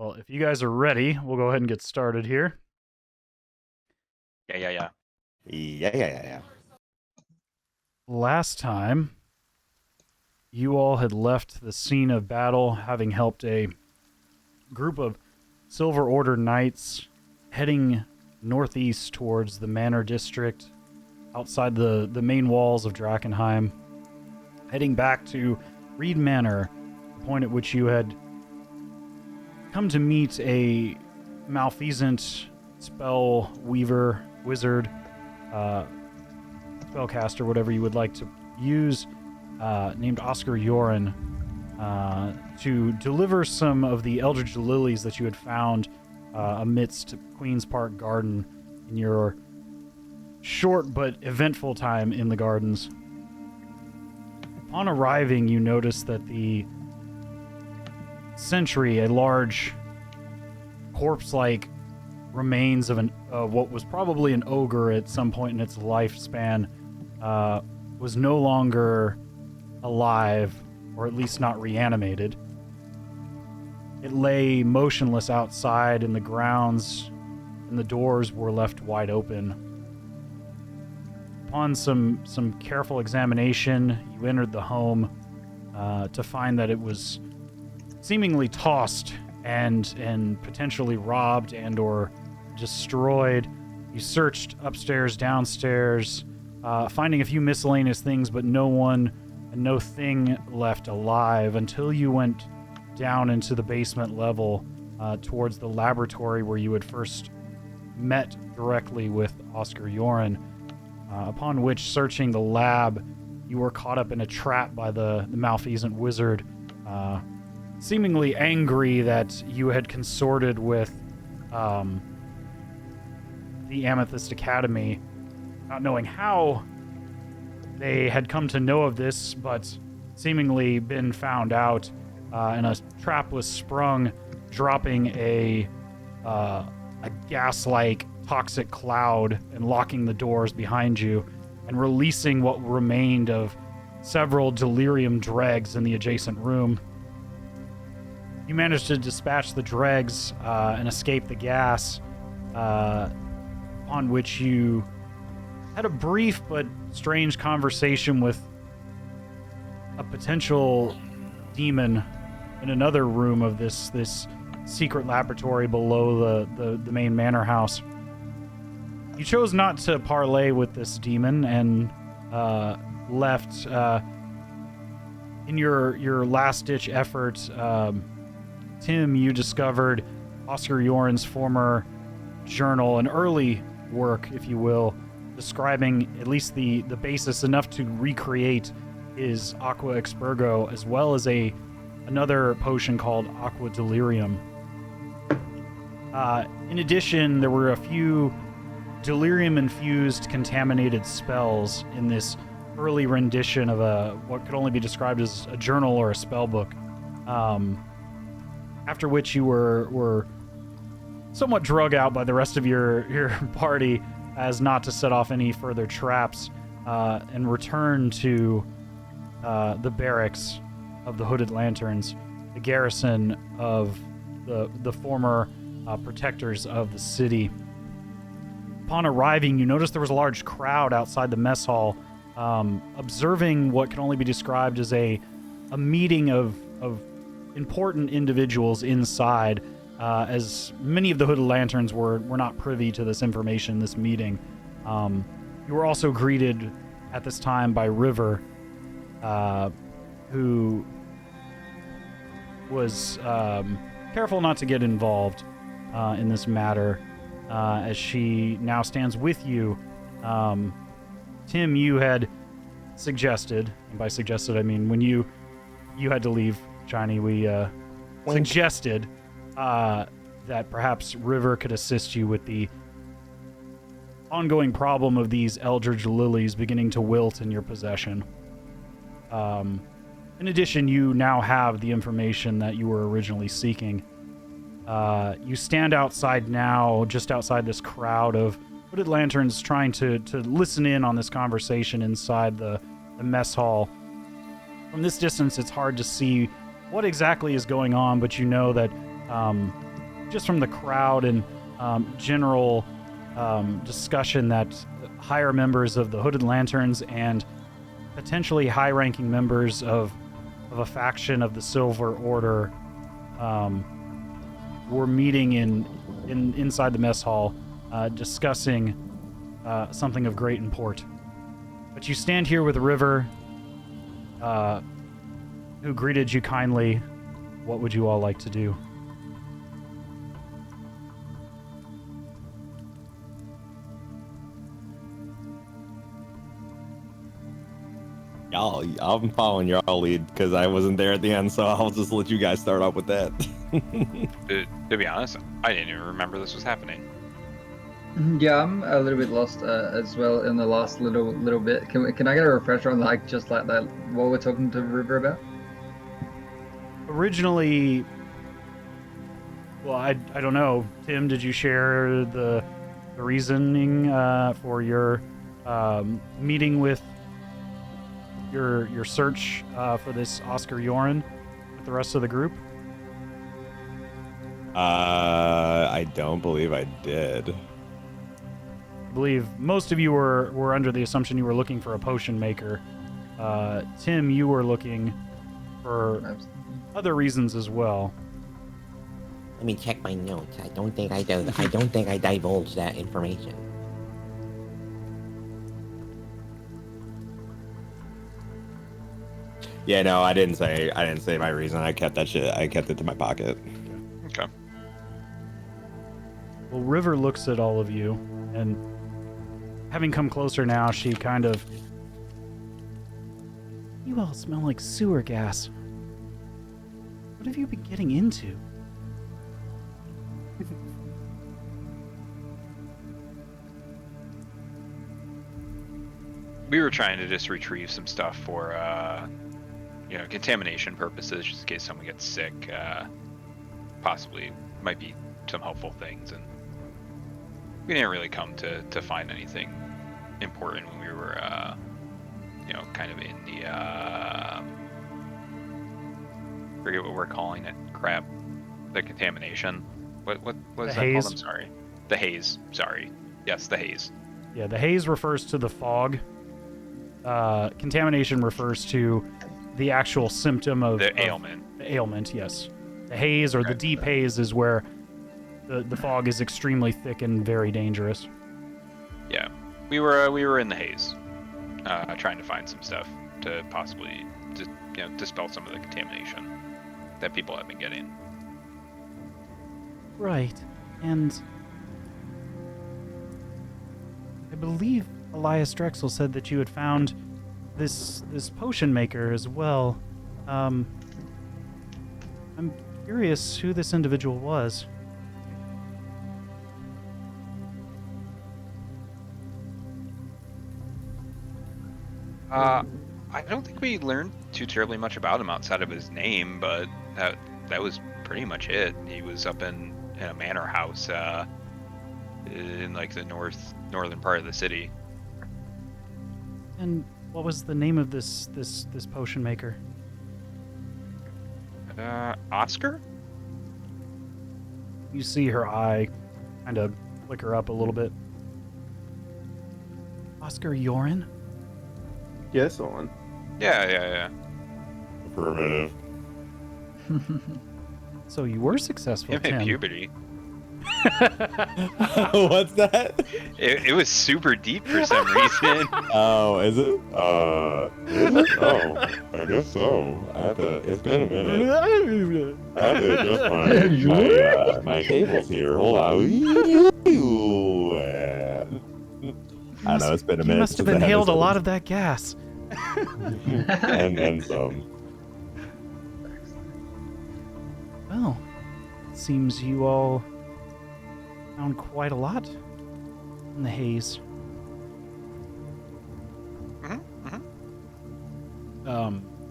Well, if you guys are ready, we'll go ahead and get started here. Yeah. Last time, you all had left the scene of battle, having helped a group of Silver Order knights heading northeast towards the Manor District, outside the main walls of Drakenheim, heading back to Reed Manor, the point at which you had come to meet a malfeasant spell weaver, wizard, spellcaster, whatever you would like to use, named Oscar Yoren, to deliver some of the Eldritch Lilies that you had found amidst Queen's Park Garden in your short but eventful time in the gardens. Upon arriving, you noticed that the sentry, a large corpse-like remains of what was probably an ogre at some point in its lifespan, was no longer alive, or at least not reanimated. It lay motionless outside in the grounds, and the doors were left wide open. Upon some careful examination, you entered the home to find that it was seemingly tossed and potentially robbed and or destroyed. You searched upstairs, downstairs, finding a few miscellaneous things, but no one and no thing left alive until you went down into the basement level towards the laboratory where you had first met directly with Oscar Yoren, upon which, searching the lab, you were caught up in a trap by the malfeasant wizard, seemingly angry that you had consorted with the Amethyst Academy, not knowing how they had come to know of this, but seemingly been found out, and a trap was sprung, dropping a gas-like toxic cloud and locking the doors behind you and releasing what remained of several delirium dregs in the adjacent room. You managed to dispatch the dregs and escape the gas, upon which you had a brief but strange conversation with a potential demon in another room of this secret laboratory below the main manor house. You chose not to parley with this demon and left in your last-ditch effort. Tim, you discovered Oscar Yoren's former journal, an early work, if you will, describing at least the basis enough to recreate his Aqua Expurgo, as well as another potion called Aqua Delirium. In addition, there were a few delirium-infused contaminated spells in this early rendition of what could only be described as a journal or a spell book. After which you were somewhat drug out by the rest of your party as not to set off any further traps, and return to the barracks of the Hooded Lanterns, the garrison of the former protectors of the city. Upon arriving, you noticed there was a large crowd outside the mess hall, observing what can only be described as a meeting of important individuals inside, as many of the Hooded Lanterns were not privy to this information, this meeting. You were also greeted at this time by River, who was careful not to get involved in this matter, as she now stands with you. Tim, you had suggested, and by suggested I mean when you had to leave, Shiny, we suggested that perhaps River could assist you with the ongoing problem of these Eldritch Lilies beginning to wilt in your possession. In addition, you now have the information that you were originally seeking. You stand outside now, just outside this crowd of Hooded Lanterns, trying to listen in on this conversation inside the mess hall. From this distance, it's hard to see what exactly is going on, but you know that just from the crowd and general discussion that higher members of the Hooded Lanterns and potentially high-ranking members of a faction of the Silver Order were meeting inside the mess hall, discussing something of great import. But you stand here with River, who greeted you kindly. What would you all like to do? I'm following your lead because I wasn't there at the end, so I'll just let you guys start off with that. To be honest, I didn't even remember this was happening. Yeah, I'm a little bit lost as well in the last little bit. Can I get a refresher on just like that what we're talking to River about? Originally, well, I don't know. Tim, did you share the reasoning for your meeting with your search for this Oscar Yoren with the rest of the group? I don't believe I did. I believe most of you were under the assumption you were looking for a potion maker. Tim, you were looking for other reasons as well. Let me check my notes. I don't think I divulged that information. Yeah, no, I didn't say my reason. I kept that shit. I kept it to my pocket. Okay. Well, River looks at all of you, and having come closer now, she kind of... You all smell like sewer gas. What have you been getting into? We were trying to just retrieve some stuff for, contamination purposes, just in case someone gets sick. Possibly might be some helpful things, and we didn't really come to find anything important when we were, kind of in the, forget what we're calling it. Crap. The contamination. What is that haze. called? I'm sorry. The haze. Sorry. Yes, the haze. Yeah, the haze refers to the fog. Contamination refers to the actual symptom of... The ailment. The ailment, yes. The haze or the deep haze is where the fog is extremely thick and very dangerous. Yeah. We were in the haze. Trying to find some stuff to possibly dispel some of the contamination that people have been getting. Right. And I believe Elias Drexel said that you had found this potion maker as well. I'm curious who this individual was. I don't think we learned too terribly much about him outside of his name, but that was pretty much it. He was up in a manor house in like the northern part of the city. And what was the name of this potion maker? Oscar? You see her eye kind of flicker up a little bit. Oscar Yoren? Yes, on. Yeah. Affirmative. So you were successful, Him in Tim. puberty. What's that? It was super deep for some reason. Oh, is it? Is it? Oh, I guess so. It's been a minute. I have to adjust my cables here. Hold on. I know, it's been a minute. You must have since I had inhaled a this lot of that gas. and some. Well, it seems you all found quite a lot in the haze.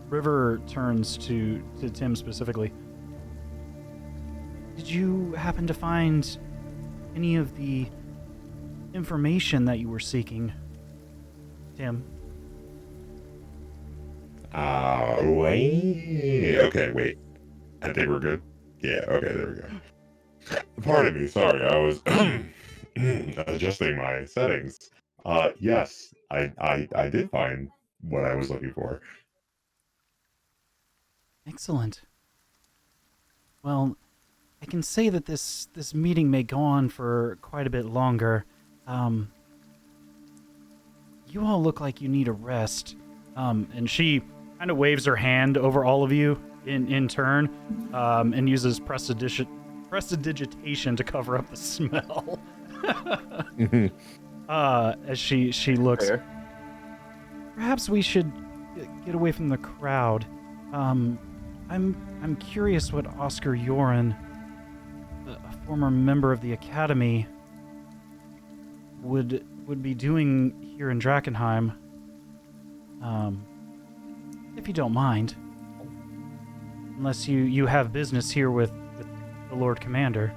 River turns to Tim specifically. Did you happen to find any of the information that you were seeking, Tim? Wait. Okay, wait. I think we're good. Yeah, okay, there we go. Pardon me, sorry, I was adjusting my settings. Yes, I did find what I was looking for. Excellent. Well, I can say that this meeting may go on for quite a bit longer. You all look like you need a rest. And she kind of waves her hand over all of you in turn, and uses prestidigitation to cover up the smell. As she looks. Fair. Perhaps we should get away from the crowd. I'm curious what Oscar Yoren, a former member of the Academy, would be doing here in Drakenheim. If you don't mind. Unless you have business here with the Lord Commander.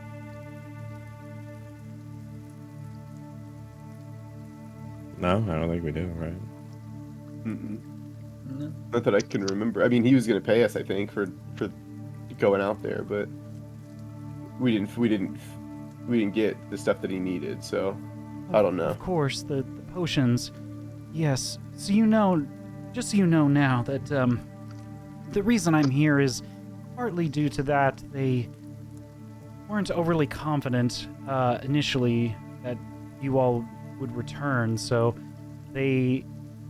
No, I don't think we do, right? Mm-mm. No. Not that I can remember. I mean, he was gonna pay us, I think, for going out there, but we didn't get the stuff that he needed. So I don't know. Of course, the potions. Yes. So you know, just so you know now that the reason I'm here is partly due to that. They weren't overly confident initially that you all would return, so they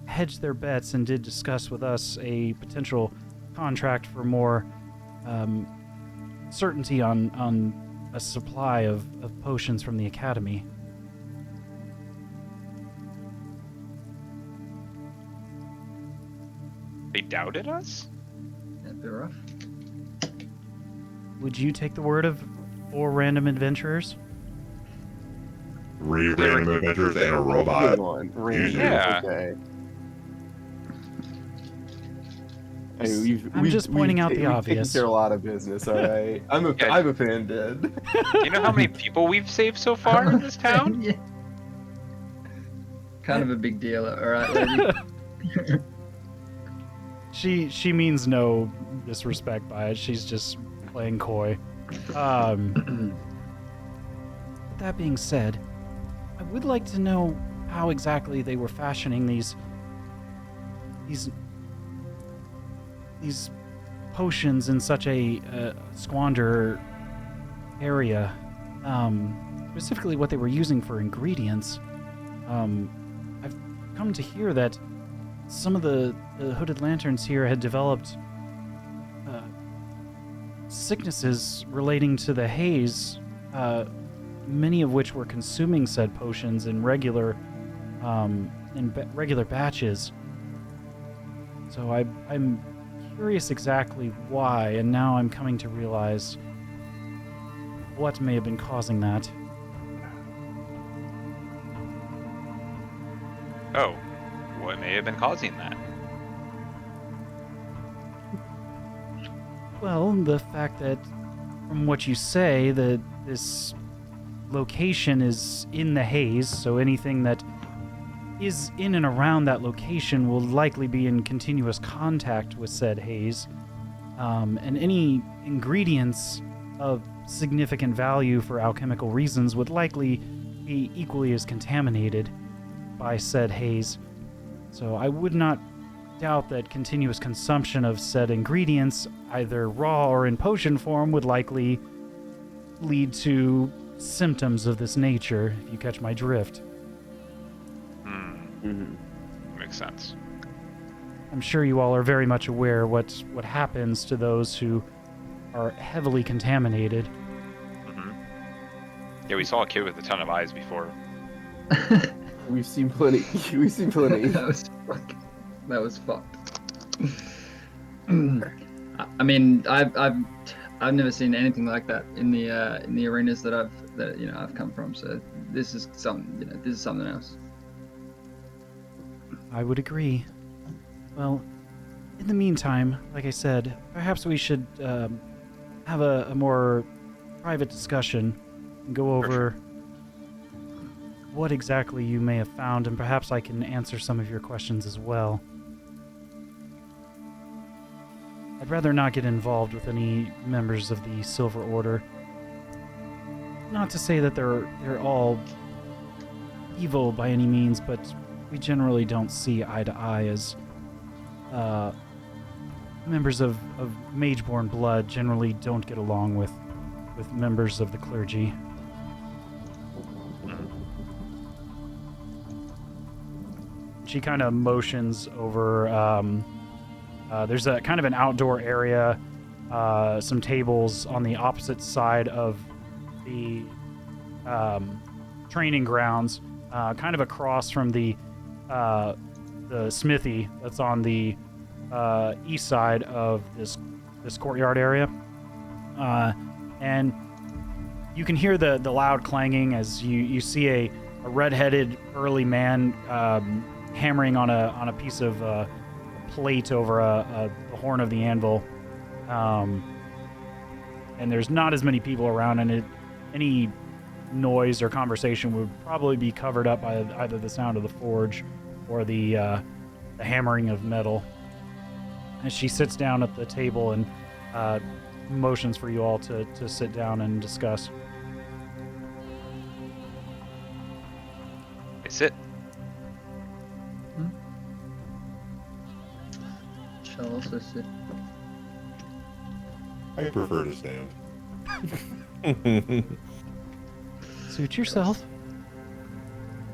hedged their bets and did discuss with us a potential contract for more certainty on a supply of potions from the Academy. They doubted us? That'd be rough. Would you take the word of 4 random adventurers? 3 random adventures and a robot. Come on, Randy. Yeah. Okay. I mean, I'm just pointing out the we've obvious. taken care of a lot of business, all right. I'm offended. You know how many people we've saved so far in this town? Yeah. Kind of a big deal, alright, lady. She means no disrespect by it. She's just playing coy. With that being said, I would like to know how exactly they were fashioning these potions in such a squander area. Specifically what they were using for ingredients. I've come to hear that some of the hooded lanterns here had developed sicknesses relating to the haze, many of which were consuming said potions in regular batches. So I'm curious exactly why, and now I'm coming to realize what may have been causing that. Oh, what may have been causing that? Well, the fact that, from what you say, that this location is in the haze, so anything that is in and around that location will likely be in continuous contact with said haze. And any ingredients of significant value for alchemical reasons would likely be equally as contaminated by said haze. So I would not doubt that continuous consumption of said ingredients, either raw or in potion form, would likely lead to symptoms of this nature, if you catch my drift. Makes sense. I'm sure you all are very much aware what happens to those who are heavily contaminated. Yeah, we saw a kid with a ton of eyes before. We've seen plenty. We've seen plenty. That was fucked. I mean, I've never seen anything like that in the arenas that I've come from. So this is something else. I would agree. Well, in the meantime, like I said, perhaps we should have a more private discussion and go over what exactly you may have found, and perhaps I can answer some of your questions as well. I'd rather not get involved with any members of the Silver Order. not to say that they're all evil by any means, but we generally don't see eye to eye as members of Mageborn blood generally don't get along with members of the clergy. She kind of motions over. There's a kind of an outdoor area, some tables on the opposite side of the training grounds, kind of across from the smithy that's on the east side of this courtyard area, and you can hear the loud clanging as you see a red-headed burly man hammering on a piece of plate over the horn of the anvil, and there's not as many people around, and any noise or conversation would probably be covered up by either the sound of the forge or the hammering of metal. As she sits down at the table and motions for you all to sit down and discuss. I sit. Shall also sit. I prefer to stand. Suit yourself.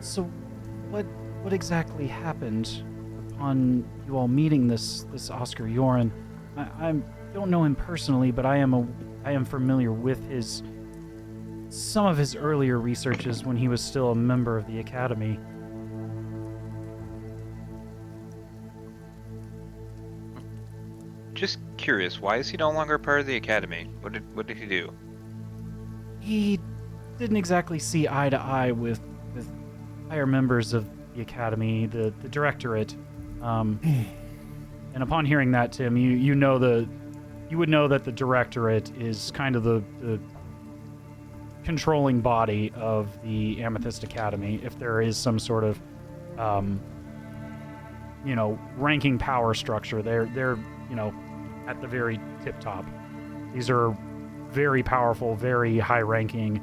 So, what exactly happened upon you all meeting this Oscar Yoren? I don't know him personally, but I am familiar with some of his earlier researches when he was still a member of the Academy. Just curious, why is he no longer part of the Academy? What did he do? He didn't exactly see eye to eye with higher members of the Academy, the Directorate. And upon hearing that, Tim, you would know that the Directorate is kind of the controlling body of the Amethyst Academy. If there is some sort of ranking power structure, they're at the very tip top. These are very powerful, very high-ranking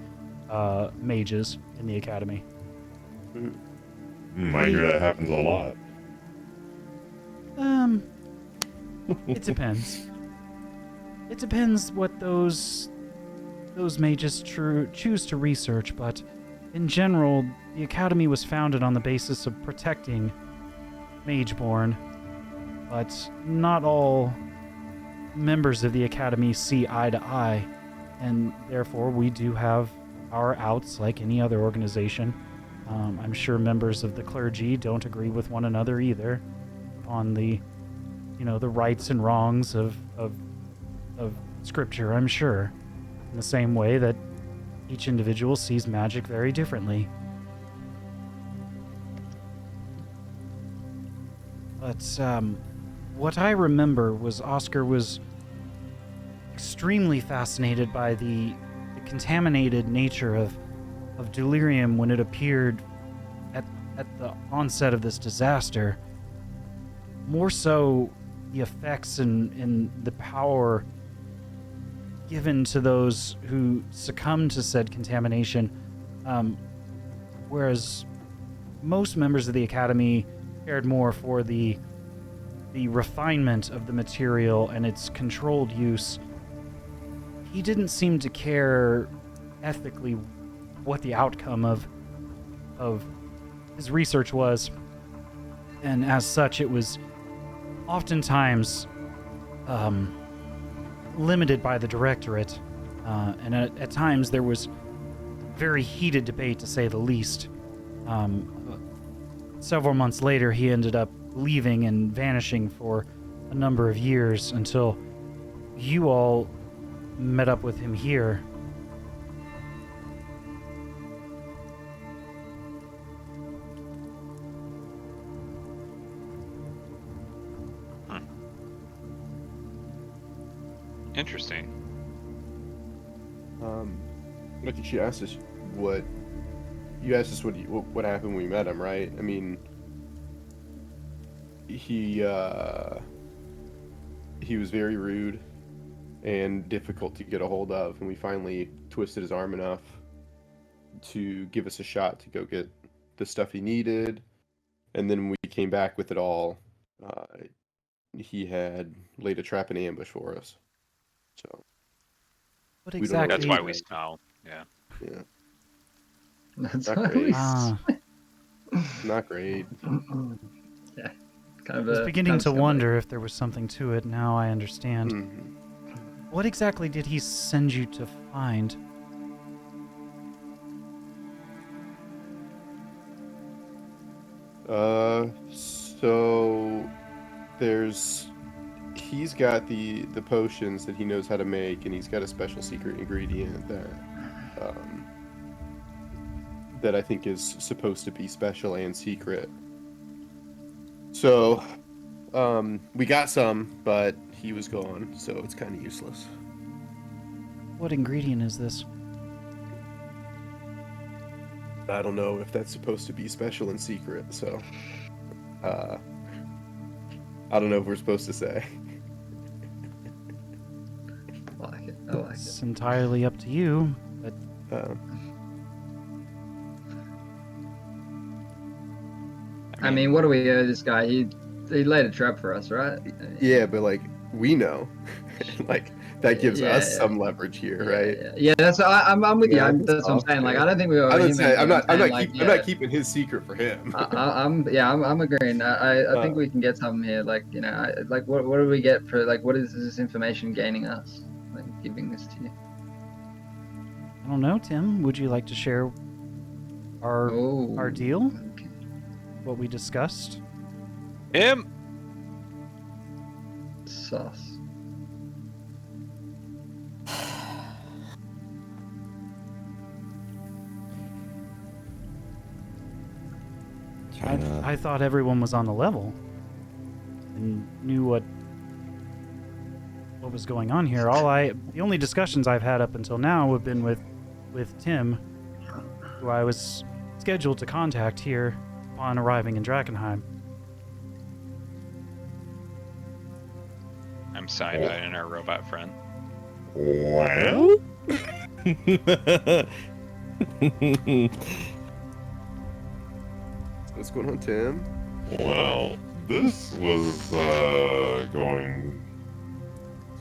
mages in the Academy. I hear that happens a lot. It depends. It depends what those mages choose to research, but in general, the Academy was founded on the basis of protecting Mageborn, but not all members of the Academy see eye to eye, and therefore we do have our outs like any other organization. I'm sure members of the clergy don't agree with one another either on the rights and wrongs of scripture, I'm sure, in the same way that each individual sees magic very differently. But what I remember was Oscar was extremely fascinated by the contaminated nature of delirium when it appeared at the onset of this disaster. More so, the effects and the power given to those who succumbed to said contamination, whereas most members of the Academy cared more for the refinement of the material and its controlled use. He didn't seem to care ethically what the outcome of his research was, and as such it was oftentimes limited by the Directorate, and at times there was very heated debate, to say the least. Several months later, he ended up leaving and vanishing for a number of years until you all met up with him here. Interesting. Like she asked us what happened when we met him, right? I mean, he was very rude and difficult to get a hold of, and we finally twisted his arm enough to give us a shot to go get the stuff he needed. And then when we came back with it all, he had laid a trap and ambush for us. So What we don't know exactly? That's why we smell. Yeah. yeah, That's Not why great. we. Ah, not great. Yeah, kind I of. was beginning kind to of wonder if there was something to it. Now I understand. Mhm. What exactly did he send you to find? So he's got the potions that he knows how to make, and he's got a special secret ingredient that I think is supposed to be special and secret. So we got some, but he was gone, so it's kind of useless. What ingredient is this? I don't know if that's supposed to be special and secret, so I don't know if we're supposed to say. I like it. I like it. It's entirely up to you, but I mean, what do we owe this guy? He laid a trap for us, right? yeah, but like we know, like that gives us Yeah. some leverage here, right? Yeah, that's I'm with you. Yeah, that's what I'm saying. Like, yeah. I don't think we owe I'm him not saying, anything. I'm saying, not keeping his secret for him. I'm agreeing. I think we can get something here. Like, like what do we get for, like, what is this information gaining us? Like, giving this to you. I don't know, Tim. Would you like to share our deal? Okay. What we discussed? Him. Sauce. I thought everyone was on the level and knew what was going on here. The only discussions I've had up until now have been with Tim, who I was scheduled to contact here upon arriving in Drakenheim. I'm cyanide and our robot friend. Well? What's going on, Tim? Well, this was going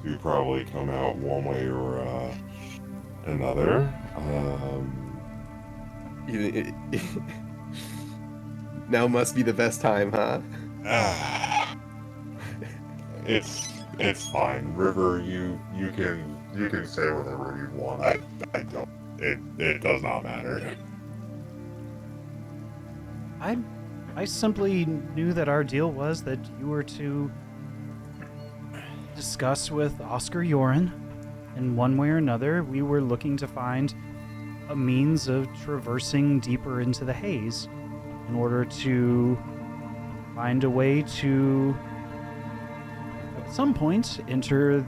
to probably come out one way or another. Now must be the best time, huh? It's fine. River, you can say whatever you want. I don't. It does not matter. I simply knew that our deal was that you were to discuss with Oscar Yoren, in one way or another, we were looking to find a means of traversing deeper into the haze in order to find a way to, at some point, enter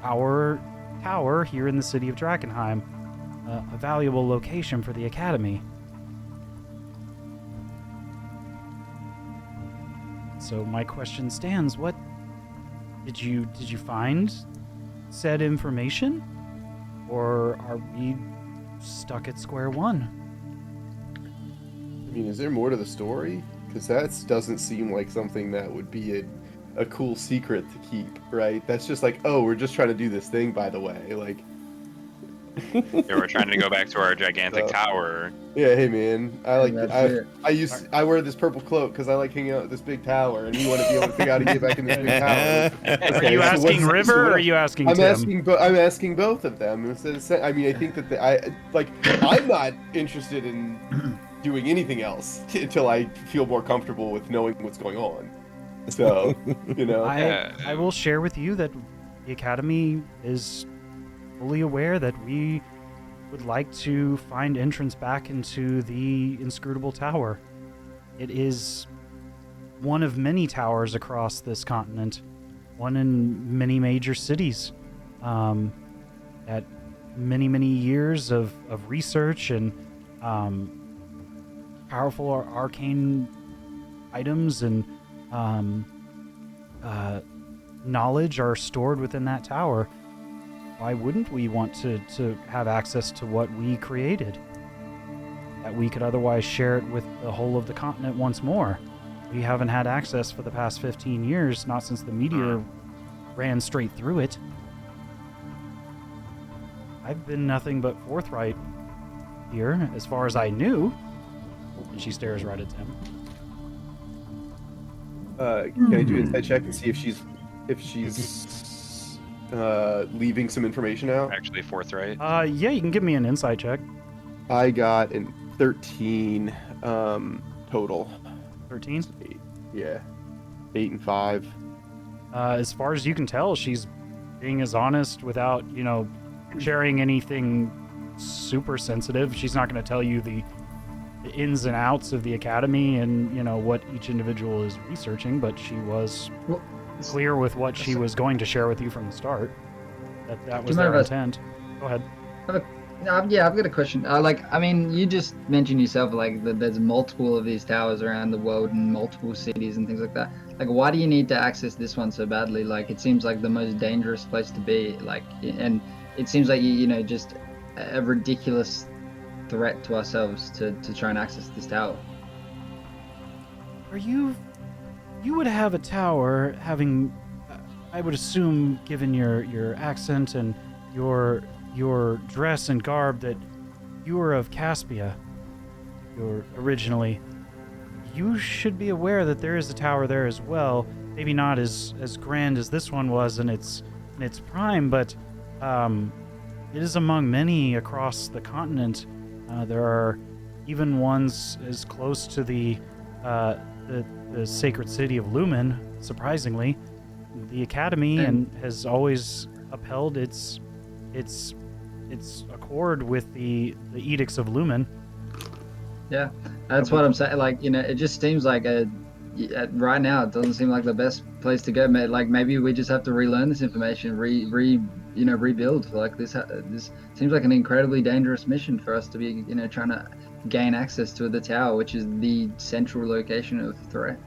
our tower here in the city of Drakenheim, a valuable location for the Academy. So my question stands: what did you find said information, or are we stuck at square one? I mean, is there more to the story? Because that doesn't seem like something that would be a cool secret to keep, right? That's just like, oh, we're just trying to do this thing, by the way. Like, Yeah, we're trying to go back to our gigantic tower. yeah, hey man, That's I wear this purple cloak because I like hanging out at this big tower, and you want to be able to figure out how to get back in this big tower. Are you so asking what's- River, so or what- are you asking I'm Tim? I'm asking both of them. Instead of saying, I mean, I think that I'm not interested in doing anything else until I feel more comfortable with knowing what's going on. So, I will share with you that the Academy is fully aware that we would like to find entrance back into the Inscrutable Tower. It is one of many towers across this continent, one in many major cities. At many years of research and powerful arcane items and knowledge are stored within that tower. Why wouldn't we want to have access to what we created? that we could otherwise share it with the whole of the continent once more. We haven't had access for the past 15 years, not since the meteor ran straight through it. I've been nothing but forthright here, as far as I knew. And she stares right at Tim. Can I do an insight check and see if she's leaving some information out? Actually forthright. Yeah, you can give me an insight check. I got an 13 total. 13? 8, yeah. 8 and 5. As far as you can tell, she's being as honest without, sharing anything super sensitive. She's not going to tell you the ins and outs of the academy and, what each individual is researching, but she was clear with what she was going to share with you from the start. That was their intent. Go ahead. I've got a question. You just mentioned yourself, that there's multiple of these towers around the world and multiple cities and things like that. Why do you need to access this one so badly? It seems like the most dangerous place to be. And it seems like just a ridiculous threat to ourselves to try and access this tower. You would have a tower having, I would assume, given your accent and your dress and garb, that you were of Caspia. You're originally. You should be aware that there is a tower there as well. Maybe not as grand as this one was in its prime, but it is among many across the continent. There are even ones as close to the sacred city of Lumen. Surprisingly, the academy and has always upheld its accord with the edicts of Lumen. Yeah, that's what I'm saying. It just seems like right now it doesn't seem like the best place to go. Maybe we just have to relearn this information, rebuild. This seems like an incredibly dangerous mission for us to be, trying to gain access to the tower, which is the central location of the threat.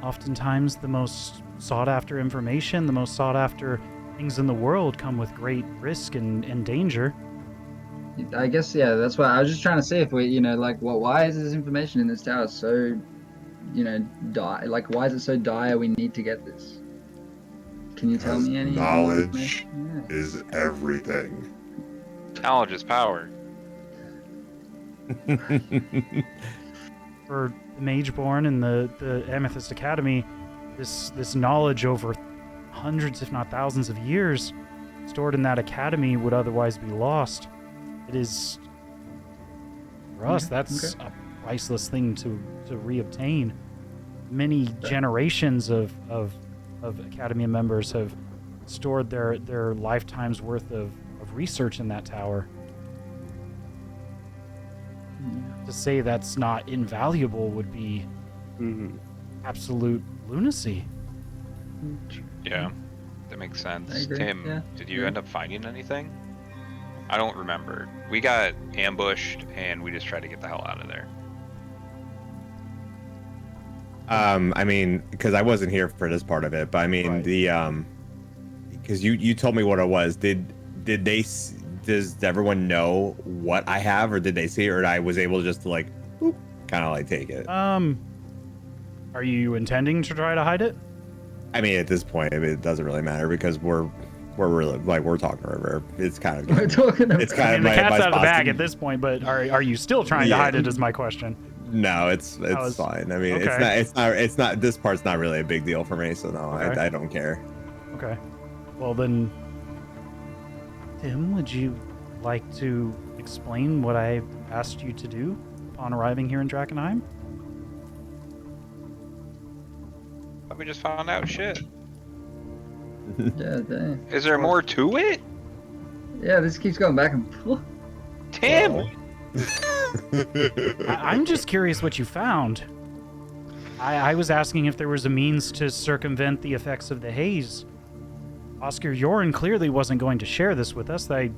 Oftentimes the most sought after information, the most sought after things in the world come with great risk and danger. I guess, yeah, that's why I was just trying to see if we, why is this information in this tower so, dire? Why is it so dire we need to get this? Can you tell me any knowledge is everything. Knowledge is power. For the Mageborn and the Amethyst Academy, this knowledge over hundreds, if not thousands of years stored in that academy would otherwise be lost. It is, for us, that's a priceless thing to reobtain. Many generations of Academy members have stored their lifetime's worth of research in that tower. To say that's not invaluable would be absolute lunacy. Yeah, that makes sense. Tim, yeah. did you end up finding anything? I don't remember. We got ambushed and we just tried to get the hell out of there. Because I wasn't here for this part of it, but right. Because you told me what it was. Does everyone know what I have, or did they see it, or I was able to just kind of take it? Are you intending to try to hide it? At this point, it doesn't really matter because we're really we're talking river. It's kind of we're talking. It's kind of the cat's out of the bag at this point. But are you still trying to hide it? Is my question. No, it's fine. Okay. It's not. This part's not really a big deal for me. So no, okay. I don't care. Okay. Well then, Tim, would you like to explain what I asked you to do upon arriving here in Drakenheim? We just found out shit. Yeah, dang. Is there more to it? Yeah, this keeps going back and forth. Tim! I'm just curious what you found. I was asking if there was a means to circumvent the effects of the haze. Oscar Yoren clearly wasn't going to share this with us. I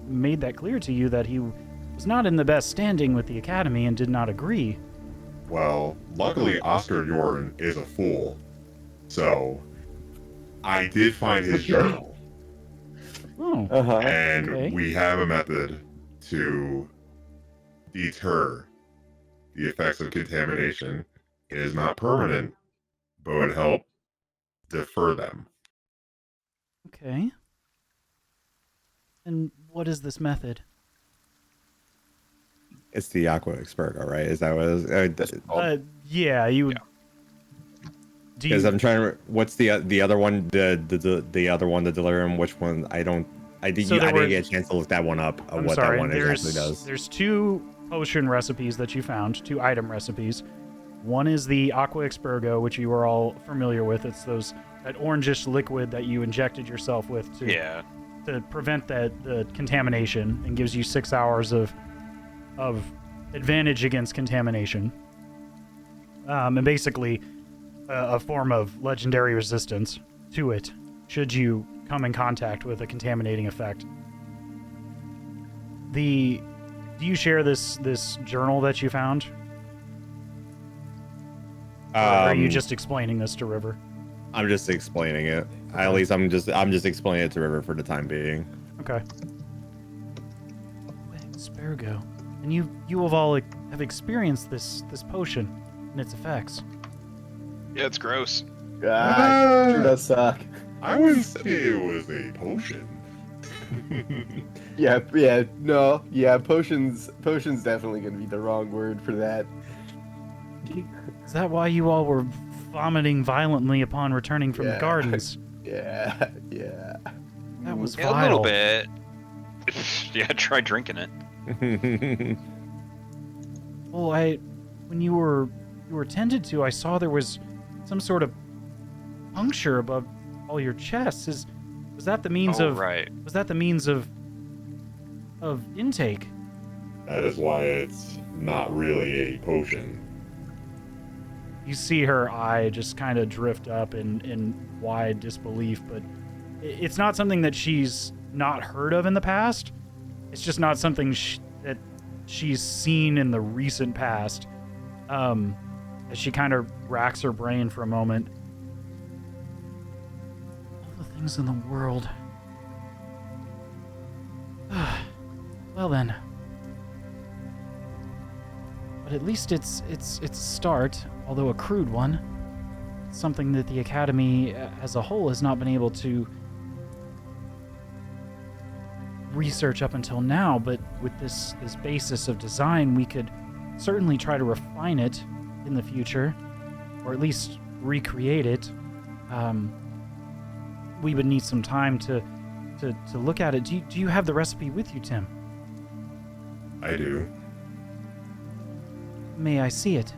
made that clear to you that he was not in the best standing with the Academy and did not agree. Well, luckily Oscar Yoren is a fool. So, I did find his journal. Oh. And okay. we have a method to deter the effects of contamination. It is not permanent, but would help defer them. Okay. And what is this method? It's the Aqua Experga, right? Is that what it is? Yeah, you. Yeah. Do Because you, I'm trying to. What's the other one? The other one, the delirium. Which one? I didn't get a chance to look that one up. I'm What sorry, that one exactly does. There's 2 potion recipes that you found, 2 item recipes. One is the Aqua Expergo, which you are all familiar with. It's that orangish liquid that you injected yourself with to prevent the contamination, and gives you 6 hours of advantage against contamination. And basically a form of legendary resistance to it should you come in contact with a contaminating effect. Do you share this journal that you found? Or are you just explaining this to River? I'm just explaining it. Okay. At least I'm just explaining it to River for the time being. Okay. Aspergo. And you have all have experienced this potion and its effects. Yeah, it's gross. Ah, sure does suck. I wouldn't say it was a potion. Yeah, potions definitely gonna be the wrong word for that. Is that why you all were vomiting violently upon returning from the Yeah. gardens? Yeah. That was Yeah, vile. a little bit. Yeah, try drinking it. Well, when you were tended to, I saw there was some sort of puncture above all your chests. Was that the means of right. Was that the means of intake? That is why it's not really a potion. You see her eye just kind of drift up in wide disbelief, but it's not something that she's not heard of in the past. It's just not something that she's seen in the recent past. As she kind of racks her brain for a moment. All the things in the world. Well then. But at least it's a start, although a crude one. It's something that the Academy as a whole has not been able to research up until now, but with this basis of design, we could certainly try to refine it in the future, or at least recreate it. We would need some time to look at it. Do you have the recipe with you, Tim? I do. May I see it?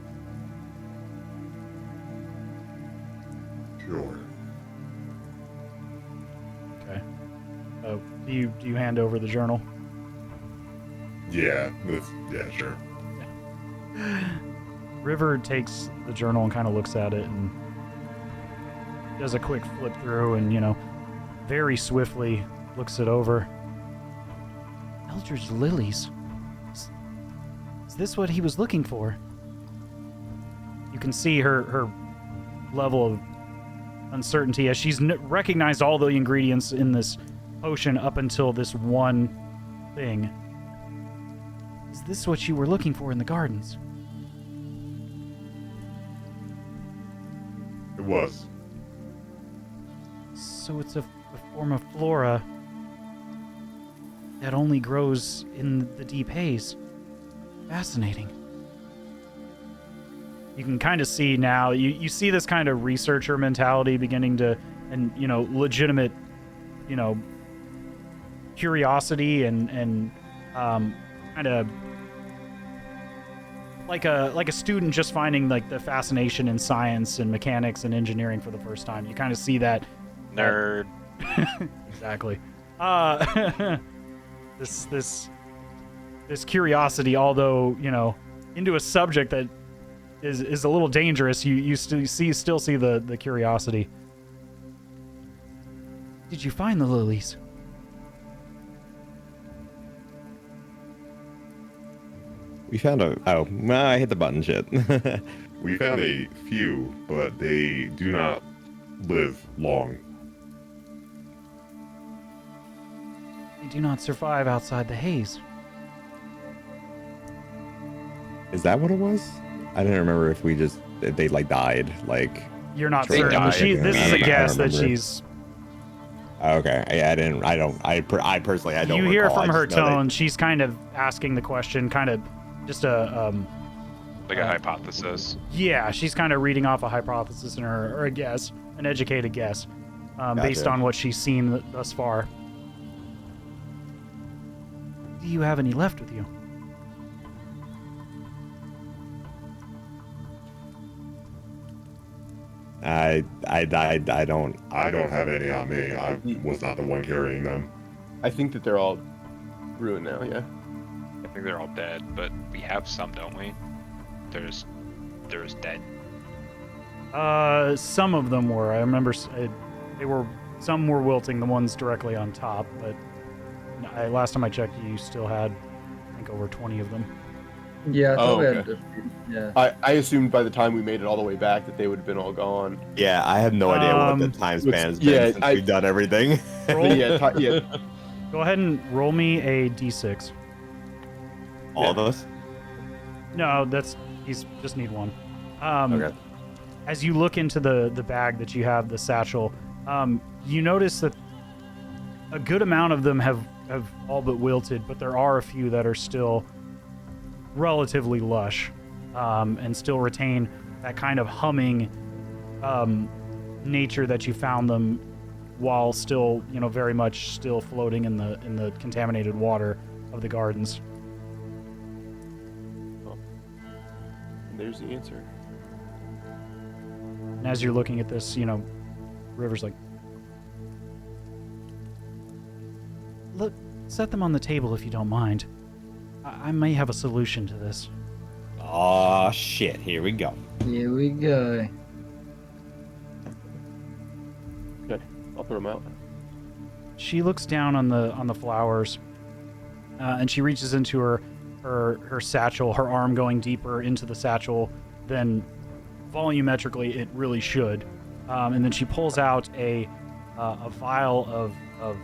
Sure. Okay. Oh, do you hand over the journal? Yeah, sure. River takes the journal and kind of looks at it and does a quick flip through and, very swiftly looks it over. Eldridge lilies. Is this what he was looking for? You can see her level of uncertainty as she's recognized all the ingredients in this potion up until this one thing. Is this what you were looking for in the gardens? It was. So it's a form of flora that only grows in the deep haze. Fascinating. You can kind of see now, you see this kind of researcher mentality beginning to, and, legitimate, curiosity and kind of like a student just finding the fascination in science and mechanics and engineering for the first time. You kind of see that. Nerd. Exactly. This curiosity, although into a subject that is a little dangerous, you still see the curiosity. Did you find the lilies? We found I hit the button, shit. We found a few, but they do not live long. They do not survive outside the haze. Is that what it was? I didn't remember if they like died. Like You're not They certain. died. This is a guess that remember. she's. Okay, I personally I don't. You hear recall. from I her just know that- tone, she's kind of asking the question, kind of just a Like a hypothesis. Yeah, she's kind of reading off a hypothesis in her, or a guess, an educated guess, based Gotcha. on what she's seen thus far. Do you have any left with you? I don't. I don't have any on me. I was not the one carrying them. I think that they're all ruined now. Yeah. I think they're all dead, but we have some, don't we? There's dead. Some of them were. I remember some were wilting, the ones directly on top, but last time I checked, you still had, I think, over 20 of them. Yeah, I thought we had okay. a few. Yeah. I assumed by the time we made it all the way back that they would have been all gone. Yeah, I have no idea what the time span has been yeah, since we've done everything. Roll, Yeah. Go ahead and roll me a d6. All of us. No, he's just need one. Okay. As you look into the bag that you have, the satchel, you notice that a good amount of them have all but wilted, but there are a few that are still relatively lush, and still retain that kind of humming nature that you found them, while still, very much still floating in the contaminated water of the gardens. And there's the answer. And as you're looking at this, River's like, look, set them on the table if you don't mind. I may have a solution to this. Oh shit! Here we go. Here we go. Okay, I'll throw them out. She looks down on the flowers, and she reaches into her satchel, her arm going deeper into the satchel than volumetrically it really should, and then she pulls out a vial of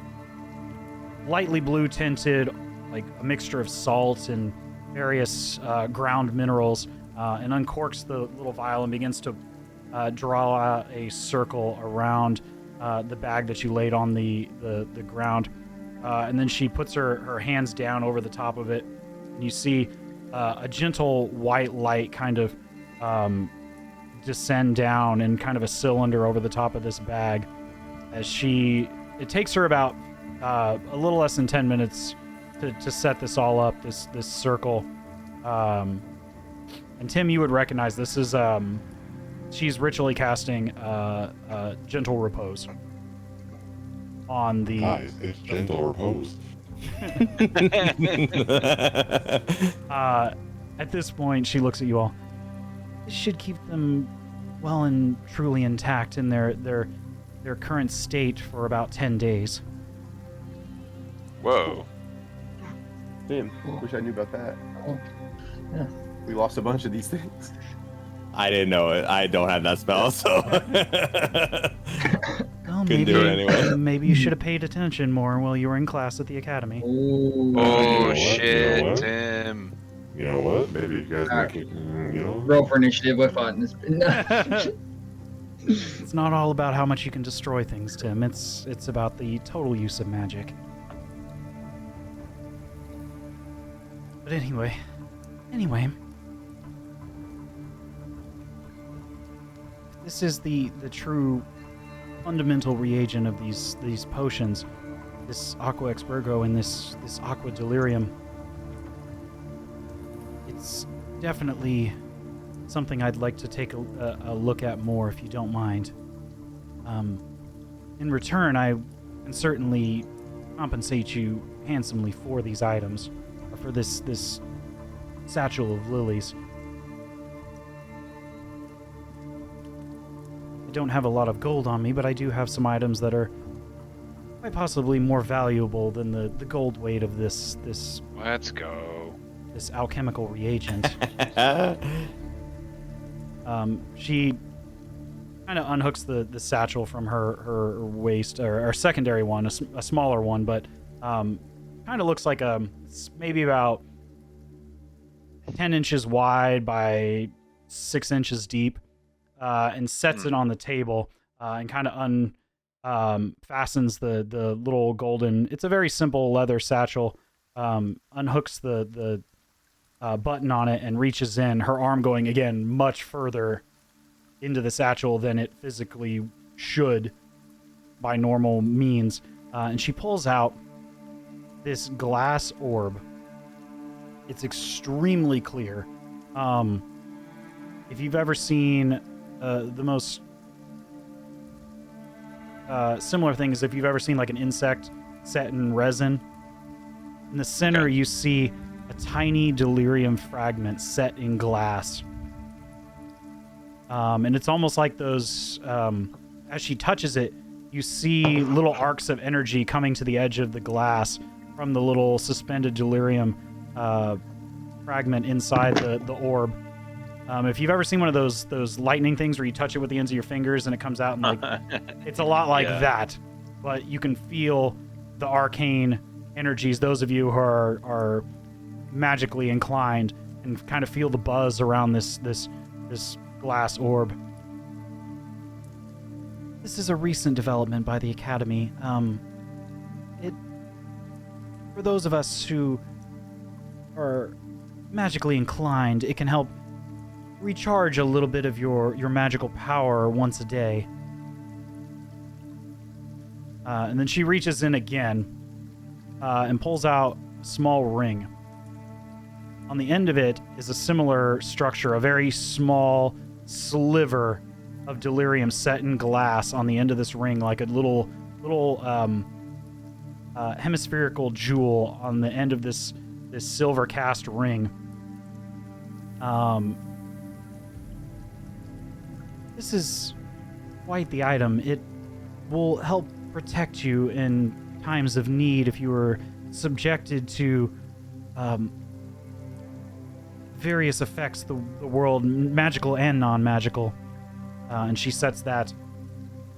lightly blue tinted, like a mixture of salt and various ground minerals, and uncorks the little vial and begins to draw out a circle around the bag that you laid on the ground, and then she puts her hands down over the top of it, and you see a gentle white light kind of descend down in kind of a cylinder over the top of this bag. It takes her about a little less than 10 minutes to set this all up, this circle. And Tim, you would recognize this is she's ritually casting gentle repose on the. Nice. It's gentle repose. At this point, she looks at you all. This should keep them well and truly intact in their current state for about 10 days. Whoa. Damn, wish I knew about that. Yeah. We lost a bunch of these things. I didn't know it. I don't have that spell, so. Well, Couldn't do it anyway. maybe you should have paid attention more while you were in class at the academy. Ooh. Oh what? shit, You know what? Tim. You know what? Maybe you guys Alright. make it, you know. Roll for initiative. We're fighting this. It's not all about how much you can destroy things, Tim. It's about the total use of magic. But anyway. This is the true fundamental reagent of these potions. This Aqua Expurgo and this Aqua Delirium. It's definitely something I'd like to take a look at more, if you don't mind. In return, I can certainly compensate you handsomely for these items, or for this satchel of lilies. I don't have a lot of gold on me, but I do have some items that are quite possibly more valuable than the gold weight of this Let's go. alchemical reagent. She kind of unhooks the satchel from her waist, or secondary one, a smaller one, but kind of looks like it's maybe about 10 inches wide by 6 inches deep, and sets it on the table, and kind of fastens the little golden. It's a very simple leather satchel. Unhooks the button on it and reaches in, her arm going again much further into the satchel than it physically should by normal means, and she pulls out this glass orb. It's extremely clear. If you've ever seen the most similar thing is if you've ever seen like an insect set in resin, in the center you see a tiny delirium fragment set in glass. And it's almost like those, as she touches it, you see little arcs of energy coming to the edge of the glass from the little suspended delirium fragment inside the orb. If you've ever seen one of those lightning things where you touch it with the ends of your fingers and it comes out, and like it's a lot like that, but you can feel the arcane energies. Those of you who are magically inclined and kind of feel the buzz around this glass orb. This is a recent development by the Academy. For those of us who are magically inclined, it can help recharge a little bit of your magical power once a day. And then she reaches in again and pulls out a small ring. On the end of it is a similar structure, a very small sliver of delirium set in glass on the end of this ring, like a little hemispherical jewel on the end of this silver cast ring. This is quite the item. It will help protect you in times of need if you were subjected to various effects the world, magical and non-magical. And she sets that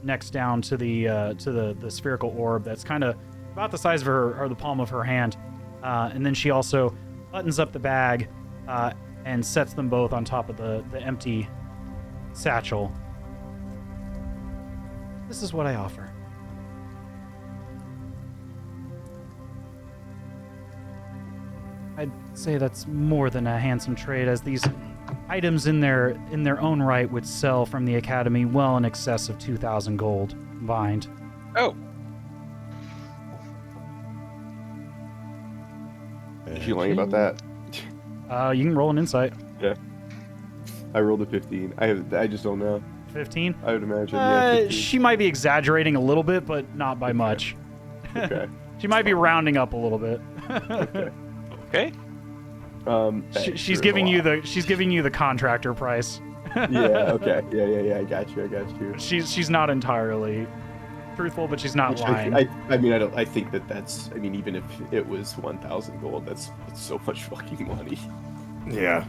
next down to the spherical orb that's kind of about the size of her, or the palm of her hand. And then she also buttons up the bag and sets them both on top of the empty satchel. This is what I offer. I'd say that's more than a handsome trade, as these items in their own right would sell from the Academy well in excess of 2,000 gold combined. Oh. Is she lying about that? You can roll an insight. Yeah. I rolled a 15. I just don't know. 15? I would imagine. Yeah, 15. She might be exaggerating a little bit, but not by much. Okay. She might be rounding up a little bit. Okay. She's giving you the contractor price. Yeah. Okay. Yeah. I got you. She's not entirely truthful, but she's not lying. I think that's. I mean, even if it was 1,000 gold, that's so much fucking money. Yeah.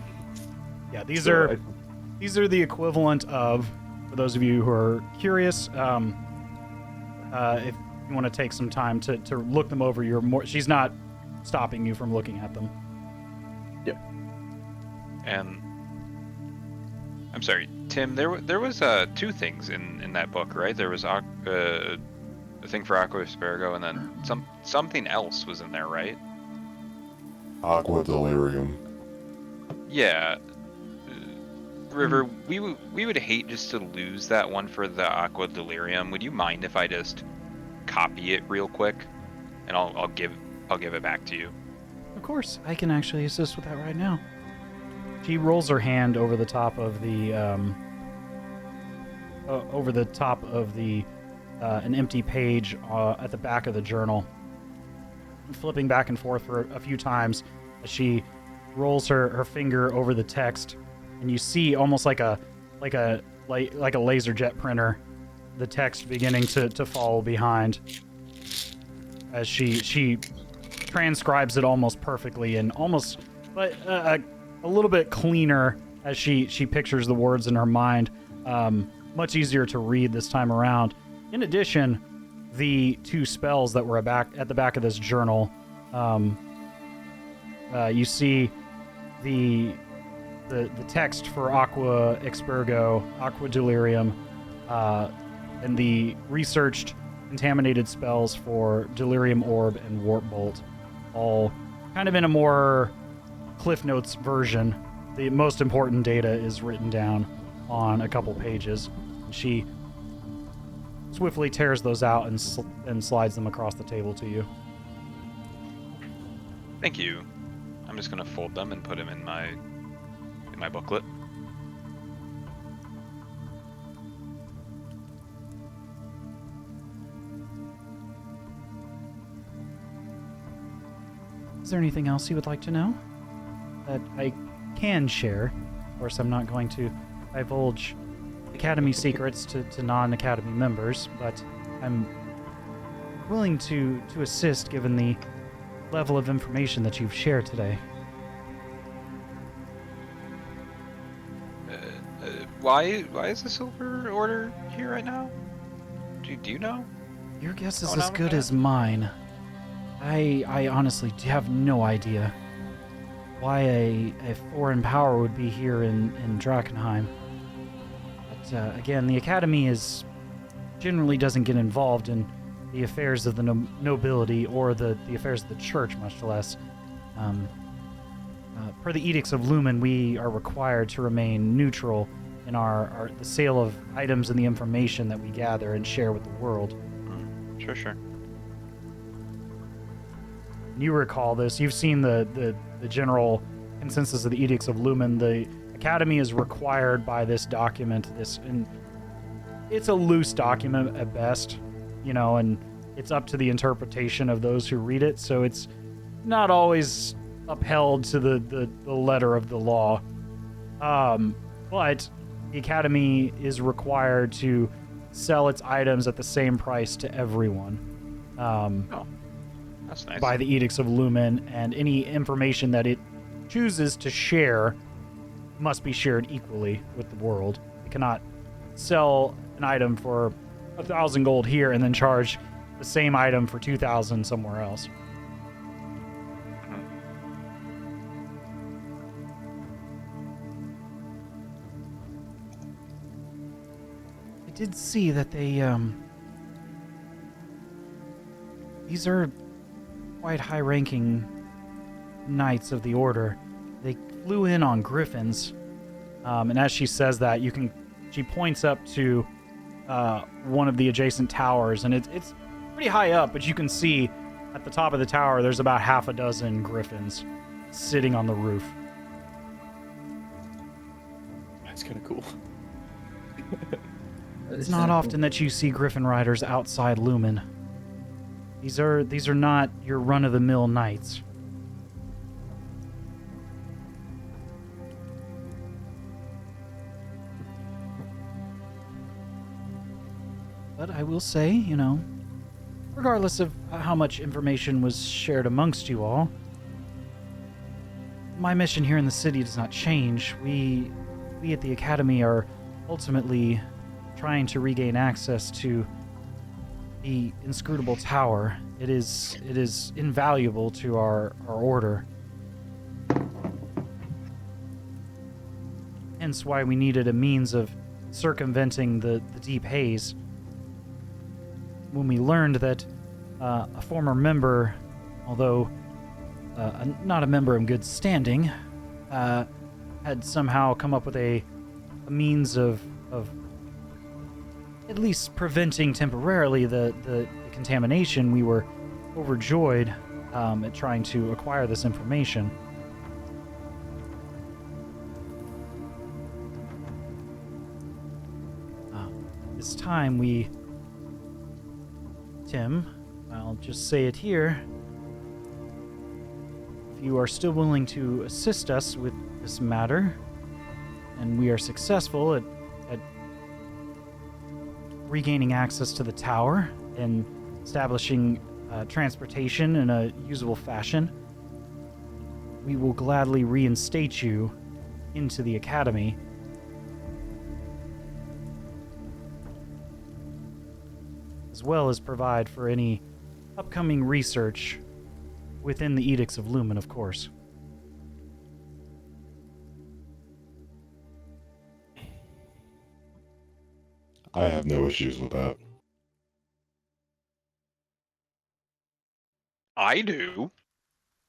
Yeah. These are the equivalent of, for those of you who are curious, if you want to take some time to look them over, she's not stopping you from looking at them. Yep. And I'm sorry, Tim. There was two things in that book, right? There was a thing for Aqua Asparago, and then something else was in there, right? Aqua Delirium. Yeah. River, we would hate just to lose that one for the Aqua Delirium. Would you mind if I just copy it real quick, and I'll give it back to you? Of course, I can actually assist with that right now. She rolls her hand over the top of the an empty page at the back of the journal, flipping back and forth for a few times as she rolls her finger over the text, and you see almost like a laser jet printer, the text beginning to fall behind as she transcribes it almost perfectly, and almost but a little bit cleaner as she pictures the words in her mind. Much easier to read this time around. In addition, the two spells that were at the back of this journal, you see the text for Aqua Expurgo, Aqua Delirium, and the researched contaminated spells for Delirium Orb and Warp Bolt, all kind of in a more Cliff Notes version. The most important data is written down on a couple pages. She swiftly tears those out and slides them across the table to you. Thank you. I'm just gonna fold them and put them in my booklet. Is there anything else you would like to know that I can share? Of course, I'm not going to divulge Academy secrets to non-Academy members, but I'm willing to assist given the level of information that you've shared today. Why is the Silver Order here right now? Do you know? Your guess is Going as on with good that? as mine. I honestly have no idea why a foreign power would be here in Drakenheim. But again, the Academy generally doesn't get involved in the affairs of the nobility or the affairs of the church, much less. Per the Edicts of Lumen, we are required to remain neutral in the sale of items and the information that we gather and share with the world. Sure. You recall this. You've seen the general consensus of the Edicts of Lumen. The Academy is required by this document. And it's a loose document at best, and it's up to the interpretation of those who read it. So it's not always upheld to the letter of the law. But the Academy is required to sell its items at the same price to everyone. That's nice. By the Edicts of Lumen, and any information that it chooses to share must be shared equally with the world. It cannot sell an item for 1,000 gold here and then charge the same item for 2,000 somewhere else. I did see that these are quite high-ranking knights of the Order. They flew in on griffins, and as she says that, she points up to one of the adjacent towers, and it's pretty high up, but you can see at the top of the tower there's about half a dozen griffins sitting on the roof. That's kind of cool. It's not often that you see griffin riders outside Lumen. These are not your run-of-the-mill knights. But I will say, regardless of how much information was shared amongst you all, my mission here in the city does not change. We at the Academy are ultimately trying to regain access to the inscrutable tower. It is invaluable to our order. Hence why we needed a means of circumventing the deep haze. When we learned that a former member, although not a member in good standing, had somehow come up with a means of at least preventing temporarily the contamination, we were overjoyed at trying to acquire this information. This time Tim, I'll just say it here, if you are still willing to assist us with this matter, and we are successful at regaining access to the tower and establishing transportation in a usable fashion, we will gladly reinstate you into the Academy. As well as provide for any upcoming research within the Edicts of Lumen, of course. I have no issues with that. I do.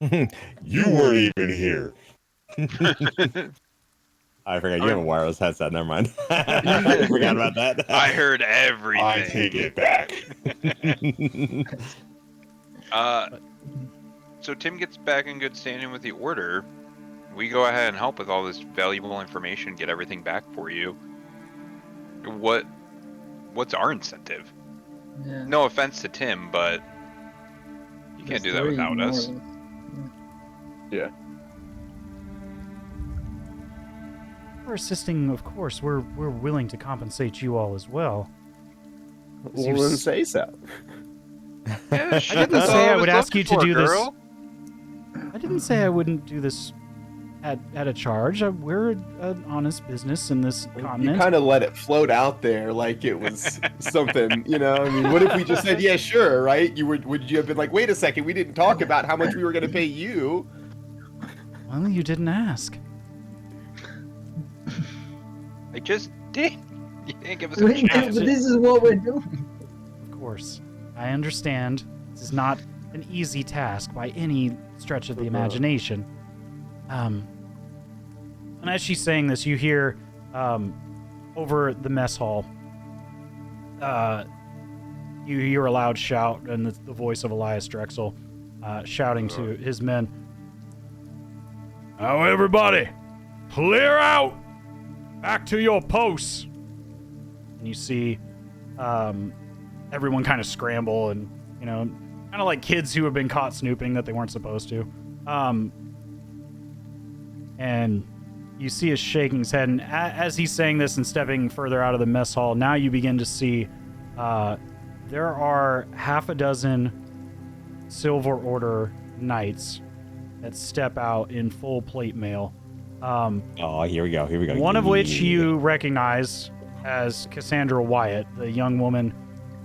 You weren't even here. I forgot you have a wireless headset. Never mind. I forgot about that. I heard everything. I take it back. So Tim gets back in good standing with the order. We go ahead and help with all this valuable information, get everything back for you. What's our incentive? Yeah. No offense to Tim, but you can't do that without us. Yeah. For assisting, of course, we're willing to compensate you all as well. Well, then say so. Yeah, I didn't say I would ask you to do this. girl. I didn't say I wouldn't do this at a charge. We're an honest business in this You continent. kind of let it float out there like it was something, you know? I mean, what if we just said, yeah, sure, right? Would you have been like, wait a second, we didn't talk about how much we were going to pay you? Well, you didn't ask. I just did. You didn't give us a Wait, chance. but this is what we're doing. Of course, I understand. This is not an easy task by any stretch of the imagination. And as she's saying this, you hear over the mess hall, you hear a loud shout and the voice of Elias Drexel shouting to his men. Now everybody, clear out! Back to your posts! And you see everyone kind of scramble and, you know, kind of like kids who have been caught snooping that they weren't supposed to. And you see us shaking his head. And as he's saying this and stepping further out of the mess hall, now you begin to see there are half a dozen Silver Order knights that step out in full plate mail. Oh, here we go. Here we go. One of which you recognize as Cassandra Wyatt, the young woman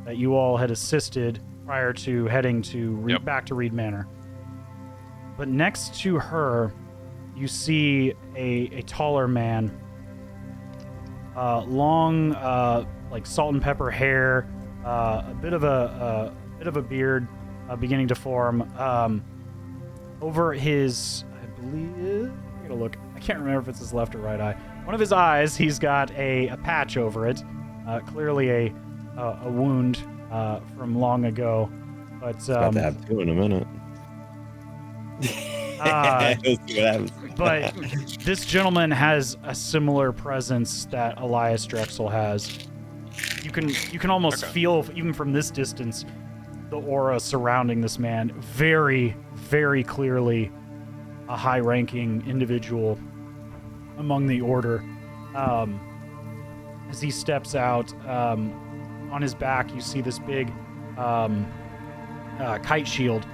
that you all had assisted prior to heading to back to Reed Manor. But next to her, you see a taller man, long, like salt and pepper hair, a bit of a beard beginning to form. Over his, I believe, I'm gonna look. I can't remember if it's his left or right eye. One of his eyes, he's got a patch over it, clearly a wound from long ago. But about to have two in a minute. But this gentleman has a similar presence that Elias Drexel has. You can almost feel, even from this distance, the aura surrounding this man. Very, very clearly a high-ranking individual among the Order. As he steps out, on his back you see this big kite shield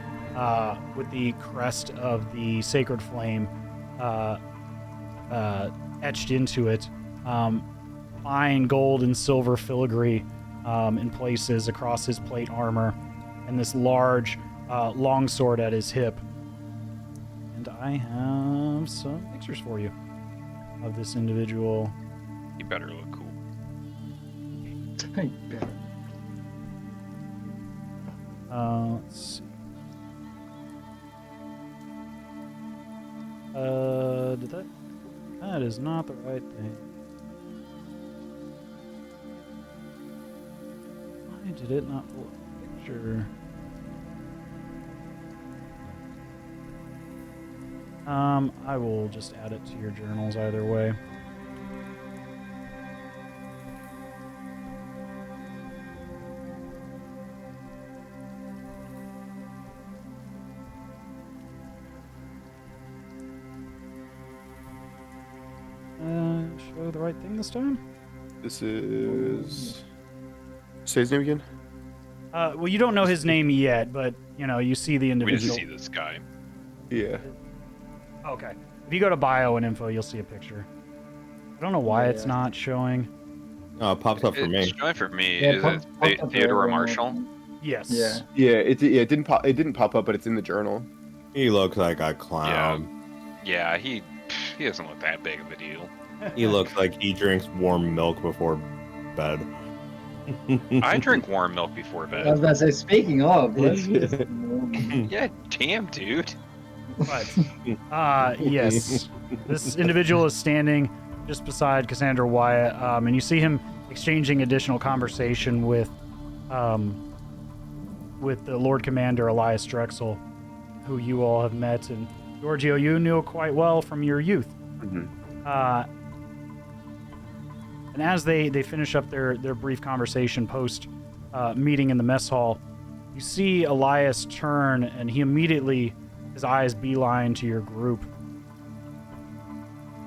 with the crest of the Sacred Flame etched into it. Fine gold and silver filigree in places across his plate armor, and this large longsword at his hip. And I have some pictures for you of this individual. You better look cool. Let's see. That is not the right thing. Why did it not pull a picture? I will just add it to your journals either way. Show the right thing this time? This is... Say his name again? Well, you don't know his name yet, but, you know, you see the We individual. just see this guy. Yeah. Okay. If you go to bio and info, you'll see a picture. I don't know why it's not showing. Oh, it pops up for me. It's showing for me. Yeah, Is pop it up Theodore there. Marshall? Yes. Yeah. Yeah, it didn't pop up, but it's in the journal. He looks like a clown. Yeah, he doesn't look that big of a deal. He looks like he drinks warm milk before bed. I drink warm milk before I was bed. about to say, speaking of, let's Yeah, damn, dude. But, yes, this individual is standing just beside Cassandra Wyatt, and you see him exchanging additional conversation with the Lord Commander Elias Drexel, who you all have met, and Giorgio, you knew quite well from your youth. And as they finish up their brief conversation post meeting in the mess hall, you see Elias turn, and he immediately, his eyes beeline to your group.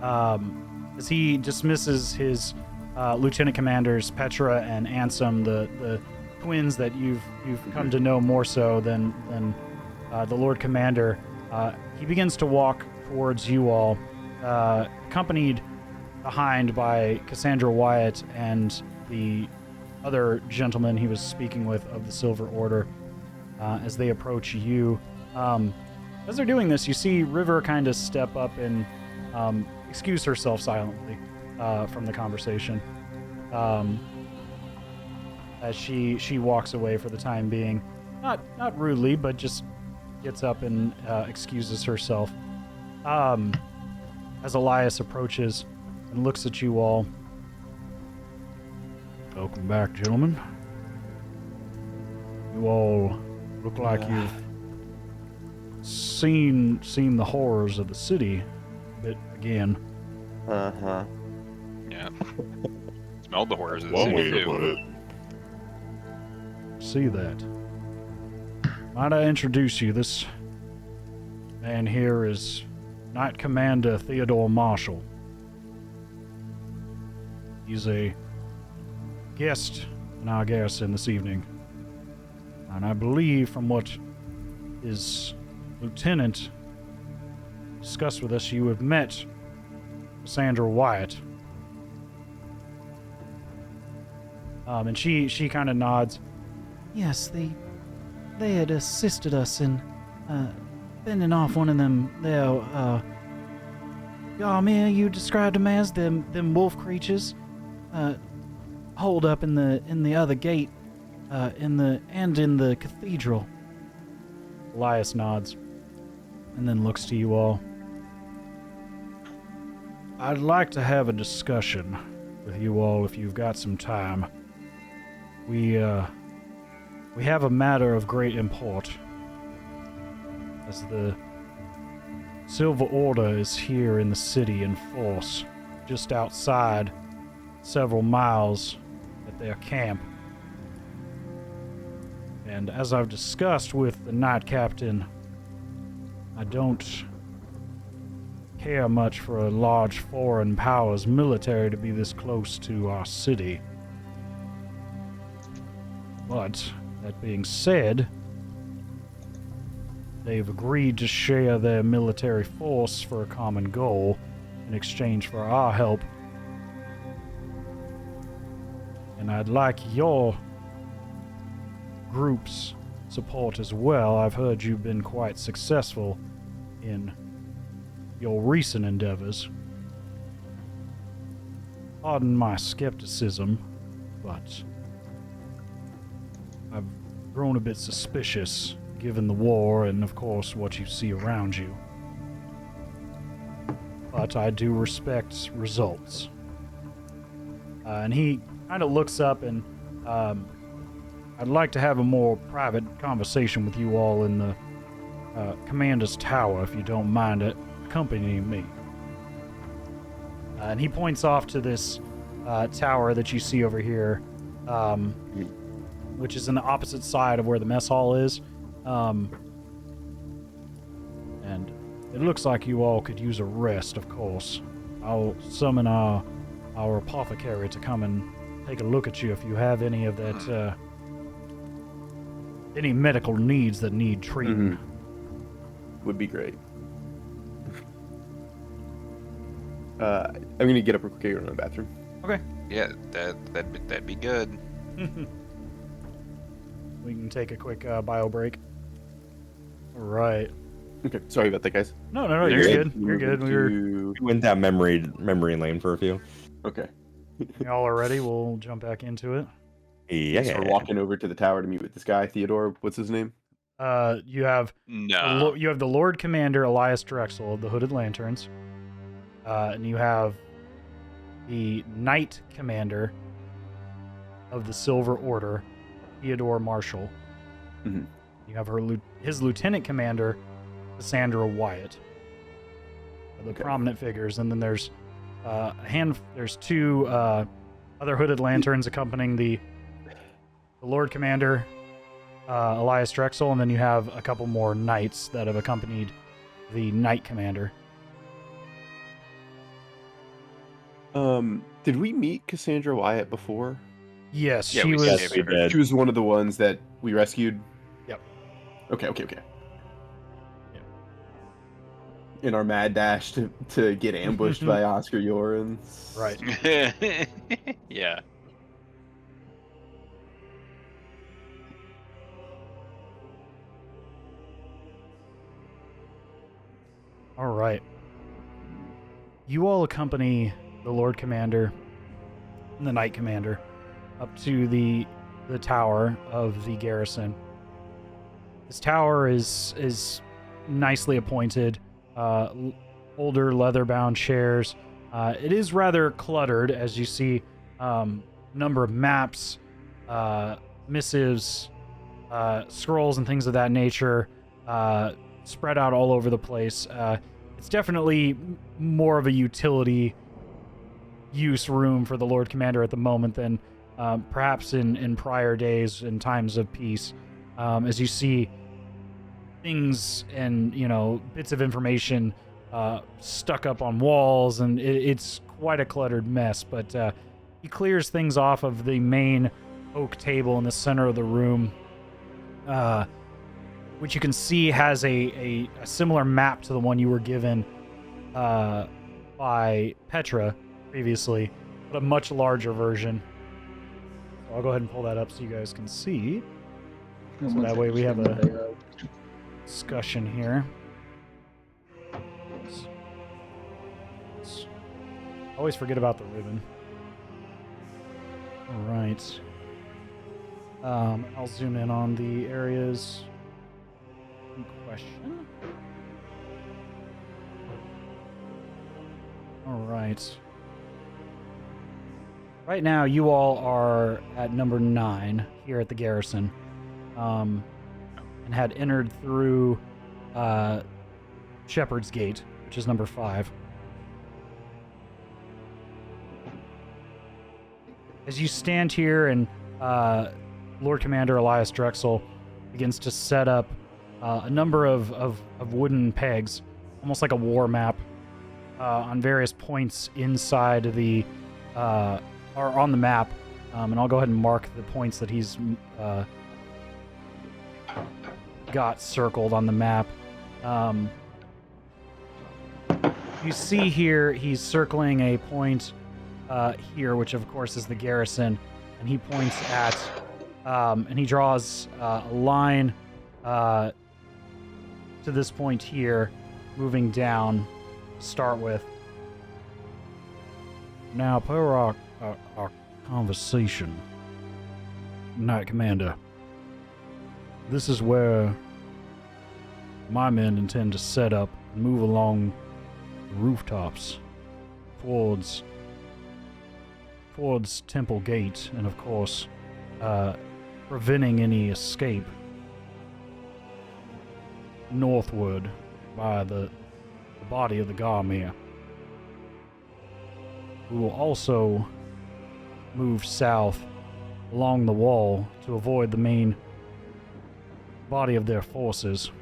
As he dismisses his lieutenant commanders Petra and Ansem, the twins that you've come to know more so than the Lord Commander, he begins to walk towards you all, accompanied behind by Cassandra Wyatt and the other gentleman he was speaking with of the Silver Order. As they approach you, as they're doing this, you see River kind of step up and excuse herself silently from the conversation, as she walks away for the time being, not rudely, but just gets up and excuses herself. As Elias approaches and looks at you all. Welcome back, gentlemen. You all look like you've seen the horrors of the city a bit again. Yeah. Smelled the horrors of the One city way to too. put it. See that. Might I introduce you? This man here is Knight Commander Theodore Marshall. He's a guest in our garrison this evening. And I believe from what his lieutenant discussed with us, you have met Cassandra Wyatt. And she kind of nods. Yes, they had assisted us in fending off one of them there, Yarmir, you described them as them wolf creatures, holed up in the other gate, in the cathedral. Elias nods and then looks to you all. I'd like to have a discussion with you all if you've got some time. We have a matter of great import, as the Silver Order is here in the city in force, just outside, several miles at their camp. And as I've discussed with the Knight Captain, I don't care much for a large foreign power's military to be this close to our city. But, that being said, they've agreed to share their military force for a common goal in exchange for our help. And I'd like your group's support as well. I've heard you've been quite successful in your recent endeavors. Pardon my skepticism, but I've grown a bit suspicious given the war and, of course, what you see around you. But I do respect results. And he kind of looks up and I'd like to have a more private conversation with you all in the Commander's Tower, if you don't mind accompanying me. And he points off to this tower that you see over here, which is in the opposite side of where the mess hall is. And it looks like you all could use a rest, of course. I'll summon our apothecary to come and take a look at you if you have any of that, any medical needs that need treatment. Would be great. I'm gonna get up real quick and go to the bathroom. Okay. Yeah, that'd be good. We can take a quick bio break. All right. Okay, sorry about that, guys. No, you're good. You're good. We went down memory lane for a few. Okay. Y'all are ready? We'll jump back into it. Yeah. We're walking over to the tower to meet with this guy, Theodore. What's his name? You have No. you have the Lord Commander Elias Drexel of the Hooded Lanterns, and you have the Knight Commander of the Silver Order, Theodore Marshall. Mhm. You have his Lieutenant Commander, Cassandra Wyatt. The prominent figures, and then there's there's two other Hooded Lanterns accompanying the Lord Commander, Elias Drexel, and then you have a couple more knights that have accompanied the Knight Commander. Did we meet Cassandra Wyatt before? Yes, Yeah, she we was. saved her. She was one of the ones that we rescued? Yep. Okay. Yep. In our mad dash to get ambushed by Oscar Yoren. Right. Yeah. All right. You all accompany the Lord Commander and the Knight Commander up to the tower of the garrison. This tower is nicely appointed. Older leather-bound chairs. It is rather cluttered, as you see. Number of maps, missives, scrolls, and things of that nature spread out all over the place. It's definitely more of a utility use room for the Lord Commander at the moment than perhaps in prior days in times of peace. As you see things and bits of information stuck up on walls, and it's quite a cluttered mess, but he clears things off of the main oak table in the center of the room, which you can see has a similar map to the one you were given by Petra previously, but a much larger version. So I'll go ahead and pull that up so you guys can see. So that way we have a discussion here. Always forget about the ribbon. All right. I'll zoom in on the areas in question. All right. Right now, you all are at number 9 here at the garrison, and had entered through Shepherd's Gate, which is number 5. As you stand here and Lord Commander Elias Drexel begins to set up a number of wooden pegs, almost like a war map, on various points inside the, or on the map, and I'll go ahead and mark the points that he's got circled on the map. You see here, he's circling a point here, which of course is the garrison, and he points at, and he draws a line to this point here, moving down to start with. Now, per our conversation, Knight Commander, this is where my men intend to set up and move along the rooftops towards Temple Gate, and of course, preventing any escape northward by the body of the Garmir. We will also move south along the wall to avoid the main body of their forces,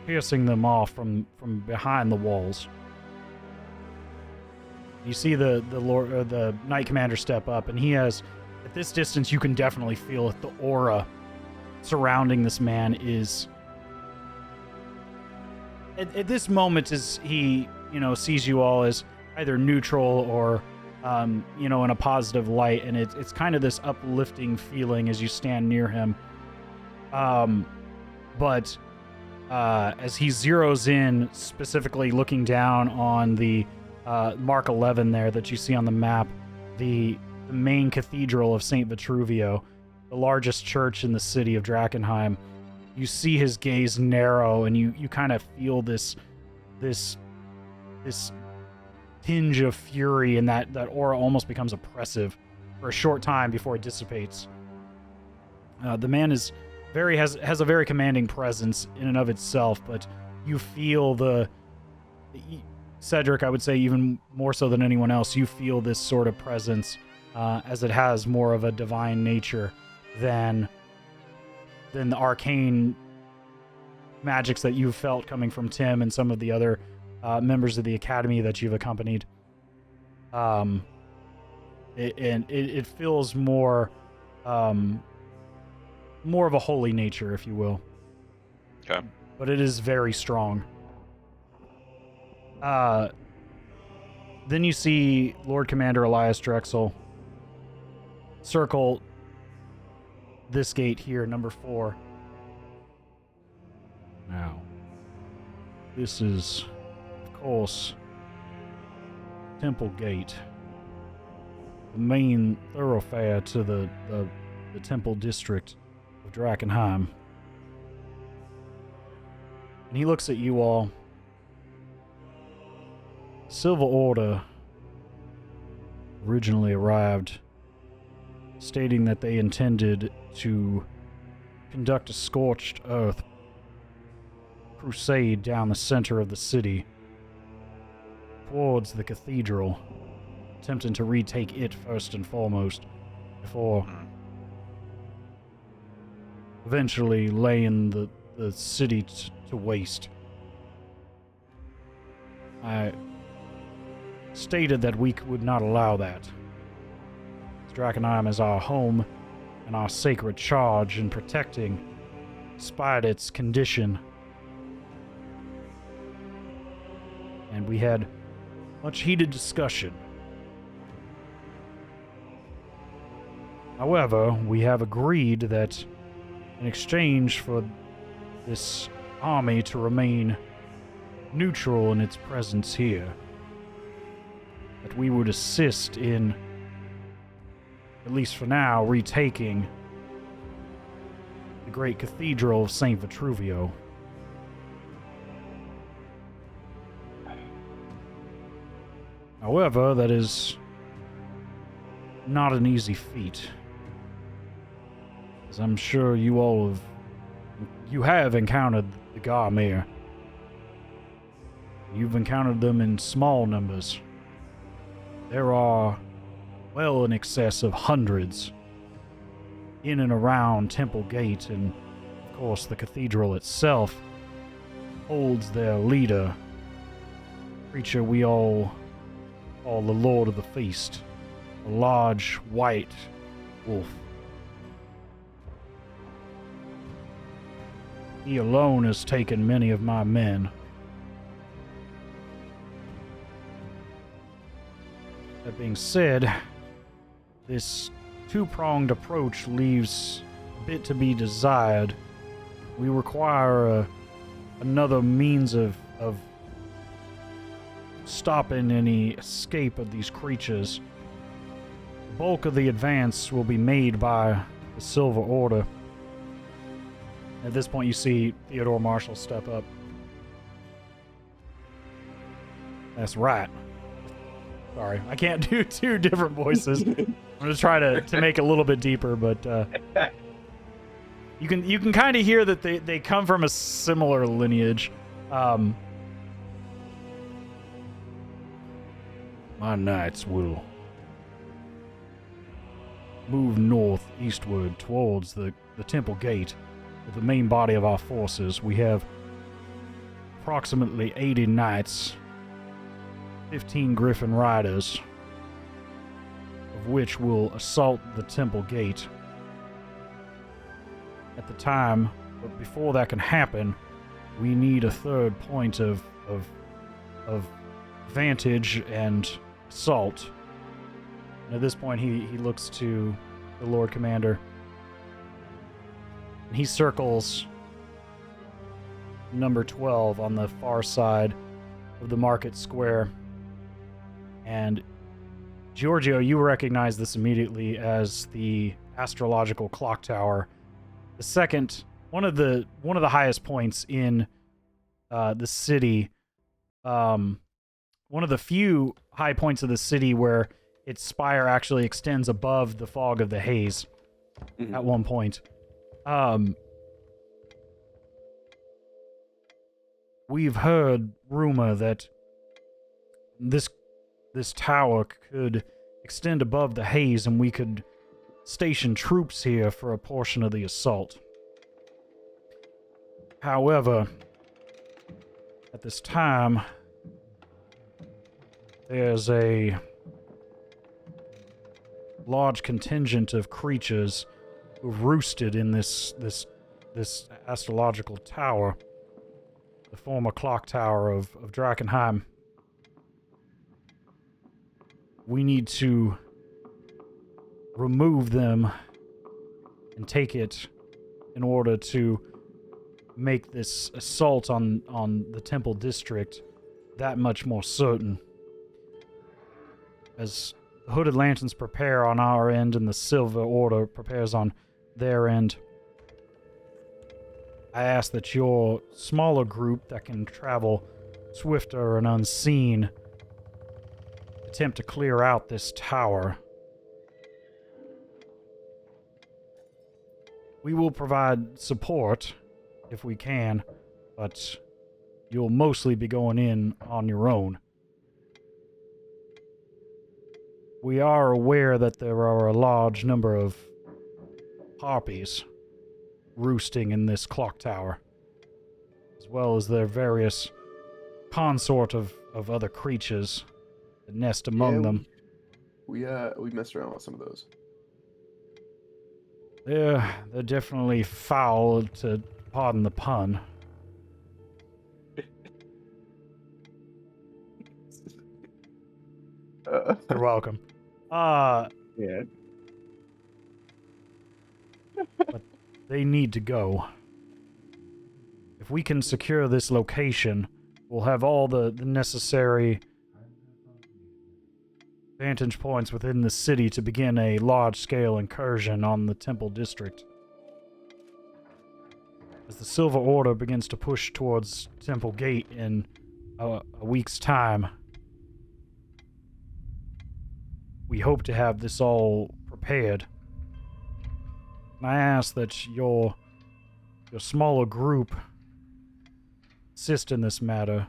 piercing them off from behind the walls. You see the Knight Commander step up, and he has, at this distance, you can definitely feel it. The aura surrounding this man is, at this moment, as he sees you all as either neutral or in a positive light, and it's kind of this uplifting feeling as you stand near him. But as he zeroes in, specifically looking down on the Mark 11 there that you see on the map, the the main cathedral of St. Vitruvio, the largest church in the city of Drakenheim, you see his gaze narrow, and you kind of feel this tinge of fury, and that aura almost becomes oppressive for a short time before it dissipates. The man has a very commanding presence in and of itself, but you feel Cedric, I would say even more so than anyone else, you feel this sort of presence as it has more of a divine nature than the arcane magics that you've felt coming from Tim and some of the other members of the academy that you've accompanied. It feels more of a holy nature, if you will. Okay. But it is very strong. Then you see Lord Commander Elias Drexel circle this gate here, number 4. Now, this is, of course, Temple Gate, the main thoroughfare to the Temple District of Drakenheim. And he looks at you all. Silver Order originally arrived stating that they intended to conduct a scorched earth crusade down the center of the city towards the cathedral, attempting to retake it first and foremost before eventually laying the city to waste. I stated that we would not allow that. Drakenheim is our home and our sacred charge in protecting, despite its condition. And we had much heated discussion. However, we have agreed that in exchange for this army to remain neutral in its presence here, that we would assist in, at least for now, retaking the great cathedral of St. Vitruvio. However, that is not an easy feat, as I'm sure you all have encountered the Garmir. You've encountered them in small numbers. There are well in excess of hundreds in and around Temple Gate, and of course the cathedral itself holds their leader, creature we all call the Lord of the Feast, a large white wolf. He alone has taken many of my men. That being said, this two-pronged approach leaves a bit to be desired. We require another means of stopping any escape of these creatures. The bulk of the advance will be made by the Silver Order. At this point, you see Theodore Marshall step up. That's right. Sorry, I can't do 2 different voices. I'm gonna try to make it a little bit deeper, but you can kind of hear that they come from a similar lineage. My knights will move northeastward towards the Temple Gate with the main body of our forces. We have approximately 80 knights, 15 Griffin Riders, of which will assault the Temple Gate. At the time, but before that can happen, we need a third point of vantage and assault. And at this point, he looks to the Lord Commander, and he circles number 12 on the far side of the market square, and Giorgio, you recognize this immediately as the astrological clock tower. The second, one of the highest points in the city. One of the few high points of the city where its spire actually extends above the fog of the haze. At one point. We've heard rumor that this tower could extend above the haze and we could station troops here for a portion of the assault. However, at this time, there's a large contingent of creatures who've roosted in this astrological tower, the former clock tower of Drakenheim. We need to remove them and take it in order to make this assault on the temple district that much more certain. As the Hooded Lanterns prepare on our end and the Silver Order prepares on their end, I ask that your smaller group that can travel swifter and unseen attempt to clear out this tower. We will provide support if we can, but you'll mostly be going in on your own. We are aware that there are a large number of harpies roosting in this clock tower, as well as their various consort of other creatures that nest among them. We messed around with some of those. They're definitely foul, to pardon the pun. You're welcome. Yeah. But they need to go. If we can secure this location, we'll have all the necessary vantage points within the city to begin a large-scale incursion on the Temple District. As the Silver Order begins to push towards Temple Gate in a week's time, we hope to have this all prepared. And I ask that your smaller group assist in this matter.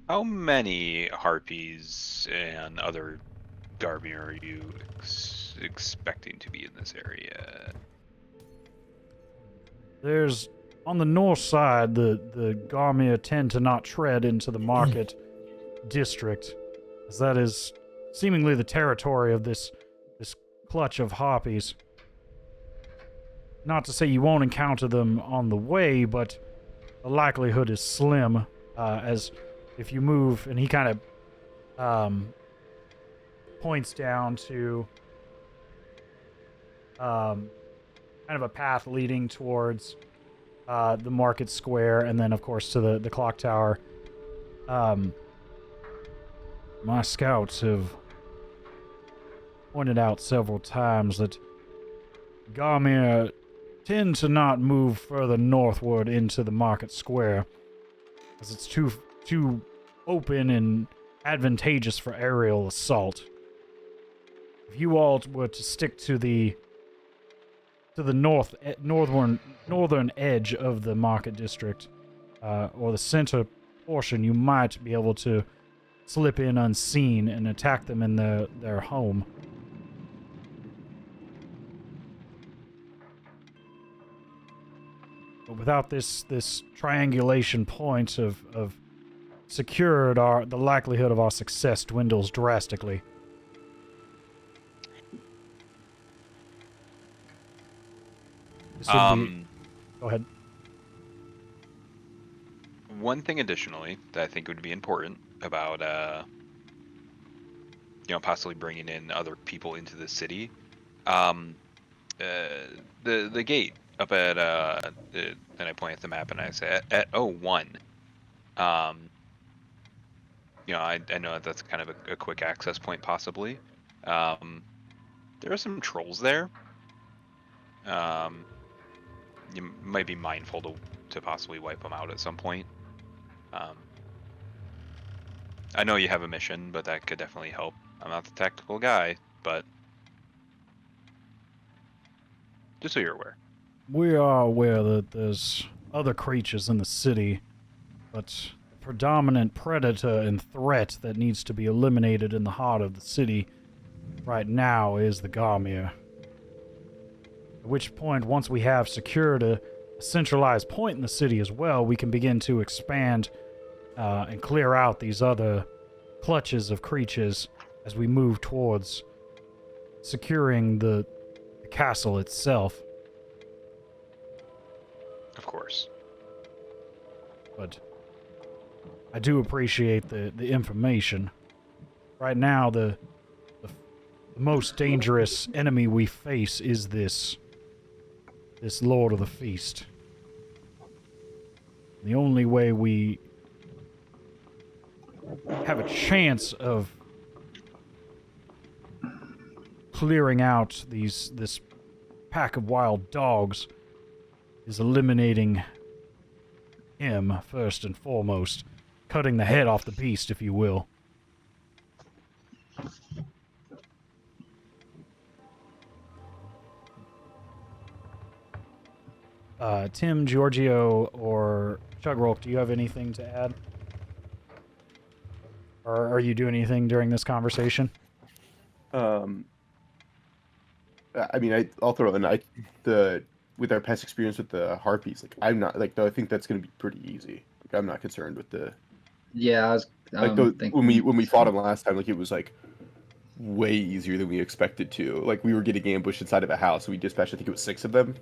How many harpies and other Garmy are you expecting to be in this area? There's, on the north side, the Garmir tend to not tread into the market district, as that is seemingly the territory of this clutch of harpies. Not to say you won't encounter them on the way, but the likelihood is slim, as if you move, and he kind of points down to kind of a path leading towards the market square, and then of course to the clock tower. My scouts have pointed out several times that Garmir tend to not move further northward into the market square, as it's too open and advantageous for aerial assault. If you all were to stick to the northern edge of the market district, or the center portion, you might be able to slip in unseen and attack them in their home. But without this triangulation point of secured, the likelihood of our success dwindles drastically. Go ahead. One thing additionally that I think would be important about, possibly bringing in other people into the city, the gate up at, and I point at the map and I say at 01. You know, I know that's kind of a quick access point, possibly. There are some trolls there. You might be mindful to possibly wipe them out at some point. I know you have a mission, but that could definitely help. I'm not the tactical guy, but just so you're aware. We are aware that there's other creatures in the city, but the predominant predator and threat that needs to be eliminated in the heart of the city right now is the Garmir. At which point, once we have secured a centralized point in the city as well, we can begin to expand and clear out these other clutches of creatures as we move towards securing the castle itself. Of course. But I do appreciate the information. Right now, the most dangerous enemy we face is this Lord of the Feast. The only way we have a chance of clearing out this pack of wild dogs is eliminating him first and foremost, cutting the head off the beast, if you will. Tim, Giorgio, or Chugrulk, do you have anything to add? Or are you doing anything during this conversation? I mean, I'll throw in with our past experience with the harpies. Like, I'm not like, though. I think that's going to be pretty easy. Like, I'm not concerned with the. Yeah, I was like when we fought him last time. Like, it was like way easier than we expected to. Like, we were getting ambushed inside of a house. We dispatched, I think it was 6 of them,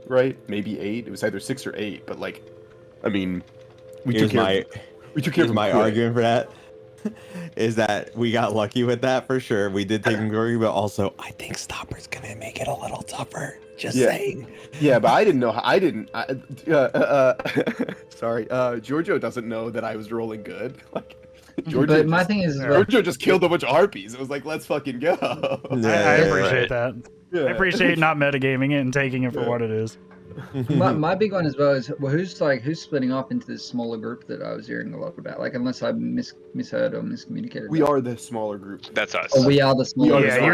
right? Maybe 8. It was either 6 or 8. But like, I mean, we took care of my argument for that. Is that we got lucky with that for sure. We did take him glory, but also I think Stopper's gonna make it a little tougher. Just saying. Yeah, but I didn't know. Sorry, Giorgio doesn't know that I was rolling good. Like, But my thing is, Giorgio just killed a bunch of harpies. It was like, let's fucking go. I appreciate that. Yeah. I appreciate not metagaming it and taking it for what it is. my big one as well is, well, who's splitting off into this smaller group that I was hearing a lot about? Like, unless I misheard or miscommunicated. We are the smaller group. That's us. Oh, we are the smaller. Yeah,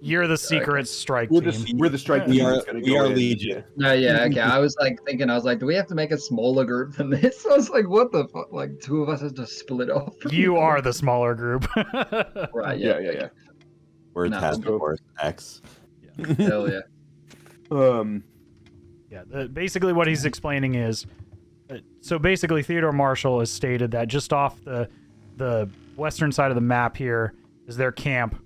you're the secret strike team. We're the strike team. We are Legion. No, yeah, okay. I was like thinking, do we have to make a smaller group than this? I was like, what the fuck? Like, 2 of us have to split off. You are the smaller group. Right? Yeah. We're Task Force X. Hell yeah. Yeah, basically what he's explaining is, so basically Theodore Marshall has stated that just off the western side of the map here is their camp,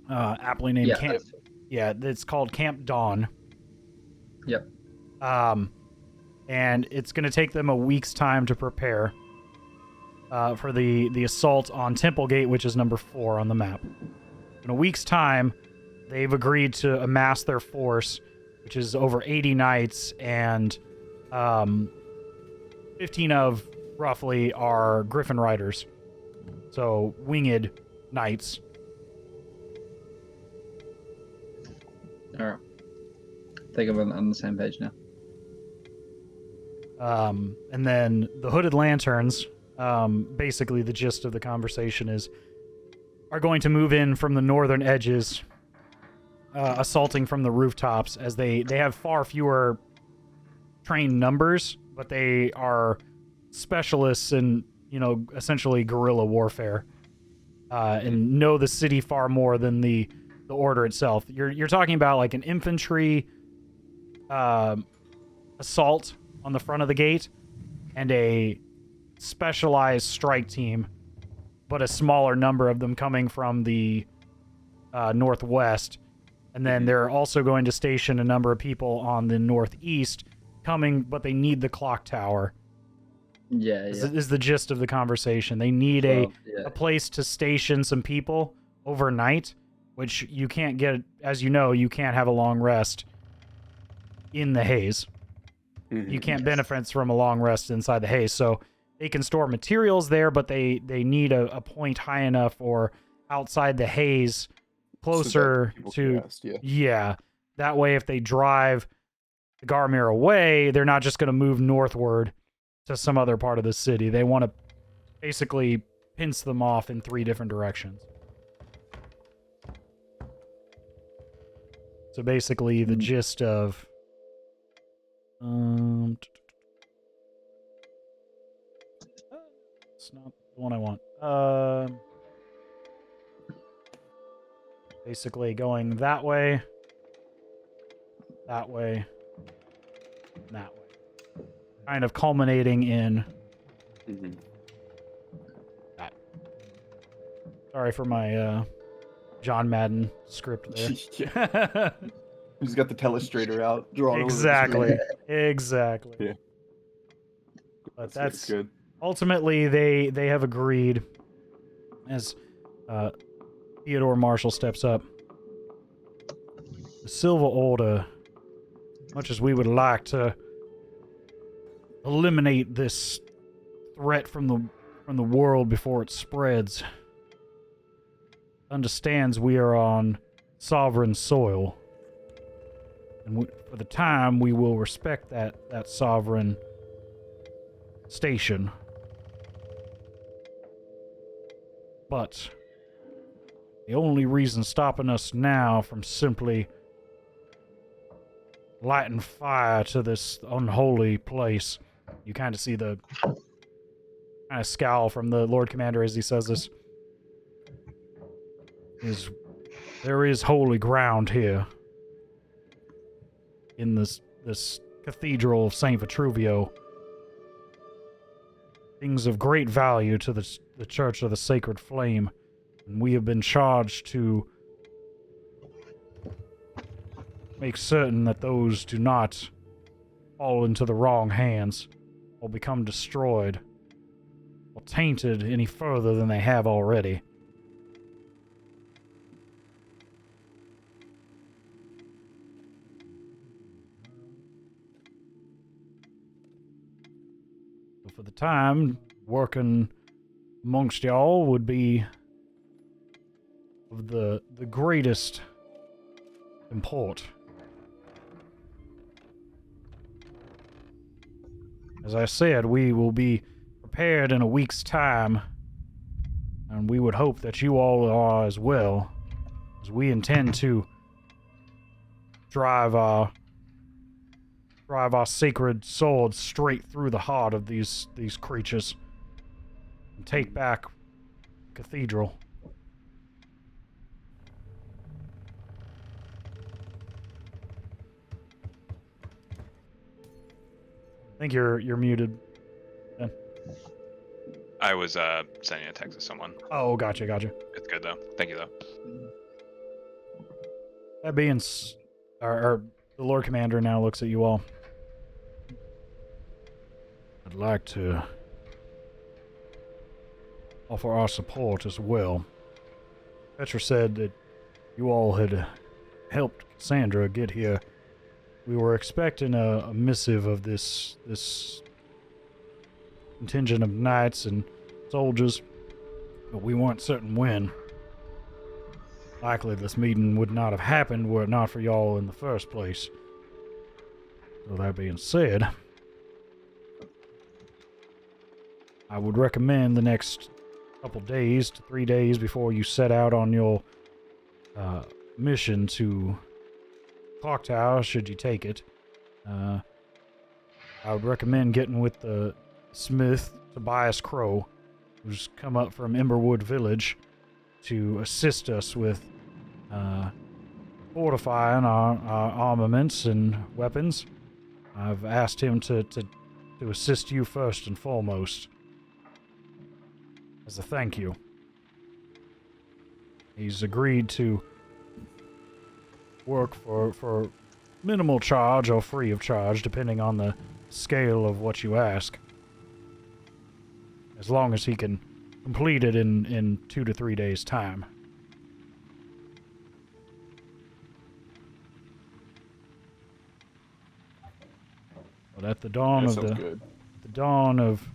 aptly named Camp. Yeah, it's called Camp Dawn. Yep. And it's going to take them a week's time to prepare for the assault on Temple Gate, which is number 4 on the map. In a week's time, they've agreed to amass their force, which is over 80 knights, and 15 of roughly are Griffin Riders. So, winged knights. Alright. I think I'm on the same page now. And then the Hooded Lanterns, basically the gist of the conversation is, are going to move in from the northern edges, assaulting from the rooftops, as they have far fewer trained numbers, but they are specialists in, essentially guerrilla warfare, and know the city far more than the order itself. You're talking about like an infantry assault on the front of the gate and a specialized strike team, but a smaller number of them coming from the northwest. And then they're also going to station a number of people on the northeast coming, but they need the clock tower. Yeah. Is the gist of the conversation. They need a place to station some people overnight, which you can't get, as you know, you can't have a long rest in the haze. You can't benefit from a long rest inside the haze. So they can store materials there, but they need a point high enough or outside the haze, closer to yeah. That way, if they drive the Garmir away, they're not just going to move northward to some other part of the city. They want to basically pinch them off in 3 different directions. So basically, the gist of it's not the one I want. Basically going that way, and that way. Kind of culminating in that. Sorry for my John Madden script there. He's got the telestrator out, drawn exactly. Exactly. Yeah. But that's good. Ultimately, they have agreed, as Theodore Marshall steps up. The Silver Order, much as we would like to eliminate this threat from the world before it spreads, understands we are on sovereign soil, and for the time we will respect that sovereign station. But the only reason stopping us now from simply lighting fire to this unholy place, you kind of see the kind of scowl from the Lord Commander as he says this, is there is holy ground here in this cathedral of Saint Vitruvio. Things of great value to the Church of the Sacred Flame, and we have been charged to make certain that those do not fall into the wrong hands or become destroyed or tainted any further than they have already. So for the time, working amongst y'all would be of the greatest import. As I said, we will be prepared in a week's time, and we would hope that you all are as well, as we intend to drive our sacred swords straight through the heart of these creatures and take back the cathedral. I think you're muted. Ben. I was sending a text to someone. Oh, gotcha. It's good though. Thank you though. That being, the Lord Commander now looks at you all. I'd like to offer our support as well. Petra said that you all had helped Cassandra get here. We were expecting a missive of this contingent of knights and soldiers, but we weren't certain when. Likely this meeting would not have happened were it not for y'all in the first place. So that being said, I would recommend the next couple days to 3 days before you set out on your mission to Clock Tower, should you take it. I would recommend getting with the smith, Tobias Crow, who's come up from Emberwood Village to assist us with fortifying our armaments and weapons. I've asked him to assist you first and foremost as a thank you. He's agreed to work for minimal charge or free of charge, depending on the scale of what you ask. As long as he can complete it in 2 to 3 days' time. But at the dawn of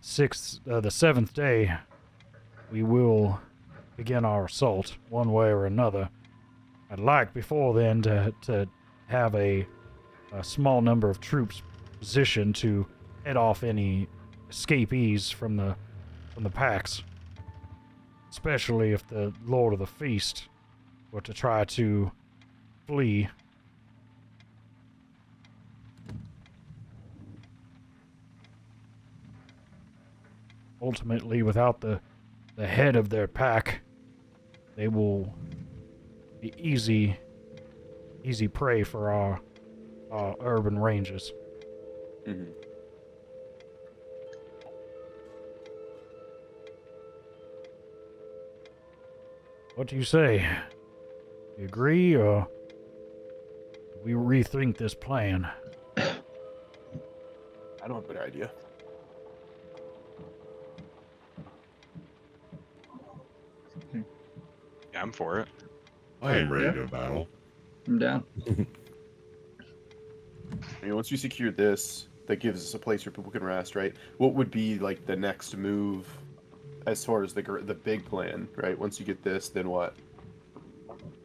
the seventh day, we will begin our assault one way or another. I'd like before then to have a small number of troops positioned to head off any escapees from the packs, especially if the Lord of the Feast were to try to flee. Ultimately, without the head of their pack, they will be easy prey for our urban rangers. Mm-hmm. What do you say? You agree, or we rethink this plan? I don't have a better idea. Yeah, I'm for it. I am ready to battle. I'm down. I mean, once we secure this, that gives us a place where people can rest, right? What would be like the next move as far as the big plan, right? Once you get this, then what?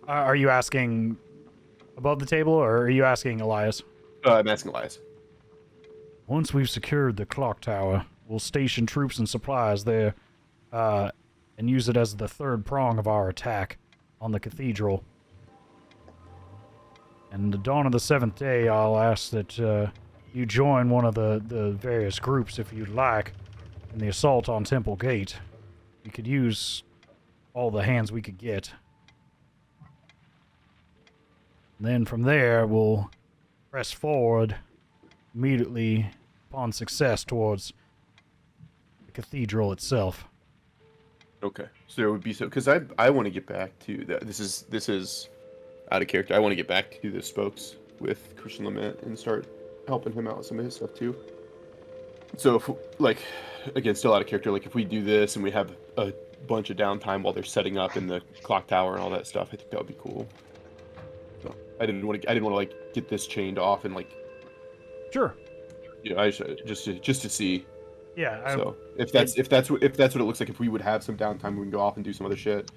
Are you asking above the table, or are you asking Elias? I'm asking Elias. Once we've secured the clock tower, we'll station troops and supplies there, and use it as the third prong of our attack on the cathedral. And the dawn of the seventh day, I'll ask that you join one of the various groups if you'd like in the assault on Temple Gate. We could use all the hands we could get. And then from there, we'll press forward immediately upon success towards the cathedral itself. Okay, so there would be because I want to get back to that. This is out of character. I want to get back to the spokes with Christian Lament and start helping him out with some of his stuff too. So if like again, still out of character. Like if we do this and we have a bunch of downtime while they're setting up in the clock tower and all that stuff, I think that would be cool. So I didn't want to like get this chained off and like. Sure. Yeah, I just to see. Yeah. So if that's what it looks like, if we would have some downtime, we can go off and do some other shit.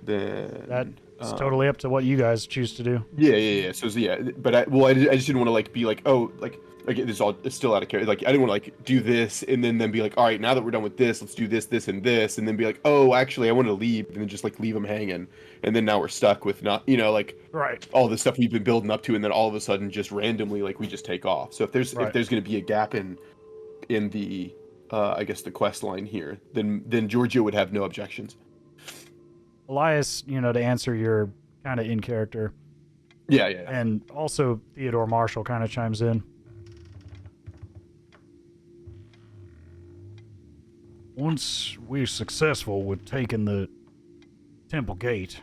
Then that's totally up to what you guys choose to do. Yeah. So yeah, but I just didn't want to like be like, oh, like it's still out of character. Like I didn't want to like do this and then be like, all right, now that we're done with this, let's do this, this, and this, and then be like, oh, actually, I want to leave, and then just like leave them hanging, and then now we're stuck with not, like right all the stuff we've been building up to, and then all of a sudden just randomly like we just take off. So if there's going to be a gap in the I guess the quest line here, then Georgio would have no objections. Elias, to answer your kind of in character. Yeah. And also Theodore Marshall kind of chimes in. Once we're successful with taking the Temple Gate,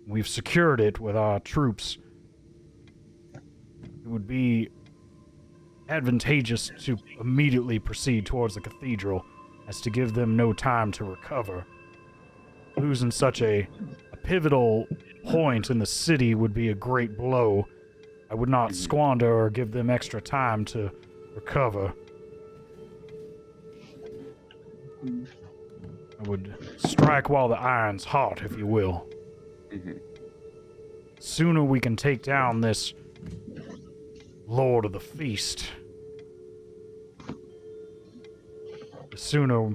we've secured it with our troops, it would be advantageous to immediately proceed towards the cathedral, as to give them no time to recover. Losing such a pivotal point in the city would be a great blow. I would not squander or give them extra time to recover. I would strike while the iron's hot, if you will. Mm-hmm. Sooner we can take down this Lord of the Feast, the sooner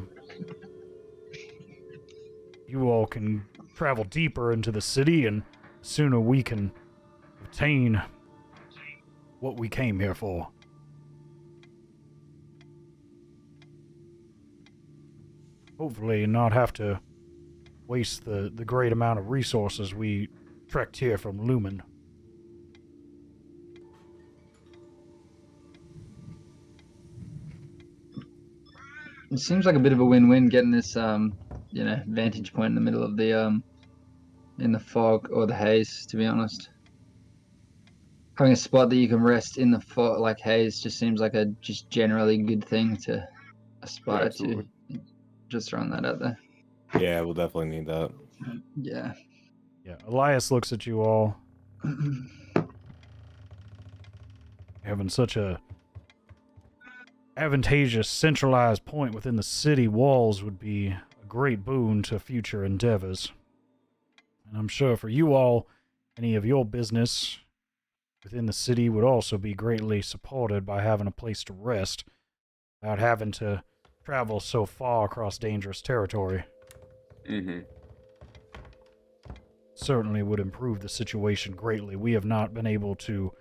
you all can travel deeper into the city, and the sooner we can obtain what we came here for. Hopefully not have to waste the great amount of resources we trekked here from Lumen. It seems like a bit of a win-win getting this, vantage point in the middle of the, in the fog or the haze, to be honest. Having a spot that you can rest in the fog, like haze, just seems like a just generally good thing to aspire to. Just throwing that out there. Yeah, we'll definitely need that. Yeah. Yeah, Elias looks at you all. Having such a advantageous centralized point within the city walls would be a great boon to future endeavors. And I'm sure for you all, any of your business within the city would also be greatly supported by having a place to rest without having to travel so far across dangerous territory. Mm-hmm. Certainly would improve the situation greatly. We have not been able to,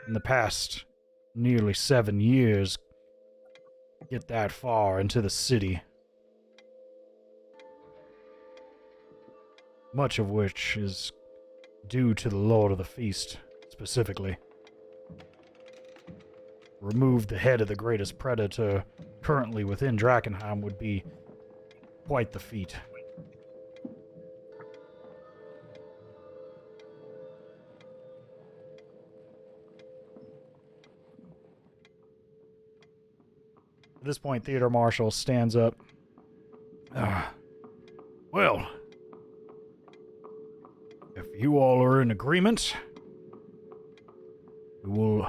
in the past nearly 7 years, get that far into the city. Much of which is due to the Lord of the Feast, specifically. Remove the head of the greatest predator currently within Drakenheim would be quite the feat. At this point, Theodore Marshall stands up. Well, if you all are in agreement, we will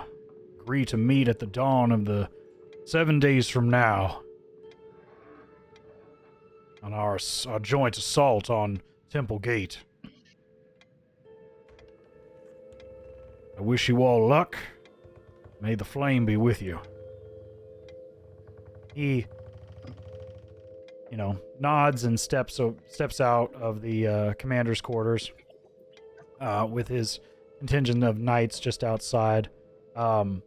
agree to meet at the dawn of the 7 days from now on our joint assault on Temple Gate. I wish you all luck. May the flame be with you. He, nods and steps out of the commander's quarters with his contingent of knights just outside. And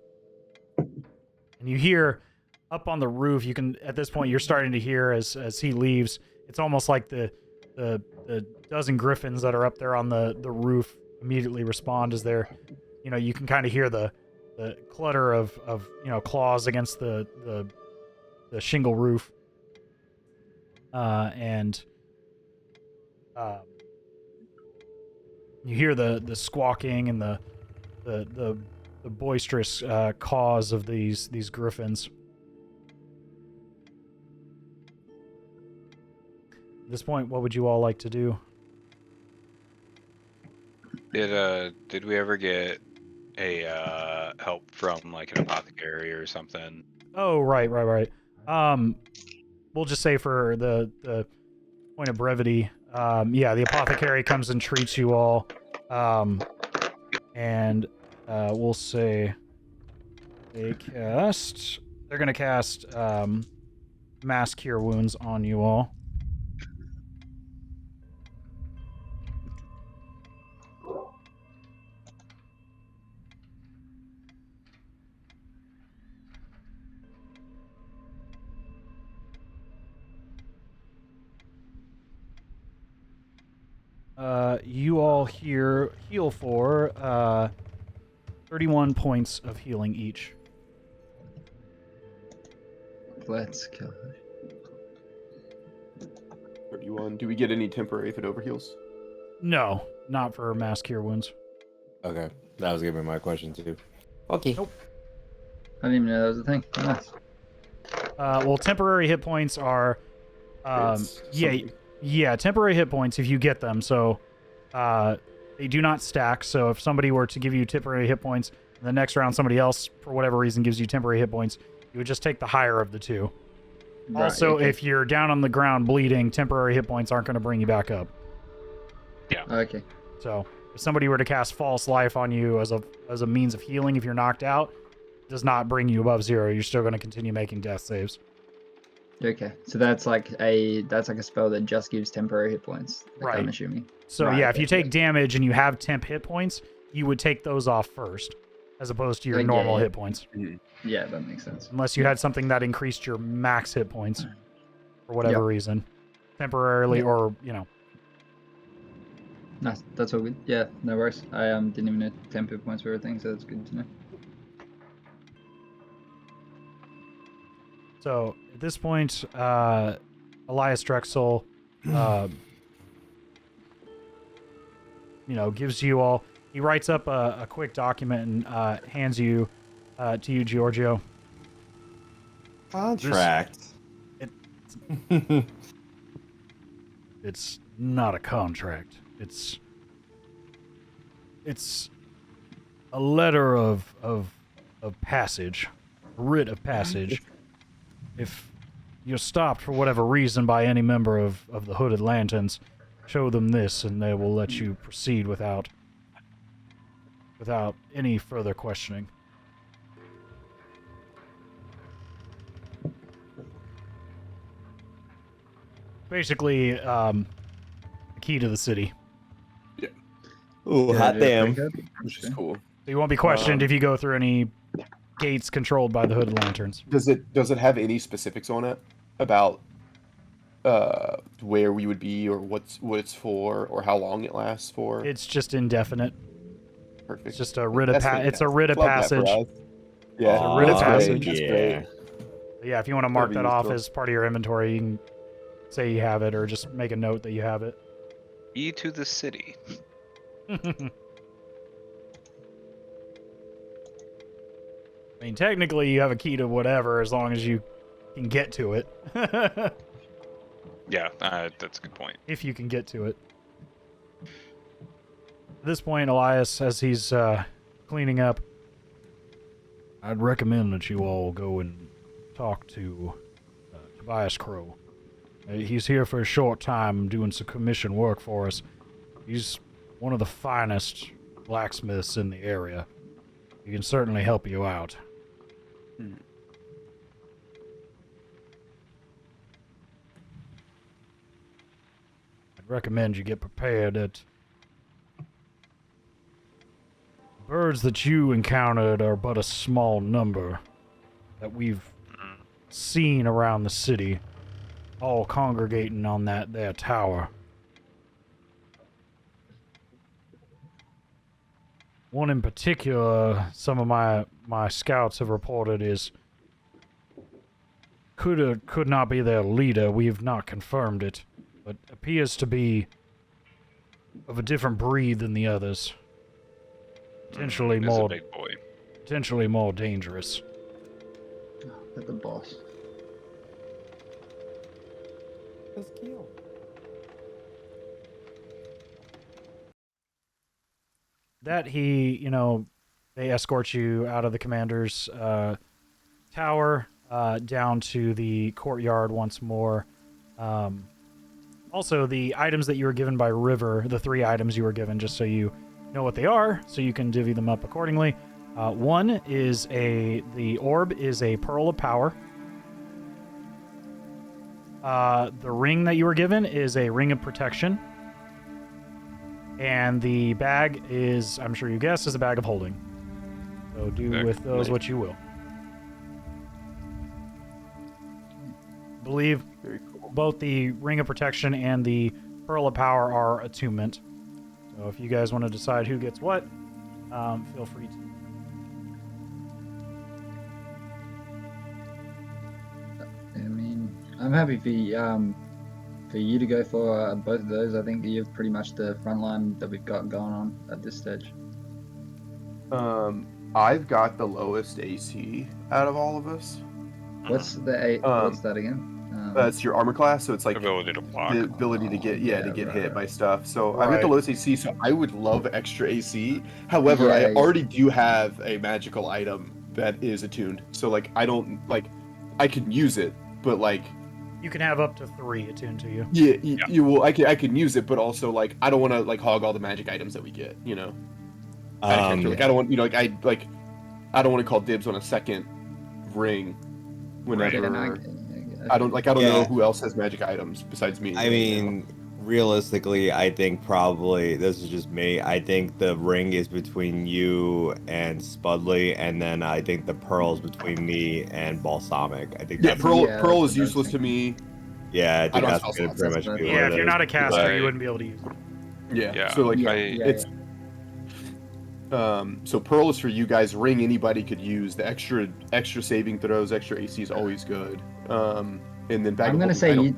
you hear up on the roof, at this point, you're starting to hear as he leaves, it's almost like the dozen griffins that are up there on the roof immediately respond as they're, you can kind of hear the clutter of claws against the shingle roof. And you hear the squawking and the boisterous caws of these griffins. At this point, what would you all like to do? Did we ever get a help from like an apothecary or something? Oh, right. We'll just say for the point of brevity, the apothecary comes and treats you all, and we'll say they're gonna cast mass cure wounds on you all. You all here heal for 31 points of healing each. Let's go. 31. Do we get any temporary if it overheals? No, not for mass cure wounds. Okay, that was gonna be my question too. Okay. Nope. I didn't even know that was a thing. Oh, nice. Well, temporary hit points are, temporary hit points if you get them. So, they do not stack. So if somebody were to give you temporary hit points, and the next round somebody else for whatever reason gives you temporary hit points, you would just take the higher of the two. Right, Also, okay. if you're down on the ground bleeding, temporary hit points aren't going to bring you back up. Okay. So if somebody were to cast false life on you as a means of healing, if you're knocked out, it does not bring you above 0. You're still going to continue making death saves. Okay. So that's like a spell that just gives temporary hit points. Right. I'm assuming. So Right, if you okay. take damage and you have temp hit points, you would take those off first, as opposed to your normal hit points. Yeah, that makes sense. Unless you had something that increased your max hit points for whatever reason, temporarily or Nice. That's all good. Yeah, no worries. I didn't even know temp hit points were a thing, so that's good to know. So at this point, Elias Drexel, gives you all. He writes up a quick document and hands you to you, Giorgio. Contract. It's not a contract. It's a letter of passage, a writ of passage, if you're stopped for whatever reason by any member of the Hooded Lanterns, show them this and they will let you proceed without any further questioning. Basically, the key to the city. Ooh, hot damn. Which is cool. So you won't be questioned if you go through any gates controlled by the Hooded Lanterns. Does it have any specifics on it about where we would be, or what it's for, or how long it lasts for? It's just indefinite. Perfect. It's just a writ of That's it's a fantastic. writ of Love that passage. for us. Yeah, It's a writ of that's great. passage. That's Yeah. great. Yeah, if you want to mark That'd that be off useful. as part of your inventory, you can say you have it, or just make a note that you have it. E to the city. I mean, technically, you have a key to whatever as long as you can get to it. Yeah, that's a good point. If you can get to it. At this point, Elias, as he's cleaning up, I'd recommend that you all go and talk to Tobias Crow. He's here for a short time doing some commission work for us. He's one of the finest blacksmiths in the area. He can certainly help you out. I'd recommend you get prepared that birds that you encountered are but a small number that we've seen around the city, all congregating on that there tower. One in particular, some of my scouts have reported is could not be their leader. We have not confirmed it, but appears to be of a different breed than the others. Potentially It's more a big boy. potentially more dangerous. At the boss. That they escort you out of the commander's tower down to the courtyard once more. Also, the items that you were given by River, the 3 items you were given, just so you know what they are, so you can divvy them up accordingly. One is the orb is a pearl of power. The ring that you were given is a ring of protection. And the bag is, I'm sure you guessed, is a bag of holding. So do Okay. with those what you will. Believe Very cool. both the ring of protection and the pearl of power are attunement. So if you guys want to decide who gets what, feel free to. I mean, I'm happy for you to go for both of those. I think you're pretty much the front line that we've got going on at this stage. I've got the lowest AC out of all of us. What's the eight? What's that again? It's your armor class, so it's like Ability to block. the ability to get right, hit by right. stuff. So I've got the Right. lowest AC, so I would love extra AC. However, Yeah, I yeah. already do have a magical item that is attuned. So like I don't like I can use it, but like You can have up to 3 attuned to you. yeah, you will I can use it, but also like I don't want to like hog all the magic items that we get, you know. Like I don't want I don't want to call dibs on a second ring whenever Yeah, no, I don't know Yeah. who else has magic items besides me. I mean, realistically, I think probably this is just me. I think the ring is between you and Spudley, and then I think the pearl is between me and Balsamic. I think yeah, that's pearl Yeah, pearl that's is what I useless was to me. yeah, I think don't that's spell gonna slots, pretty that's much what be I- what Yeah, it if you're is. not a caster, Right. you wouldn't be able to use it. Yeah. Yeah. So like Yeah, it's so pearl is for you guys. Ring anybody could use. The extra saving throws, extra AC is always good. And then bag I'm of gonna holding, say I don't- you.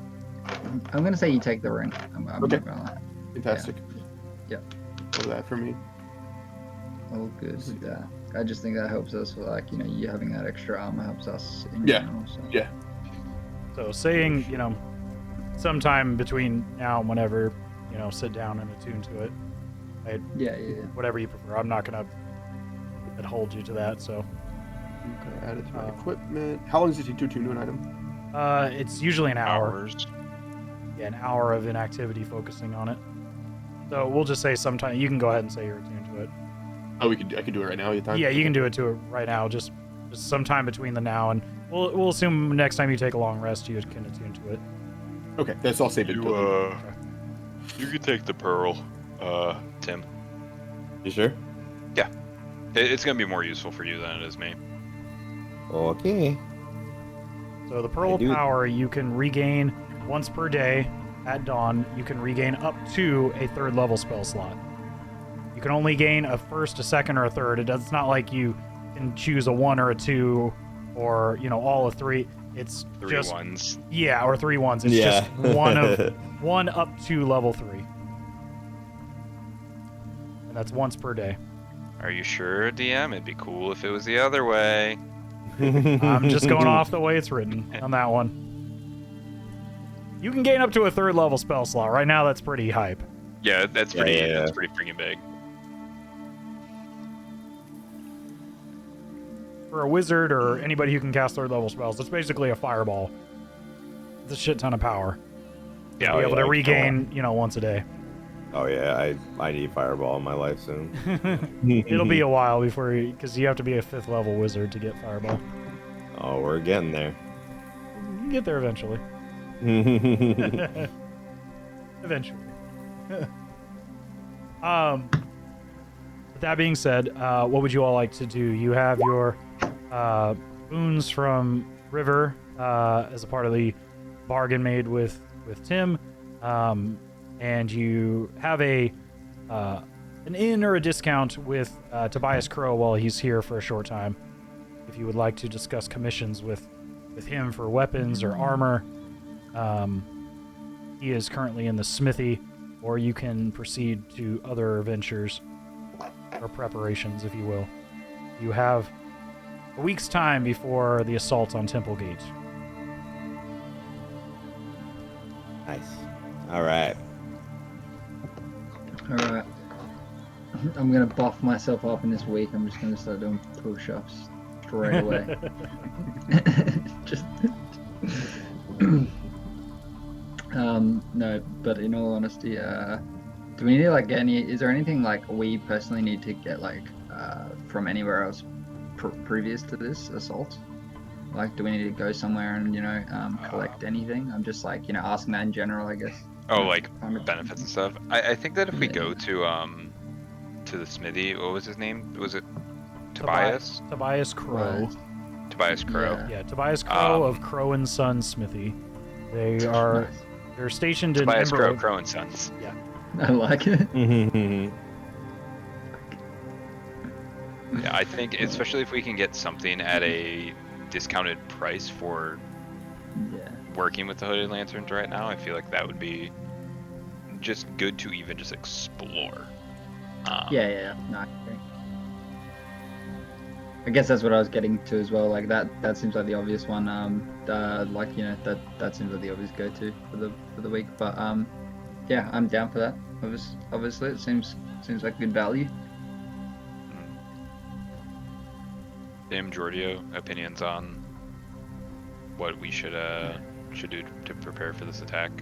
I'm gonna say you take the ring. I'm Okay. not gonna lie. fantastic. Yeah. For that for me. All good with that. I just think that helps us with like you having that extra armor helps us in Yeah. general. So. Yeah. So saying, sometime between now and whenever, sit down and attune to it. Yeah. Whatever you prefer. I'm not gonna hold you to that, so Okay, add it to my Um, equipment. How long does it take to attune to an item? It's usually an hour. Hours. Yeah, an hour of inactivity focusing on it. So we'll just say sometime. You can go ahead and say you're attuned to it. Oh, I could do it right now. Yeah, you can do it to it right now. Just sometime between the now and we'll assume next time you take a long rest, you can attune to it. Okay, that's all saved. You can take the pearl, Tim. You sure? Yeah, it's gonna be more useful for you than it is me. Okay. So the pearl of power you can regain once per day at dawn. You can regain up to a 3rd level spell slot. You can only gain a 1st, a 2nd, or a 3rd. It's not like you can choose a 1 or a 2 or, all of 3. It's 3 just 1s. Yeah, or 3 1s. It's just one up to level 3. And that's once per day. Are you sure, DM? It'd be cool if it was the other way. I'm just going off the way it's written on that one. You can gain up to a 3rd level spell slot. Right now, that's pretty hype. Yeah, that's pretty. Yeah. That's pretty freaking big. For a wizard or anybody who can cast 3rd level spells, it's basically a fireball. It's a shit ton of power. Yeah, Be able to regain, once a day. Oh yeah, I need fireball in my life soon. It'll be a while before because you have to be a 5th level wizard to get fireball. Oh, we're getting there. You can get there eventually. Eventually. With that being said, what would you all like to do? You have your boons from River as a part of the bargain made with Tim, and you have an in or a discount with Tobias Crow while he's here for a short time. If you would like to discuss commissions with him for weapons or armor, he is currently in the smithy, or you can proceed to other ventures or preparations, if you will. You have a week's time before the assault on Temple Gate. Nice. All right. Alright. I'm gonna buff myself up in this week. I'm just gonna start doing push-ups straight away. Just no, but in all honesty, do we need to get any? Is there anything we personally need to get from anywhere else previous to this assault? Do we need to go somewhere and collect anything? I'm just asking that in general, I guess. Oh, benefits and stuff. I think that if we go to the smithy, what was his name? Was it Tobias? Tobias Crow. Right. Tobias Crow. Yeah, Tobias Crow of Crow and Son Smithy. They're stationed in Tobias Emerald. Crow and Sons. Yeah. I like it. Yeah, I think especially if we can get something at a discounted price for working with the Hooded Lanterns right now, I feel like that would be just good to even just explore. Yeah. No, I agree. I guess that's what I was getting to as well. That seems like the obvious one. That seems like the obvious go-to for the week. But yeah, I'm down for that. Obviously, it seems like good value. Tim, Giorgio, opinions on what we should do to prepare for this attack?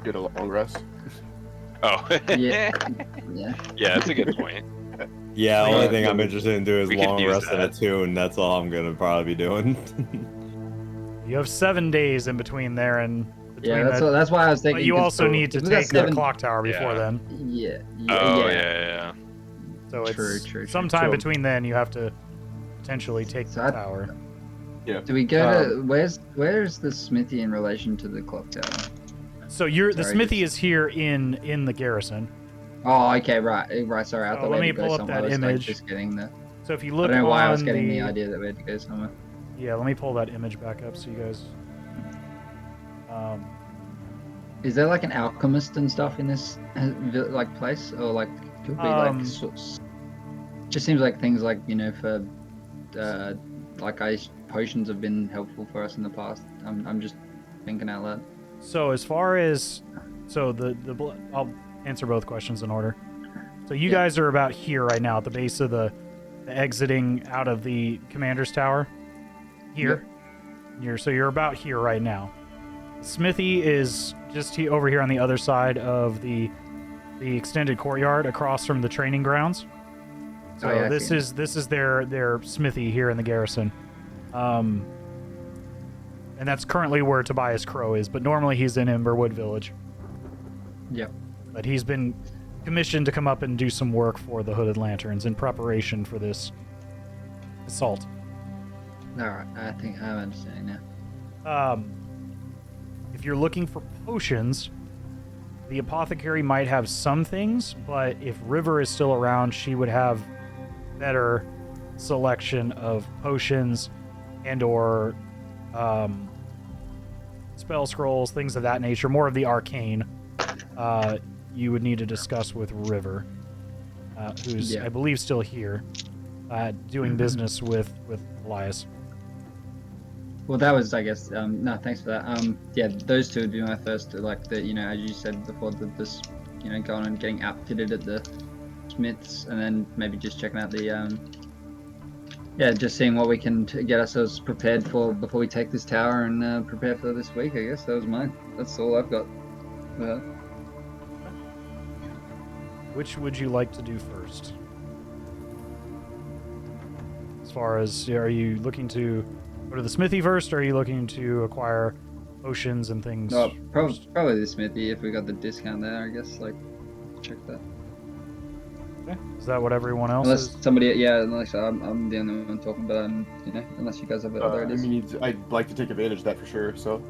Get a long rest. Oh. Yeah. Yeah, that's a good point. Yeah, the only thing I'm interested in doing is We could long use rest and a that. tune. That's all I'm gonna probably be doing. You have 7 days in between there and between Yeah, that's why I was thinking. But you 'cause also need to if we got take the clock tower before Yeah. then. Yeah. Oh, yeah. So it's True. sometime So- between then you have to potentially take So the I- tower. Yeah. Do we go to where's the smithy in relation to the clock tower? So the Sorry, smithy is here in the garrison. Oh, okay, right. Sorry, I Oh, thought let we me had to go pull up somewhere. that I was image. just getting the. So if you I look don't know why I was on getting the idea that we had to go somewhere. Yeah, let me pull that image back up so you guys. Is there an alchemist and stuff in this place, or could be just seems like things for ice potions have been helpful for us in the past. I'm just thinking out loud. So as far as I'll answer both questions in order. So you guys are about here right now at the base of the exiting out of the commander's tower. Here. So you're about here right now. Smithy is just over here on the other side of the extended courtyard across from the training grounds. So this is their smithy here in the garrison. And that's currently where Tobias Crow is, but normally he's in Emberwood Village. Yep. But he's been commissioned to come up and do some work for the Hooded Lanterns in preparation for this assault. Alright, I think I'm understanding now. If you're looking for potions, the apothecary might have some things, but if River is still around, she would have better selection of potions and or spell scrolls, things of that nature, more of the arcane. You would need to discuss with River, who's, I believe, still here, doing business with Elias. Well, that was, I guess, no, thanks for that. Yeah, those two would be my first, like, as you said before, this, going and getting outfitted at the Smiths, and then maybe just checking out the, just seeing what we can get ourselves prepared for before we take this tower and prepare for this week, I guess. That was mine. That's all I've got. Which would you like to do first? As far as, are you looking to go to the smithy first, or are you looking to acquire potions and things? No, probably the smithy if we got the discount there, I guess. Like, check that. Okay. Is that what everyone else unless is? Somebody, unless I'm the only one talking, but unless you guys have other ideas. I mean, I'd like to take advantage of that for sure, so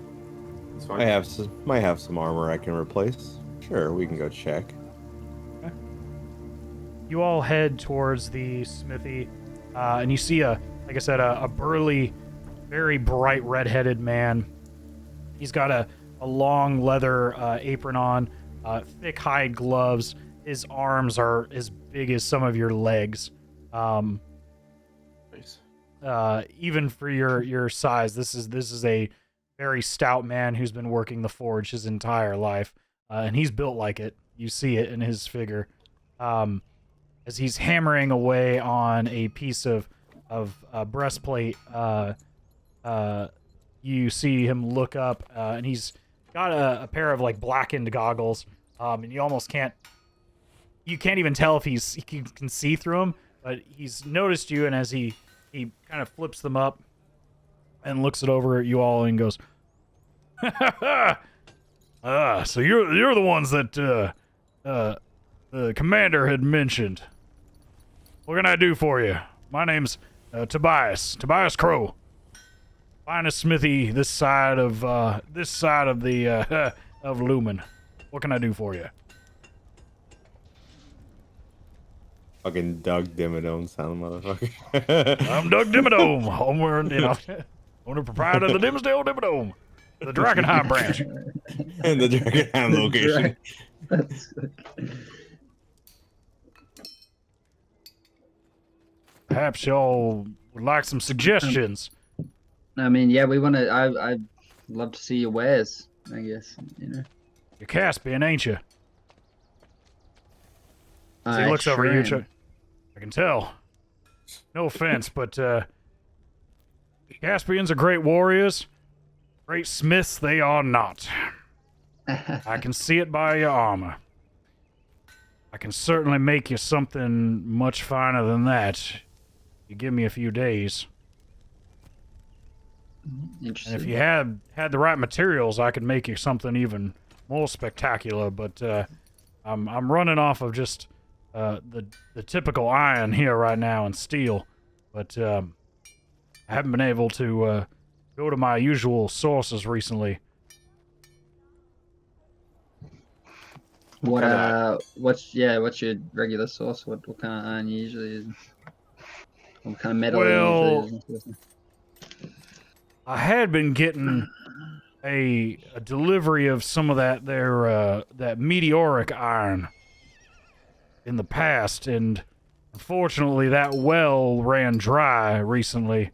it's fine. Might have some armor I can replace. Sure, we can go check. Okay. You all head towards the smithy, and you see like I said, a burly, very bright red-headed man. He's got a long leather apron on, thick hide gloves. His arms are as big as some of your legs. Nice. Even for your size, this is a very stout man who's been working the forge his entire life, and he's built like it. You see it in his figure. As he's hammering away on a piece of breastplate, you see him look up, and he's got a pair of like blackened goggles, and you almost can't even tell if he can see through them, but he's noticed you, and as he kind of flips them up and looks it over at you all and goes, so you're the ones that the commander had mentioned. What can I do for you? My name's Tobias Crow. Finest smithy this side of the of Lumen. What can I do for you? Fucking Doug Dimmadome sound motherfucker. I'm Doug Dimmadome. I'm the proprietor of the Dimsdale Dimmadome, the Drakenheim branch. And the Drakenheim location. Perhaps y'all would like some suggestions. I mean, yeah, we want to. I'd love to see your wares, I guess. You're Caspian, ain't you? As he I looks over sure you. am. I can tell. No offense, but Caspians are great warriors. Great smiths, they are not. I can see it by your armor. I can certainly make you something much finer than that. You give me a few days. Interesting. And if you had the right materials, I could make you something even more spectacular. But I'm running off of just the typical iron here right now and steel. But I haven't been able to go to my usual sources recently. What's your regular source? What kind of iron you usually use? What kind of metal you usually use? I had been getting a delivery of some of that meteoric iron in the past, and unfortunately that well ran dry recently.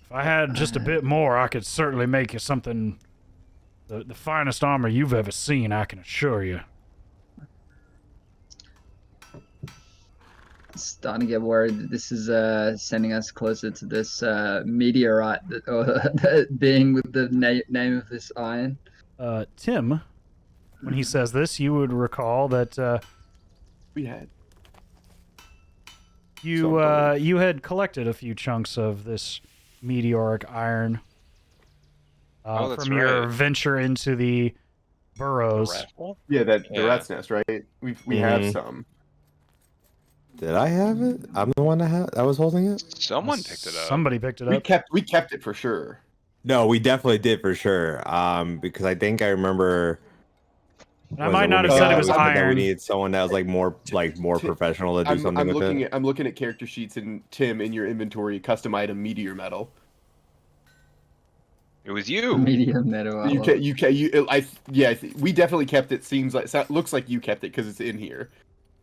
If I had just a bit more, I could certainly make you something, the finest armor you've ever seen, I can assure you. starting to get worried that this is sending us closer to this meteorite that being with the name of this iron. Tim, when he says this, you would recall that We had. you had collected a few chunks of this meteoric iron That's from your right. venture into the burrows. Rat hole? Yeah, the Yeah. rat's nest, right? We have some. Did I have it? I'm the one that was holding it. Someone picked it up. Somebody picked it up. We kept it for sure. No, we definitely did for sure. Because I think I remember. I might not have said it was that iron. we needed someone that was more professional to do something with it. I'm looking at character sheets, and Tim, in your inventory, custom item meteor metal. It was you. Medium metal. We definitely kept it. Looks like you kept it because it's in here.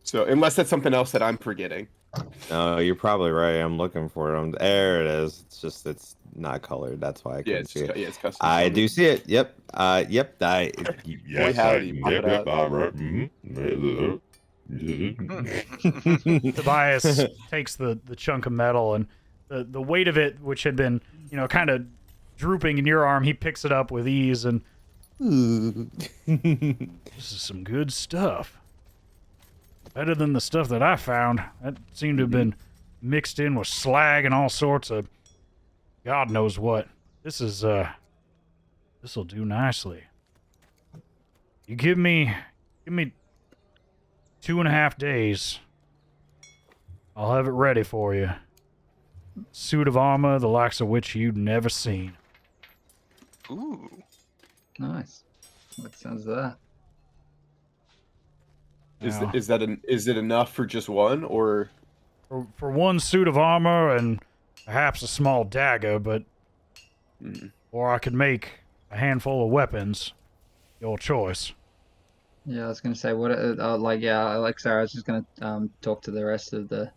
So unless that's something else that I'm forgetting. No, you're probably right. I'm looking for it. There it is. It's not colored. That's why I couldn't see it. It's custom. I do see it. Yep. Yep. Yes, howdy, pop it yep, out. I'm right. Tobias takes the chunk of metal, and the weight of it, which had been, kind of drooping in your arm, he picks it up with ease, and this is some good stuff. Better than the stuff that I found. That seemed to have been mixed in with slag and all sorts of God knows what. This'll do nicely. You give me 2.5 days. I'll have it ready for you. Suit of armor, the likes of which you'd never seen. Ooh. Nice. What sounds of that? Now, Is it enough for just one, or for one suit of armor and perhaps a small dagger, but or I could make a handful of weapons. Your choice. Yeah, I was gonna say what. Like Sarah, I was just gonna talk to the rest of the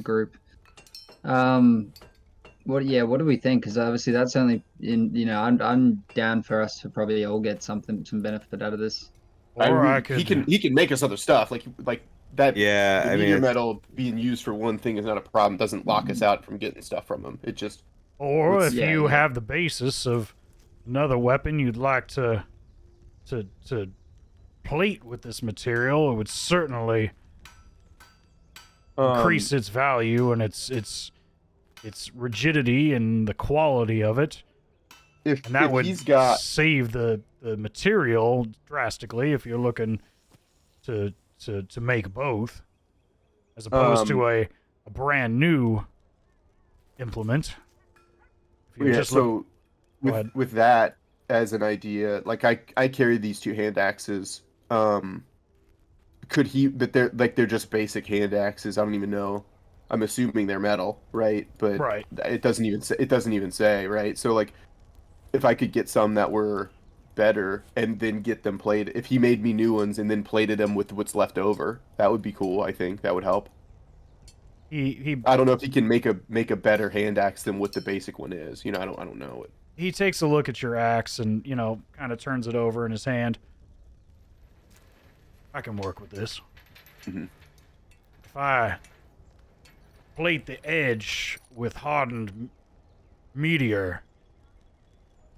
group. What do we think? Because obviously that's only in. I'm down for us to probably all get some benefit out of this. he can make us other stuff like that. Yeah, the meteor metal being used for one thing is not a problem. Doesn't lock us out from getting stuff from him. It just. Or if you have the basis of another weapon you'd like to plate with this material, it would certainly increase its value and its rigidity and the quality of it. And that would save the material drastically if you're looking to make both, as opposed to a brand new implement. With that as an idea, like I carry these two hand axes. They're just basic hand axes. I don't even know. I'm assuming they're metal, right? But it doesn't even say, right? So like, if I could get some that were better and then get them plated, if he made me new ones and then plated them with what's left over, that would be cool. I think that would help. I don't know if he can make a better hand axe than what the basic one is. I don't know it. He takes a look at your axe and kind of turns it over in his hand. I can work with this. Mm-hmm. If I plate the edge with hardened meteor,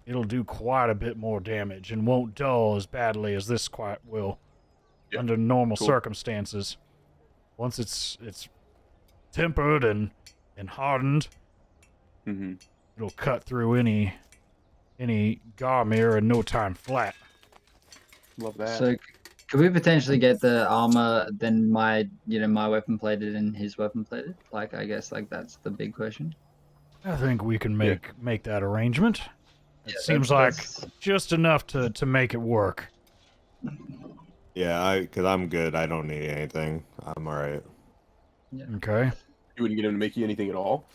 it'll do quite a bit more damage and won't dull as badly as this quite will under normal circumstances. Once it's tempered and hardened, it'll cut through any Garmir in no time flat. Love that. So could we potentially get the armor, then my weapon plated and his weapon plated? Like, I guess that's the big question. I think we can make that arrangement. It Yeah, seems like just enough to make it work. Yeah, because I'm good. I don't need anything. I'm all right. Yeah. Okay. You wouldn't get him to make you anything at all?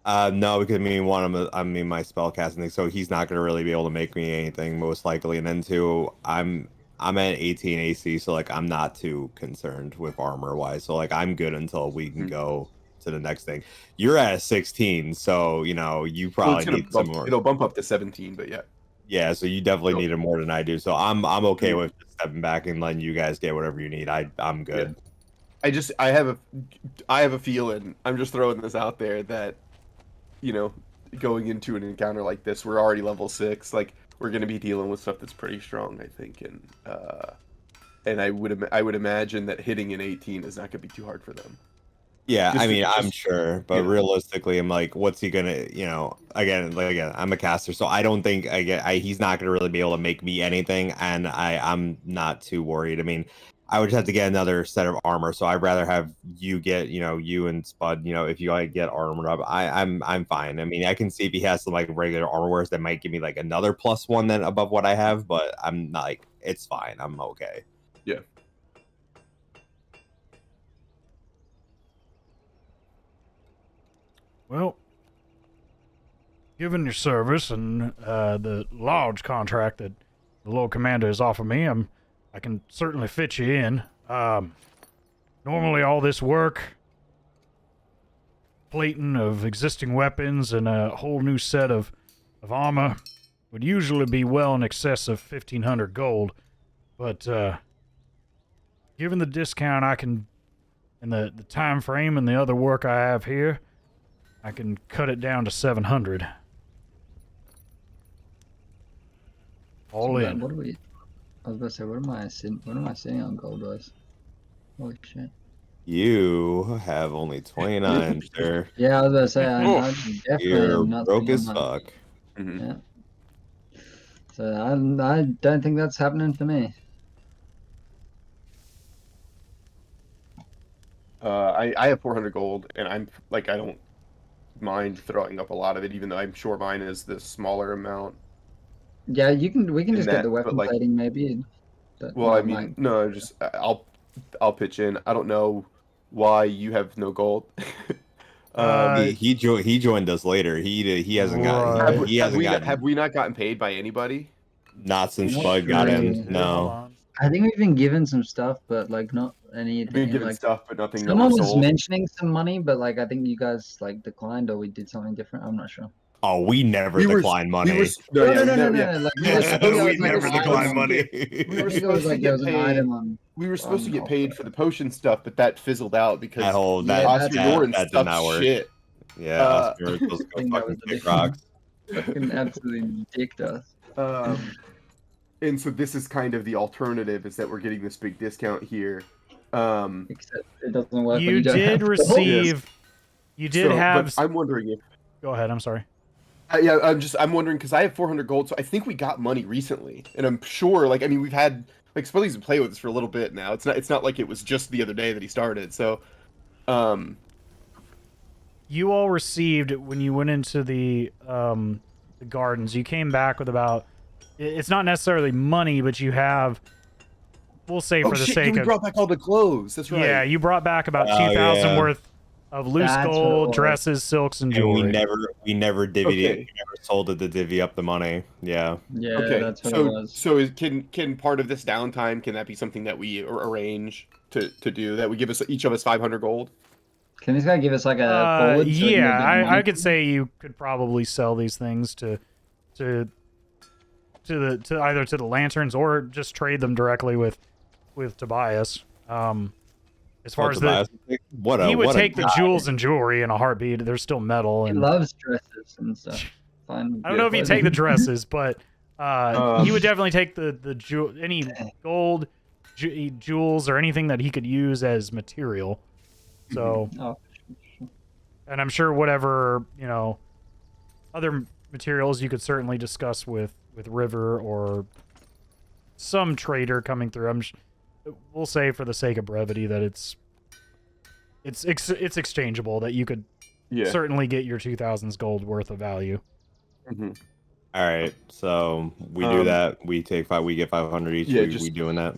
No, because my spell casting thing, so he's not gonna really be able to make me anything most likely. And then two, I'm at 18 AC, so like I'm not too concerned with armor wise. So like I'm good until we can go to the next thing. You're at a 16, so you probably need some more. It'll bump up to 17, but yeah. Yeah, so you definitely need it more than I do. So I'm okay with just stepping back and letting you guys get whatever you need. I'm good. I have a feeling. I'm just throwing this out there that, you know, going into an encounter like this, we're already level 6. Like we're gonna be dealing with stuff that's pretty strong, I think, and I would imagine that hitting an 18 is not gonna be too hard for them. Yeah, Just I mean, to- I'm just- sure, but you know. realistically, I'm like, what's he gonna, again, I'm a caster, so I don't think he's not gonna really be able to make me anything, and I'm not too worried. I mean, I would just have to get another set of armor, so I'd rather have you get, you and Spud, if you like get armored up, I'm fine. I mean, I can see if he has some like regular armor wears that might give me like another +1 then above what I have, but I'm not like, it's fine, I'm okay. Yeah. Well, given your service and the large contract that the Lord Commander has offered me, I can certainly fit you in. Normally all this work, plating of existing weapons and a whole new set of armor would usually be well in excess of 1,500 gold. But given the discount I can, and the time frame and the other work I have here, I can cut it down to 700. All So, in. What are we? I was about to say, what am I sitting on gold wise? Holy shit. You have only 29, sir. Yeah, I was about to say, I definitely You're am not broke sitting as on money. fuck. Mhm. Yeah. So I don't think that's happening for me. I have 400 gold, and I'm like I don't mind throwing up a lot of it, even though I'm sure mine is the smaller amount. Yeah, we can And just get that- the but, weapon like- plating maybe. But Well, I not mean, like- no, just I'll pitch in. I don't know why you have no gold. He joined us later. He hasn't Right. got he hasn't gotten have we not gotten paid by anybody? not since Not Spud got really. in. Hold No. on. I think we've been given some stuff, but like not any. We've been given like stuff, but nothing that someone was was sold. mentioning some money, but like I think you guys like declined or we did something different. I'm not sure. Oh, we never We were- decline money. We were, no, yeah, no. yeah. Like, We were supposed to we get never paid. decline money. We were I think it was supposed to like there get was an paid. item on. We were supposed to get offer. paid for the potion stuff, but that fizzled out because That whole Yeah, that, Oscar that, Norton that did stuff not work. shit. Yeah, Oscar was supposed to I think go that was fucking the kick rocks. Fucking absolutely dicked us. And so this is kind of the alternative, is that we're getting this big discount here. Except it doesn't work. when You don't did have receive. You did so, have. But I'm wondering if. Go ahead. I'm sorry. Yeah, I'm wondering because I have 400 gold, so I think we got money recently, and I'm sure. Like, I mean, we've had like Spudley's been playing with us for a little bit now. It's not like it was just the other day that he started. So, You all received when you went into the gardens. You came back with about. It's not necessarily money, but you have. We'll say for the shit, sake we of. brought back all the clothes. That's right. Yeah, you brought back about Oh, 2,000 yeah. worth of loose That's what it gold, was. dresses, silks, and And jewelry. we never divvied Okay. it. We never sold it to divvy up the money. Yeah. Yeah, Okay. that's what it So was. can part of this downtime, can that be something that we arrange to do? That we give us each of us 500 gold. Can this guy give us like a forward? so we can Yeah, get a bit of I money? could say you could probably sell these things to either to the lanterns or just trade them directly with Tobias. As far as the he would take the jewels and jewelry in a heartbeat. They're still metal, He and loves dresses and stuff. Fine. I don't know if he'd take the dresses, but he would definitely take the any gold jewels or anything that he could use as material. So, Oh, and I'm sure whatever other materials you could certainly discuss with River or some trader coming through. We'll say for the sake of brevity that it's exchangeable, that you could certainly get your 2,000's gold worth of value. Mm-hmm. All right, so we do that. We get 500 each. Yeah, we doing that.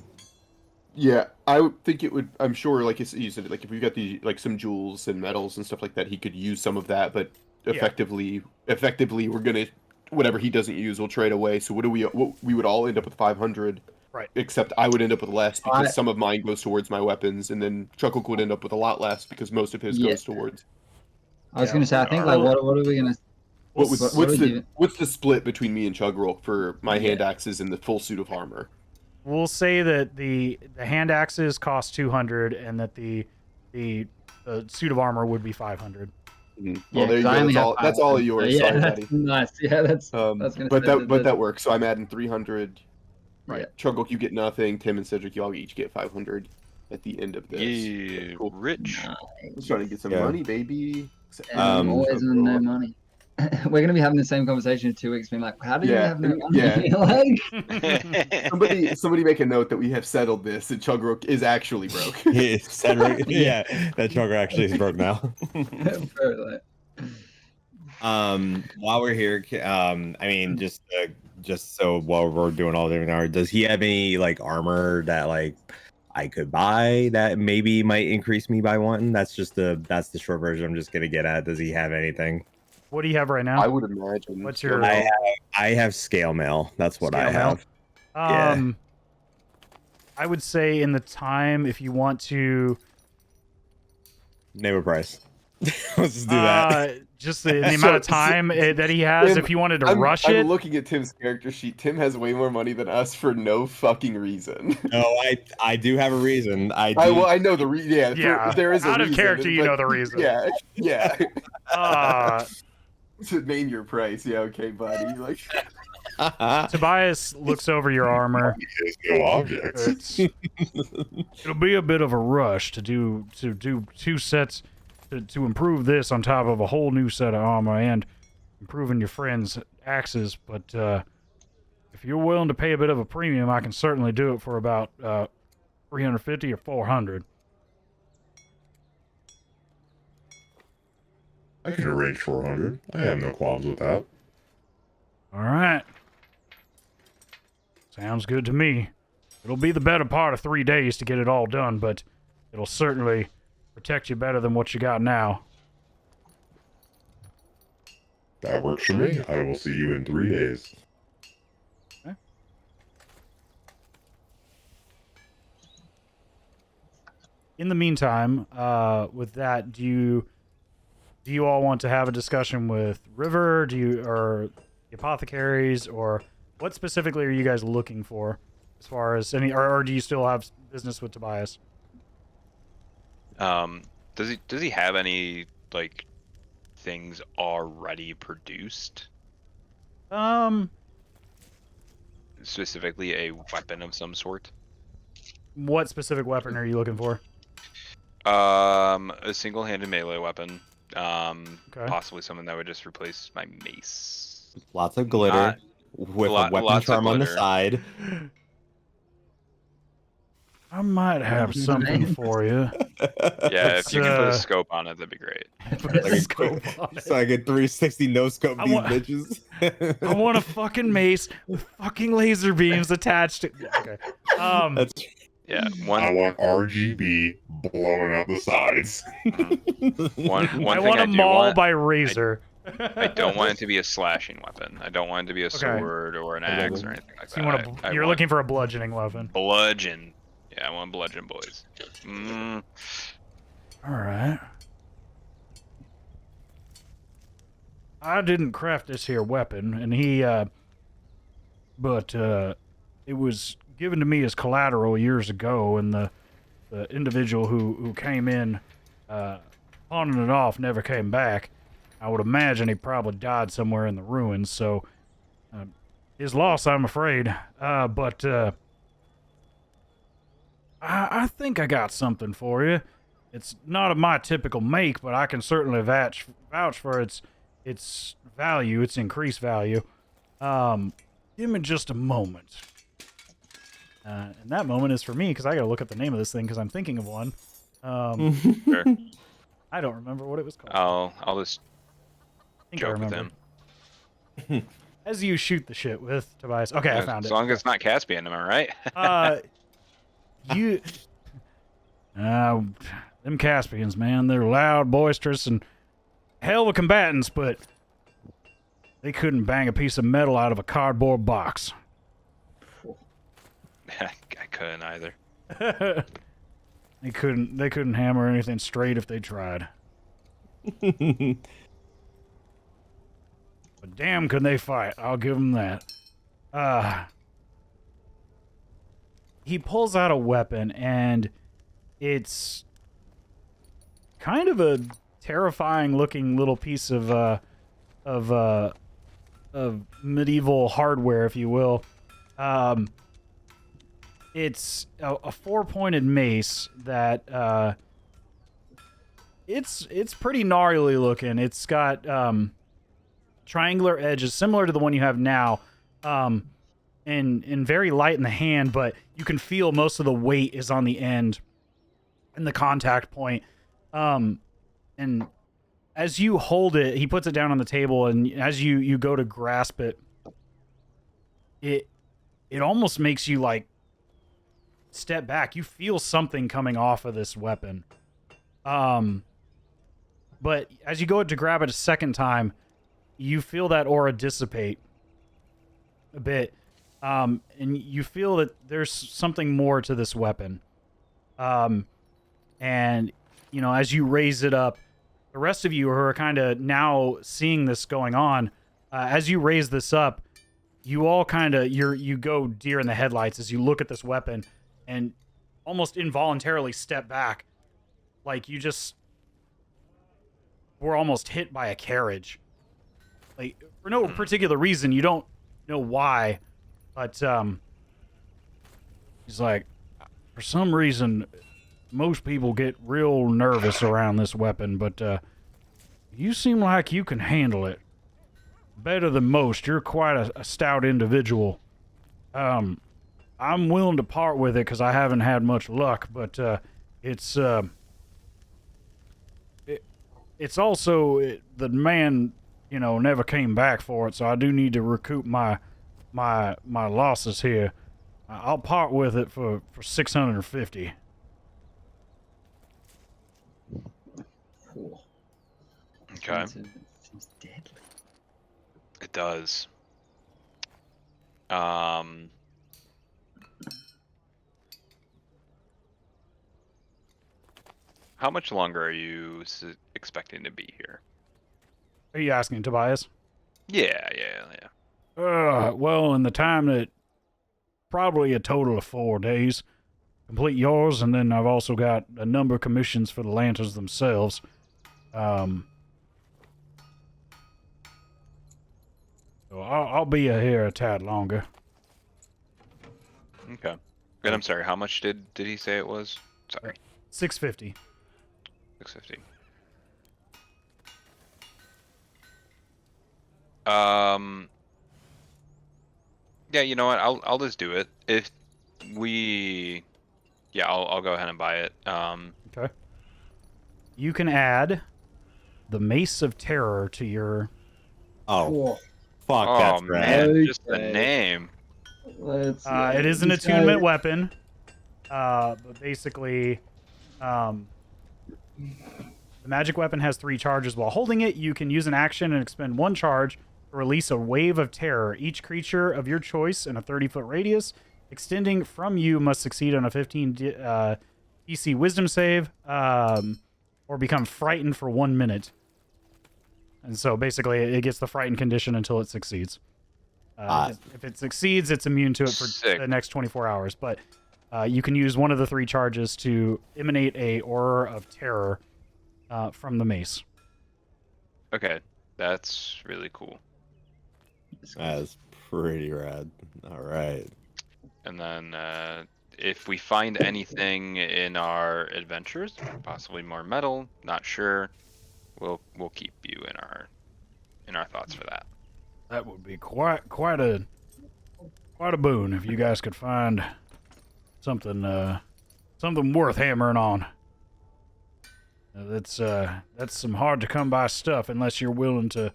Yeah, I would think it would. I'm sure, like you said, like if we've got some jewels and metals and stuff like that, he could use some of that. But effectively, we're gonna whatever he doesn't use, we'll trade away. So what we would all end up with 500, right? Except I would end up with less because some of mine goes towards my weapons, and then Chugrulk would end up with a lot less because most of his goes towards. I was gonna say, I think like what are we gonna? What's the split between me and Chugrulk for my hand axes and the full suit of armor? we'll say that the hand axes cost 200, and that the suit of armor would be 500. Well, Yeah, there you 'cause I go. only have That's all 500, yours. so Sorry, that's buddy. nice. Yeah, that's. Gonna But say that works. So I'm adding 300. Right. Yeah. Chugrulk, you get nothing. Tim and Cedric, you all each get 500 at the end of this. Yeah, Cool. rich. I'm trying to get some money, baby. I'm always on no money. We're gonna be having the same conversation in 2 weeks, being like, "How do you have no money?" Like, somebody make a note that we have settled this, and Chugrulk is actually broke. Cedric, yeah, that Chugrulk actually is broke now. While we're here, I mean, just so while we're doing all the different hours, does he have any like armor that like I could buy that maybe might increase me by one? That's the short version I'm just gonna get at. Does he have anything? What do you have right now? I would imagine. What's your? I have scale mail. That's what Scale I have. Yeah. I would say in the time, if you want to name a price. Let's just do that. Just the amount of time that he has, Tim, if you wanted to rush it. I'm looking at Tim's character sheet. Tim has way more money than us for no fucking reason. No, I do have a reason. I know the reason. Yeah, there is a out reason. of character, you know the reason. Yeah. To name your price. Yeah, okay, buddy. Like. Tobias looks over your armor. It'll be a bit of a rush to do 2 sets to improve this on top of a whole new set of armor and improving your friend's axes. But if you're willing to pay a bit of a premium, I can certainly do it for about 350 or 400. I can arrange 400. I have no qualms with that. All right. Sounds good to me. It'll be the better part of 3 days to get it all done, but it'll certainly protect you better than what you got now. That works for me. I will see you in 3 days. Okay. In the meantime, with that, do you all want to have a discussion with River? Or the apothecaries, or what specifically are you guys looking for as far as any, or do you still have business with Tobias? Does he have any like things already produced? Specifically a weapon of some sort? What specific weapon are you looking for? A single-handed melee weapon. Okay. Possibly something that would just replace my mace. Lots of glitter with a weapon charm on the side. I might have something for you. Yeah, if you can put a scope on it, that'd be great. So I get 360 no scope these bitches. I want a fucking mace with fucking laser beams attached to. Okay. Yeah. I want RGB blowing out the sides. One I thing want a do maul want, by razor. I don't want it to be a slashing weapon. I don't want it to be a sword or an axe or anything like So that. you're looking for a bludgeoning weapon. Bludgeon. Yeah, I want bludgeon boys. All right. I didn't craft this here weapon, and but it was given to me as collateral years ago, and the individual who came in pawning it off never came back. I would imagine he probably died somewhere in the ruins, so his loss, I'm afraid. But I think I got something for you. It's not of my typical make, but I can certainly vouch for its value, its increased value. Give me just a moment. And that moment is for me, because I gotta look up the name of this thing, because I'm thinking of one. Sure. I don't remember what it was called. I'll just joke with him. As you shoot the shit with Tobias. Okay, I found it. As long as it's not Caspian, am I right? Them Caspians, man, they're loud, boisterous, and hell of a combatants, but they couldn't bang a piece of metal out of a cardboard box. I couldn't either. They couldn't hammer anything straight if they tried. But damn, could they fight? I'll give them that. he pulls out a weapon, and it's kind of a terrifying looking little piece of medieval hardware, if you will. It's a 4-pointed mace that it's pretty gnarly looking. It's got triangular edges similar to the one you have now, and very light in the hand, but you can feel most of the weight is on the end and the contact point. And as you hold it, he puts it down on the table, and as you go to grasp it, it almost makes you like step back. You feel something coming off of this weapon. But as you go to grab it a second time, you feel that aura dissipate a bit. And you feel that there's something more to this weapon. And, you know, as you raise it up, the rest of you who are kind of now seeing this going on, as you raise this up, you all kind of, you go deer in the headlights as you look at this weapon and almost involuntarily step back. Like you just were almost hit by a carriage. Like, for no particular reason, you don't know why, but he's like, for some reason, most people get real nervous around this weapon, but you seem like you can handle it better than most. You're quite a stout individual. I'm willing to part with it because I haven't had much luck, but it's also the man, you know, never came back for it, so I do need to recoup my losses here. I'll part with it for 650. Cool. Okay. Seems deadly. It does. How much longer are you expecting to be here? Are you asking, Tobias? Yeah. Well, in the time that probably a total of 4 days. Complete yours, and then I've also got a number of commissions for the lanterns themselves. So I'll be here a tad longer. Okay. And I'm sorry, how much did he say it was? Sorry. 650. 650. Yeah, you know what? I'll just do it. If we, yeah, I'll go ahead and buy it. Okay. You can add the Mace of Terror to your. Oh, Cool. fuck, Oh that's rad. man, just the Okay. name. Let's. It is an this guy- attunement weapon. But basically, the magic weapon has 3 charges. While holding it, you can use an action and expend 1 charge to release a wave of terror. Each creature of your choice in a 30-foot radius extending from you must succeed on a 15 DC Wisdom save, or become frightened for 1 minute. And so basically, it gets the frightened condition until it succeeds. If it succeeds, it's immune to it for Sick. the next 24 hours. But you can use one of the 3 charges to emanate a aura of terror from the mace. Okay, that's really cool. That is pretty rad. All right. And then if we find anything in our adventures, possibly more metal, not sure, we'll keep you in our thoughts for that. That would be quite a boon if you guys could find something worth hammering on. That's some hard to come by stuff unless you're willing to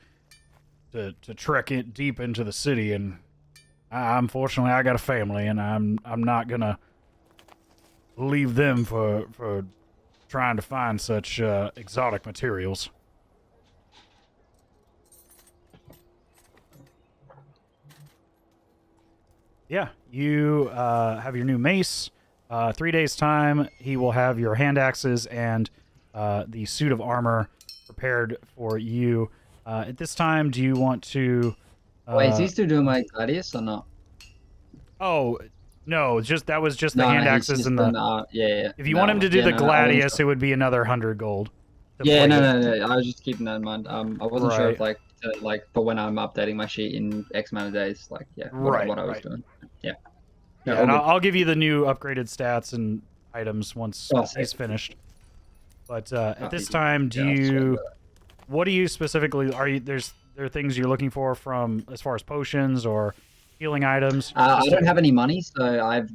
trek it deep into the city, and unfortunately I got a family, and I'm not gonna leave them for trying to find such exotic materials. Yeah, you have your new mace. 3 days time, he will have your hand axes and the suit of armor prepared for you. At this time, do you want to? Wait, is he still doing my Gladius or not? Oh, No, that was just the No, hand he's axes just and an, the. yeah. If you No, want him to do yeah, the no, I wasn't gladius, sure. it would be another 100 gold. to Yeah, play no, it. no, no. I was just keeping that in mind. I wasn't sure if Right. like for when I'm updating my sheet in X amount of days, like Right, what I was right. doing. Yeah. Yeah, all and good. I'll give you the new upgraded stats and items once Oh, he's sick. finished. But at this easy. time, Yeah, I'll just remember that. what do you specifically there are things you're looking for from as far as potions or healing items? I don't have any money, so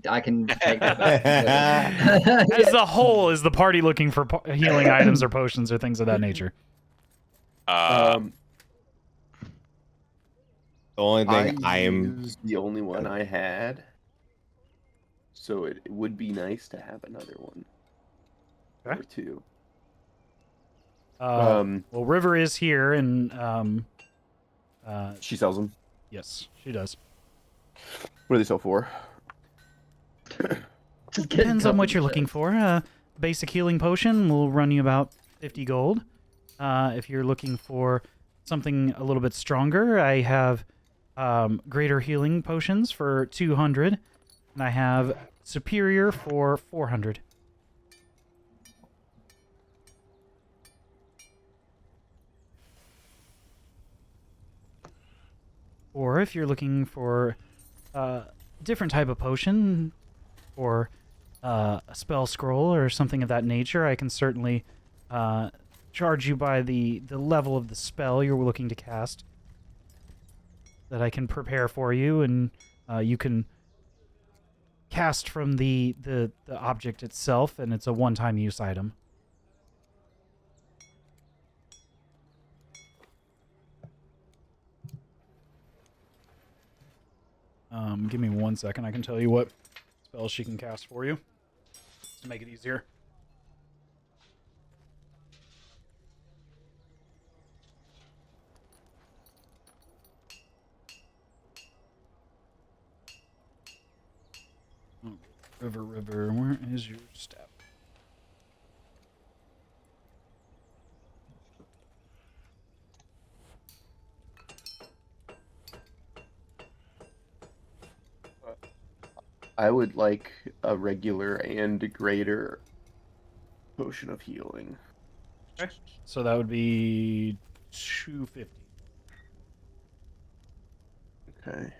I can take that back. As a whole, is the party looking for healing items or potions or things of that nature? The only thing I used the only one I had, so it would be nice to have another one Okay. or two. Well, River is here, and She sells them. yes, she does. What do they sell for? Depends on what you're looking for. Basic healing potion will run you about 50 gold. If you're looking for something a little bit stronger, I have greater healing potions for 200, and I have superior for 400. Or if you're looking for a different type of potion or a spell scroll or something of that nature, I can certainly charge you by the level of the spell you're looking to cast that I can prepare for you, and you can cast from the object itself, and it's a one-time use item. Give me 1 second. I can tell you what spells she can cast for you to make it easier. River, where is your step? I would like a regular and a greater potion of healing. Okay. So that would be 250. Okay.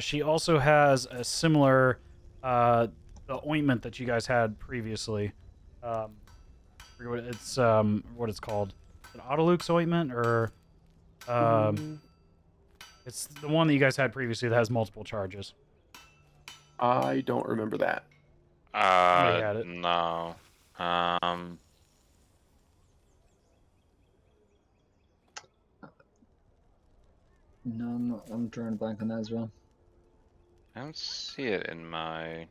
She also has a similar, the ointment that you guys had previously. I forget what it's called. An Autoluke's ointment, or it's the one that you guys had previously that has multiple charges. I don't remember that. Somebody had it. No. No, I'm drawing a blank on that as well. I don't see it in my.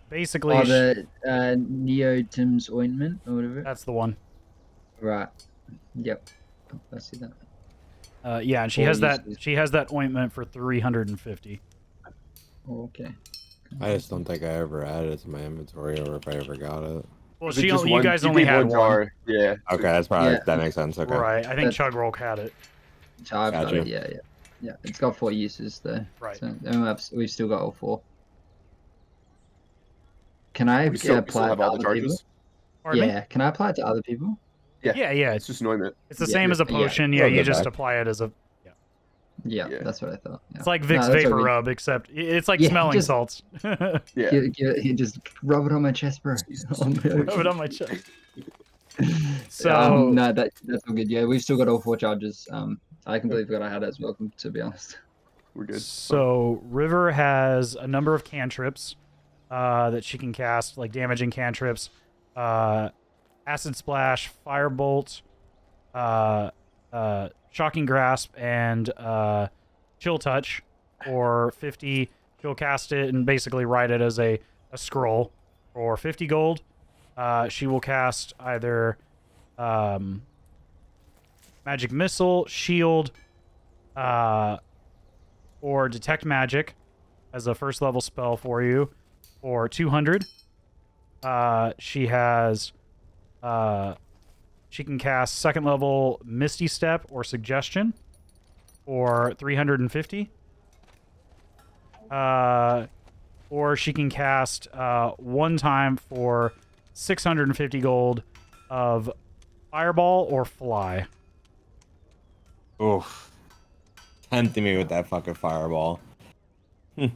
Basically, the Neotim's ointment or whatever. that's the one. Right. Yep. I see that. Yeah, and she Or has that. uses- She has that ointment for 350. Oh, okay. I just don't think I ever added it to my inventory, or if I ever got it. Well, Is it just you one- guys you only need had one. jar. Yeah. Okay, that's probably Yeah. that makes sense. Okay. Right. I think That's- Chugrulk had it. So I've got Gotcha. it. Yeah. It's got 4 uses though. Right. So and we've still got all 4. Can I We still apply it have to all the other people? charges. Pardon me? Yeah. Can I apply it to other people? Yeah. It's just anointment. It's the Yeah, same as a yeah. potion. Yeah, Yeah, you go just back. apply it as a. Yeah, Yeah. that's what I thought. Yeah. It's like No, Vicks that's Vapor okay. Rub, except it's like Yeah, smelling just- salts. Yeah. You just rub it on my chest, bro. Rub it on my chest. So No, that's all good. Yeah, we've still got all 4 charges. I completely forgot I had it as well, to be honest. We're good. So River has a number of cantrips that she can cast, like damaging cantrips. Acid Splash, Firebolt, Shocking Grasp, and Chill Touch. For 50, she'll cast it and basically write it as a scroll. For 50 gold, she will cast either Magic Missile, Shield, or Detect Magic as a first level spell for you, for 200. she has, she can cast second level Misty Step or Suggestion for 350. Or she can cast one time for 650 gold of Fireball or Fly. Oof. Tempting me with that fucking fireball. Let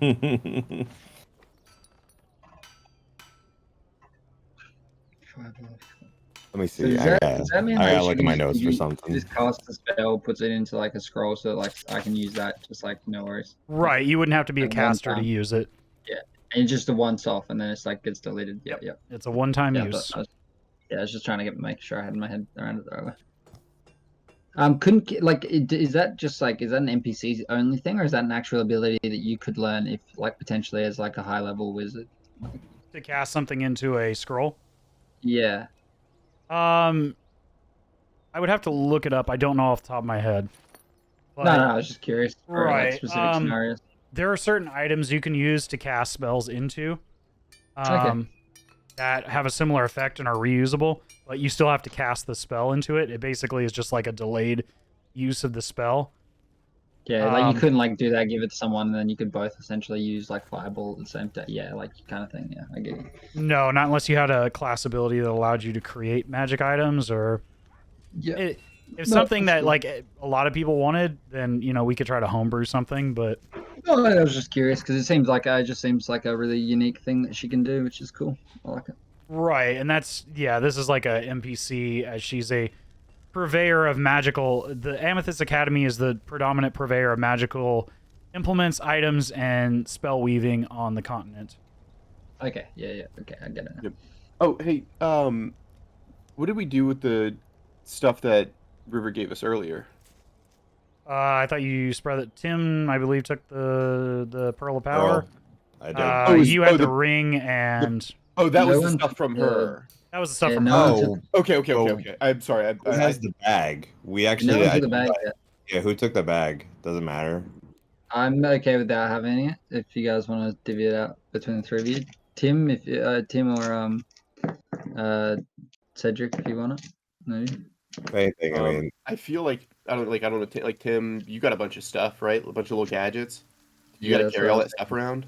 me So see. does that mean I like gotta look at my notes for something. Just cast the spell, puts it into like a scroll, so like I can use that, just like no worries. Right, you wouldn't have to be a Like one caster to time. use it. Yeah, and it's just a once off, and then it's like gets deleted. Yeah, Yep. yeah. It's a one-time Yeah, use. I was just trying to make sure I had my head around it the right way. Is that just like, is that an NPC only thing, or is that an actual ability that you could learn if like potentially as like a high level wizard? To cast something into a scroll? Yeah. I would have to look it up. I don't know off the top of my head. But, No, I was just curious. For, like, right. specific scenarios. There are certain items you can use to cast spells into. Okay. That have a similar effect and are reusable, but you still have to cast the spell into it. It basically is just like a delayed use of the spell. Yeah, like you couldn't like do that, give it to someone, and then you could both essentially use like fireball at the same time. Yeah, like kind of thing. Yeah, I get you. No, not unless you had a class ability that allowed you to create magic items, or if something that like a lot of people wanted, then we could try to homebrew something. But no, I was just curious because it just seems like a really unique thing that she can do, which is cool. I like it. Right, and this is like a NPC, as she's a purveyor of magical. The Amethyst Academy is the predominant purveyor of magical implements, items, and spell weaving on the continent. Okay, yeah, okay, I get it now. Yep. Oh, hey, what did we do with the stuff that River gave us earlier? I thought you spread it. Tim, I believe, took the Pearl of Power. I did. You had the ring and... that was the stuff from her. That was the stuff Yeah, from no her. Okay. I'm sorry. Who has the bag? We actually. No one took the bag yet. Yeah, who took the bag? Doesn't matter. I'm okay without having it. If you guys want to divvy it out between the three of you, Tim, Tim or Cedric, if you want it. Maybe. Anything. I mean, I feel like I don't know. Like Tim, you got a bunch of stuff, right? A bunch of little gadgets. You got to carry all that stuff around.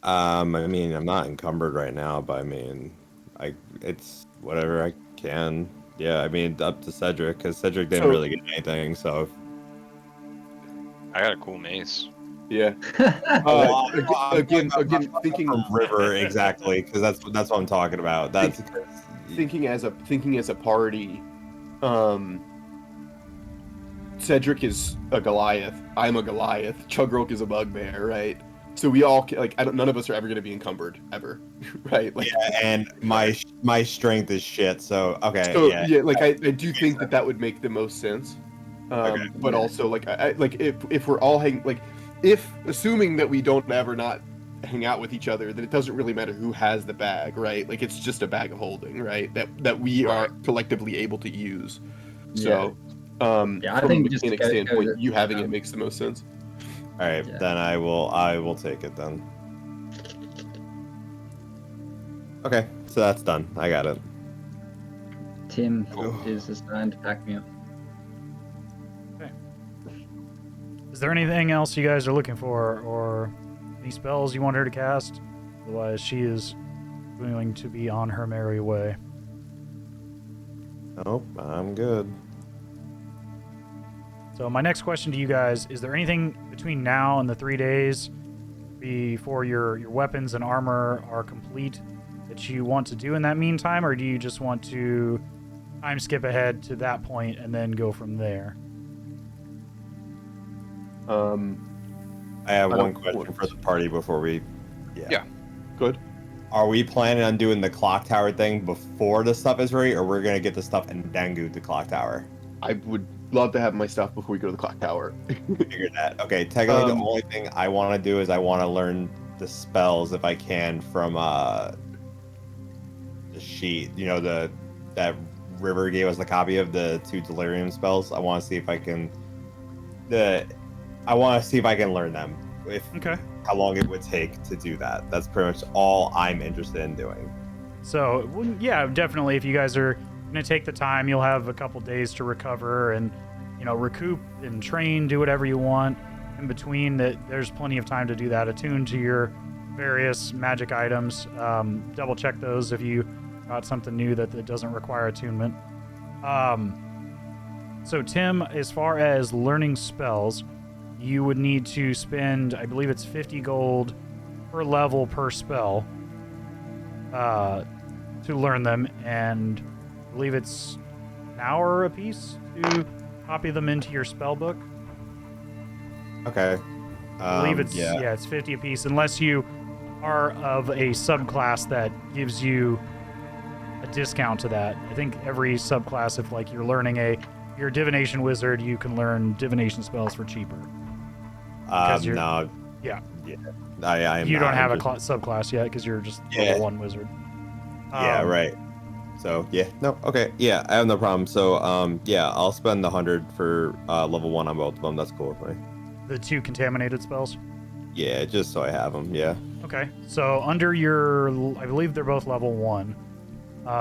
I mean, I'm not encumbered right now, but I mean, it's whatever I can. Yeah, I mean, up to Cedric, because Cedric didn't really get anything, so. I got a cool mace. Yeah. Again, thinking From River, exactly, because that's what I'm talking about. That's thinking as a party. Cedric is a Goliath. I'm a Goliath. Chugrulk is a Bugbear, right? So we all none of us are ever going to be encumbered ever, right? Like, yeah, and my strength is shit. So okay. So yeah, like I do think that would make the most sense. Okay. But also like if we're all assuming that we don't ever not hang out with each other, then it doesn't really matter who has the bag, right? Like it's just a bag of holding, right? That we are collectively able to use. So I from think a just mechanic standpoint, you having it makes the most sense. All right, then I will take it then. Okay, so that's done. I got it. Tim is assigned to pack me up. Okay. Is there anything else you guys are looking for, or any spells you want her to cast? Otherwise, she is going to be on her merry way. Nope, I'm good. So my next question to you guys, is there anything between now and the 3 days before your weapons and armor are complete that you want to do in that meantime, or do you just want to time skip ahead to that point and then go from there? I have one question for the party before we... Yeah. Good. Are we planning on doing the clock tower thing before the stuff is ready, or we're going to get the stuff and then go to the clock tower? I would love to have my stuff before we go to the clock tower. Figured that. Okay, technically the only thing I want to do is I want to learn the spells if I can from the sheet. You know, that River gave us the copy of the 2 delirium spells. I want to see if I can learn them. Okay. How long it would take to do that. That's pretty much all I'm interested in doing. So, yeah, definitely. If you guys are gonna take the time, you'll have a couple days to recover and, recoup and train, do whatever you want. In between, there's plenty of time to do that. Attune to your various magic items. Double check those if you got something new that doesn't require attunement. So Tim, as far as learning spells, you would need to spend, I believe it's 50 gold per level per spell to learn them, and I believe it's an hour a piece to copy them into your spell book. Okay. I believe it's 50 a piece, unless you are of a subclass that gives you a discount to that. I think every subclass, if like you're a divination wizard, you can learn divination spells for cheaper. No. Yeah. I am. You don't have a just... subclass yet because you're just level 1 wizard. Yeah, right. So yeah, no, okay, yeah, I have no problem. So yeah, I'll spend the 100 for level 1 on both of them. That's cool with me. The 2 contaminated spells. Yeah, just so I have them. Yeah. Okay. So under I believe they're both level 1.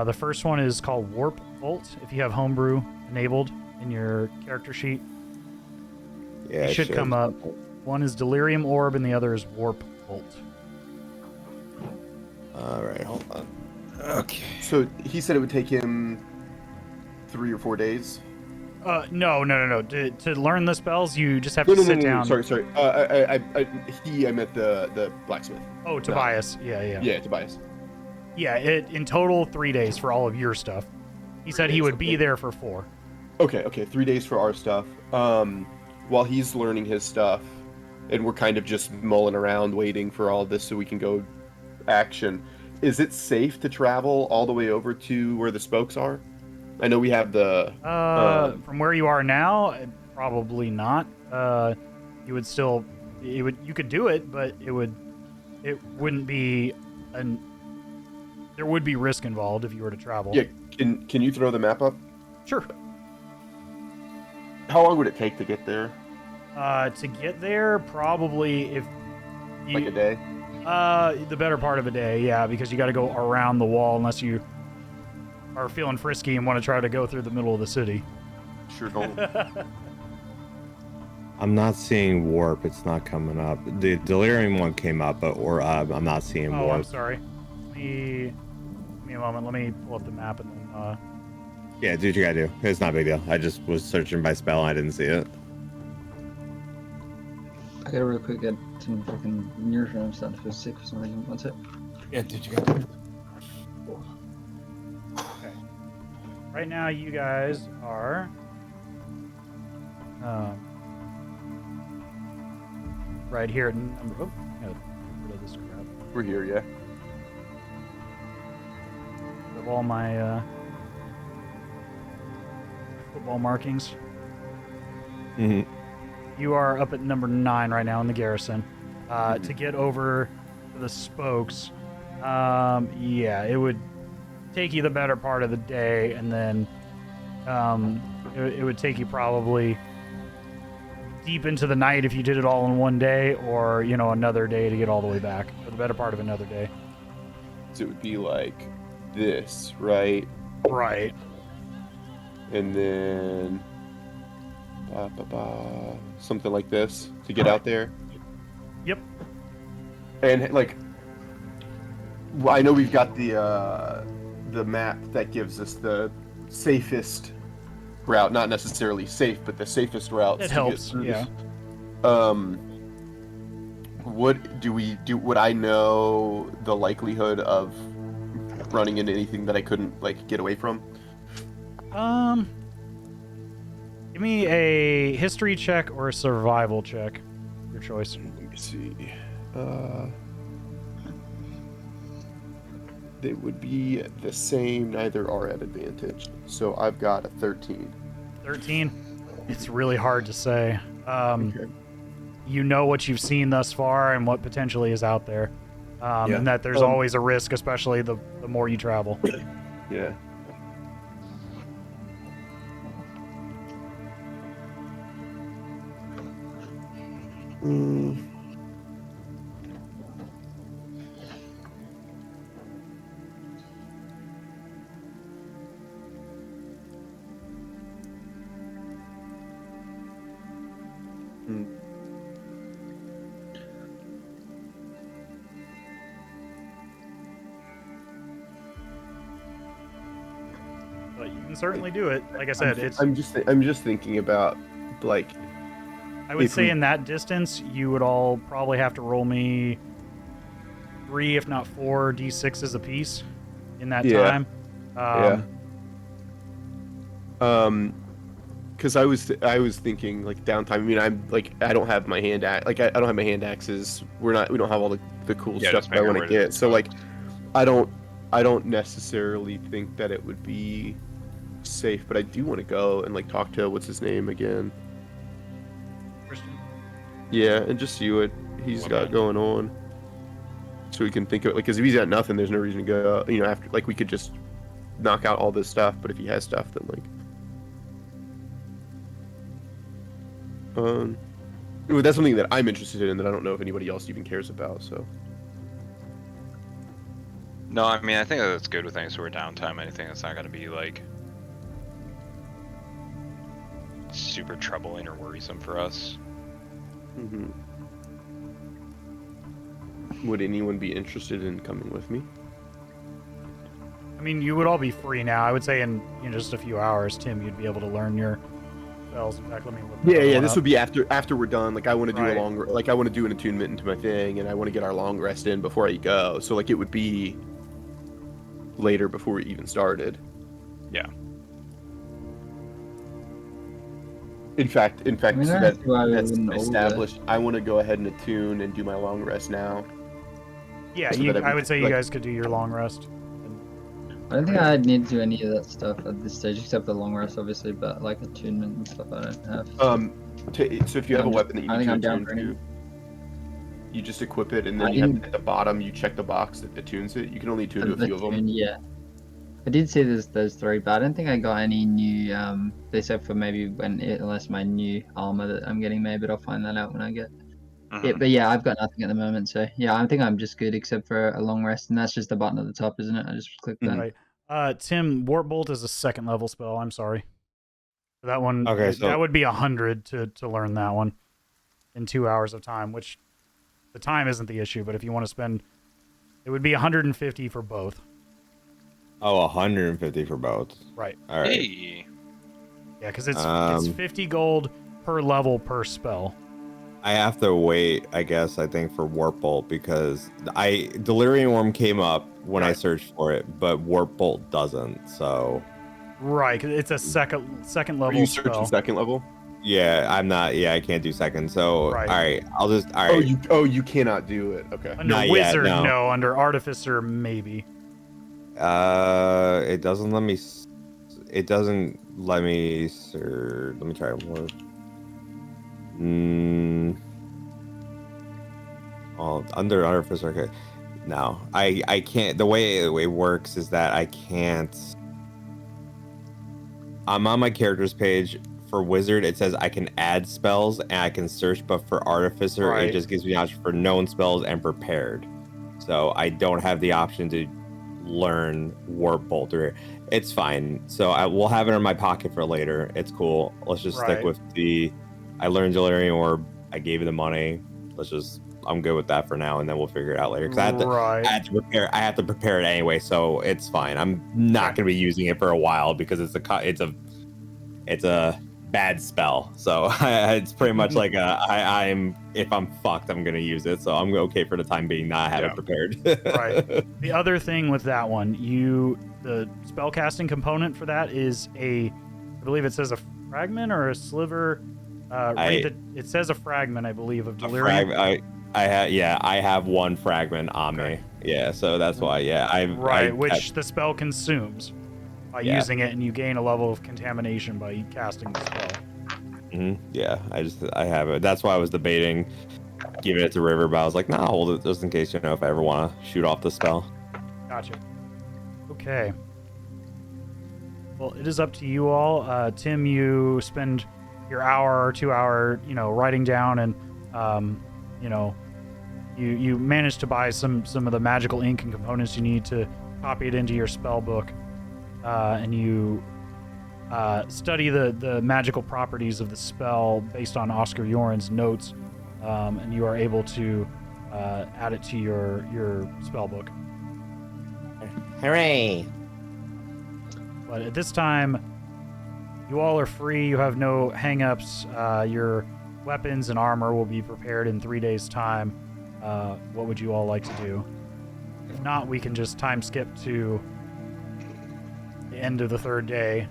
The first one is called Warp Bolt. If you have Homebrew enabled in your character sheet, Yeah, it should come up. One is Delirium Orb and the other is Warp Bolt. All right, hold on. Okay. So he said it would take him 3 or 4 days. No. To learn the spells, you just have to sit down. Sorry. I meant the blacksmith. Oh, Tobias. Yeah. Yeah, Tobias. Yeah, in total 3 days for all of your stuff. He said he would be there for 4. Okay, 3 days for our stuff. While he's learning his stuff, and we're kind of just mulling around waiting for all this so we can go action. Is it safe to travel all the way over to where the spokes are? I know we have the... from where you are now, probably not. You would still... You could do it, but it wouldn't be... There would be risk involved if you were to travel. Yeah, can you throw the map up? Sure. How long would it take to get there? To get there, probably if... Like a day? The better part of a day, yeah, because you got to go around the wall unless you are feeling frisky and want to try to go through the middle of the city. Sure don't. I'm not seeing warp. It's not coming up. The delirium one came up, but I'm not seeing warp. Oh, I'm sorry. Give me a moment. Let me pull up the map and then. Yeah, do what you gotta do. It's not a big deal. I just was searching by spell and I didn't see it. I gotta real quick get some fucking nourishment. I'm starting to feel sick for some reason. One sec. Yeah, do what you gotta do. Okay. Right now, you guys are. Right here at number. Oh, I gotta get rid of this crap. We're here, yeah. Of all my football markings. Mm-hmm. You are up at number 9 right now in the garrison. To get over to the spokes, yeah, it would take you the better part of the day, and then it would take you probably deep into the night if you did it all in one day, or another day to get all the way back, or the better part of another day. So it would be like this, right? Right. And then something like this to get out there. Yep. And like, I know we've got the map that gives us the safest route, not necessarily safe, but the safest route. It helps. Yeah. What do we do? Would I know the likelihood of running into anything that I couldn't get away from? Give me a history check or a survival check. Your choice. Let me see. They would be the same. Neither are at advantage. So I've got a 13. 13? It's really hard to say. Okay. You know what you've seen thus far and what potentially is out there. And that there's always a risk, especially the more you travel. Yeah. Hmm. But you can certainly do it. Like I said, I'm just thinking about like. I would if say we- in that distance, you would all probably have to roll me 3, if not 4 d6s apiece in that Yeah. time. Because I was thinking like downtime. I mean, I don't have my hand I don't have my hand axes. We don't have all the cool Yeah, stuff just that I make want our to way to get. the So like, boat. I don't necessarily think that it would be safe, but I do want to go and like talk to what's his name again. Christian? Yeah, and just see what he's got going on, so we can think of it. Like, because if he's got nothing, there's no reason to go. You know, after like we could just knock out all this stuff. But if he has stuff, then like, well, that's something that I'm interested in that I don't know if anybody else even cares about. So. No, I mean, I think that's good with any sort of downtime. Anything that's not going to be like super troubling or worrisome for us. Mm-hmm. Would anyone be interested in coming with me? I mean, you would all be free now. I would say in just a few hours, Tim, you'd be able to learn your spells. In fact, let me look. Yeah. This would be after we're done. Like, I want to do Right. I want to do an attunement into my thing, and I want to get our long rest in before I go. So like, it would be later before we even started. Yeah. In fact, mean, so that's why we that's wouldn't order. established. I want to go ahead and attune and do my long rest now. Yeah, so that I would say you like- guys could do your long rest. I don't think I'd need to do any of that stuff at this stage, except the long rest, obviously. But like attunement and stuff, I don't have. So if you have a weapon that you I need think to I'm down attune for to, you just equip it, and I then you have didn't- at the bottom you check the box that attunes it. You can only attune to a few of them. Attune, yeah. I did see those 3, but I don't think I got any new. Except for maybe unless my new armor that I'm getting made, but I'll find that out when I get. Yeah, Mhm. but yeah, I've got nothing at the moment, so yeah, I think I'm just good except for a long rest, and that's just the button at the top, isn't it? I just click that. Right. Tim, Warp Bolt is a 2nd level spell. I'm sorry. That one, Okay, so- that would be 100 to learn that one in 2 hours of time, which the time isn't the issue, but if you want to spend, it would be 150 for both. Oh, 150 for both. Right. All right. Hey. Yeah, because it's 50 gold per level per spell. I have to wait, I guess, I think, for Warp Bolt because Delirium Worm came up when I Right. searched for it, but Warp Bolt doesn't. So Right, 'cause it's a second Are level you searching spell. second level? yeah, I'm not. Yeah, I can't do second. So Right. all right, I'll just all right. You cannot do it. Okay. Under Not yet, Wizard, no. no. Under Artificer, maybe. It doesn't let me. It doesn't let me. Let me try one. Oh, under Artificer. Okay. No, I can't. The way it works is that I can't. I'm on my characters page. For Wizard, it says I can add spells and I can search, but for Artificer, Right. it just gives me an option for known spells and prepared. So I don't have the option to learn Warp Bolt. It's fine. So we'll have it in my pocket for later. It's cool. Let's just stick Right. with I learned Delirium Orb. I gave you the money. I'm good with that for now, and then we'll figure it out later. Because Right. I have to prepare it anyway, so it's fine. I'm not going to be using it for a while because it's a bad spell. So it's pretty much like if I'm fucked, I'm gonna use it. So I'm okay for the time being. Not have it prepared. Right. The other thing with that one, the spellcasting component for that is I believe it says a fragment or a sliver. It says a fragment, I believe, of delirium. I have one fragment on me. Yeah, so that's why. Yeah, which the spell consumes by using it, and you gain a level of contamination by casting the spell. Yeah, I have it. That's why I was debating giving it to River, but I was like, nah, hold it just in case, if I ever want to shoot off the spell. Gotcha. Okay. Well, it is up to you all. Tim, you spend your hour or 2 hour, writing down, and you manage to buy some of the magical ink and components you need to copy it into your spell book, and you study the magical properties of the spell based on Oscar Yoren's notes, and you are able to add it to your spell book. Hooray! But at this time, you all are free. You have no hang-ups. Your weapons and armor will be prepared in 3 days' time. What would you all like to do? If not, we can just time skip to the end of the 3rd day.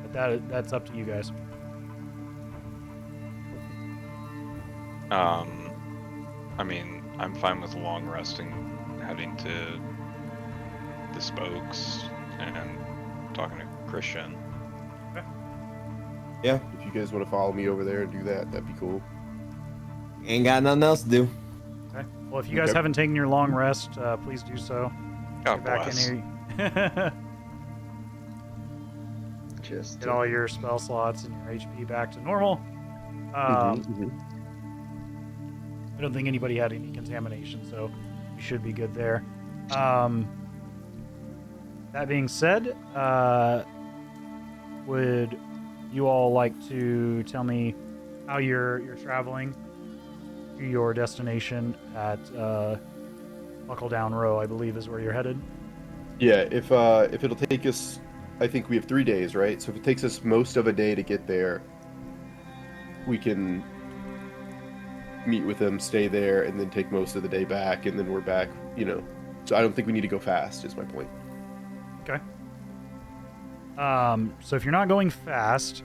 But that's up to you guys. I mean, I'm fine with long resting, heading to the spokes and talking to Christian. Yeah. If you guys want to follow me over there and do that, that'd be cool. Ain't got nothing else to do. Okay. Well, if you guys Okay. haven't taken your long rest, please do so. God Get back bless. in here. Just Get all your spell slots and your HP back to normal. I don't think anybody had any contamination, so you should be good there. That being said, would you all like to tell me how you're traveling to your destination at Buckle Down Row, I believe is where you're headed? Yeah, if it'll take us, I think we have 3 days, right? So if it takes us most of a day to get there, we can meet with them, stay there, and then take most of the day back, and then we're back, you know. So I don't think we need to go fast, is my point. Okay. So if you're not going fast,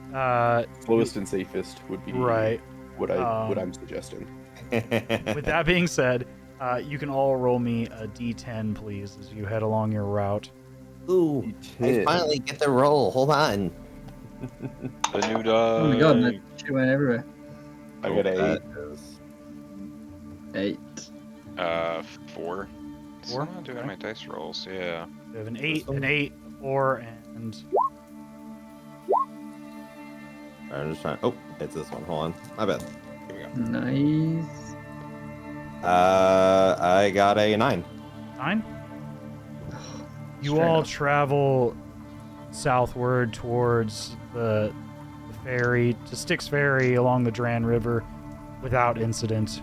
Slowest and safest would be right. what I'm suggesting. With that being said, you can all roll me a d10, please, as you head along your route. Ooh, I D10. finally get the roll. Hold on. The new dog. Oh my god, that shit went everywhere. I got a 8. 4. So I'm not doing my dice rolls, yeah. You have an 8, an 8, a 4, and I'm just trying. Oh, it's this one. Hold on. My bad. Here we go. Nice. I got a 9. 9. You Straight all up. travel southward towards the ferry, to Styx Ferry along the Dran River without incident.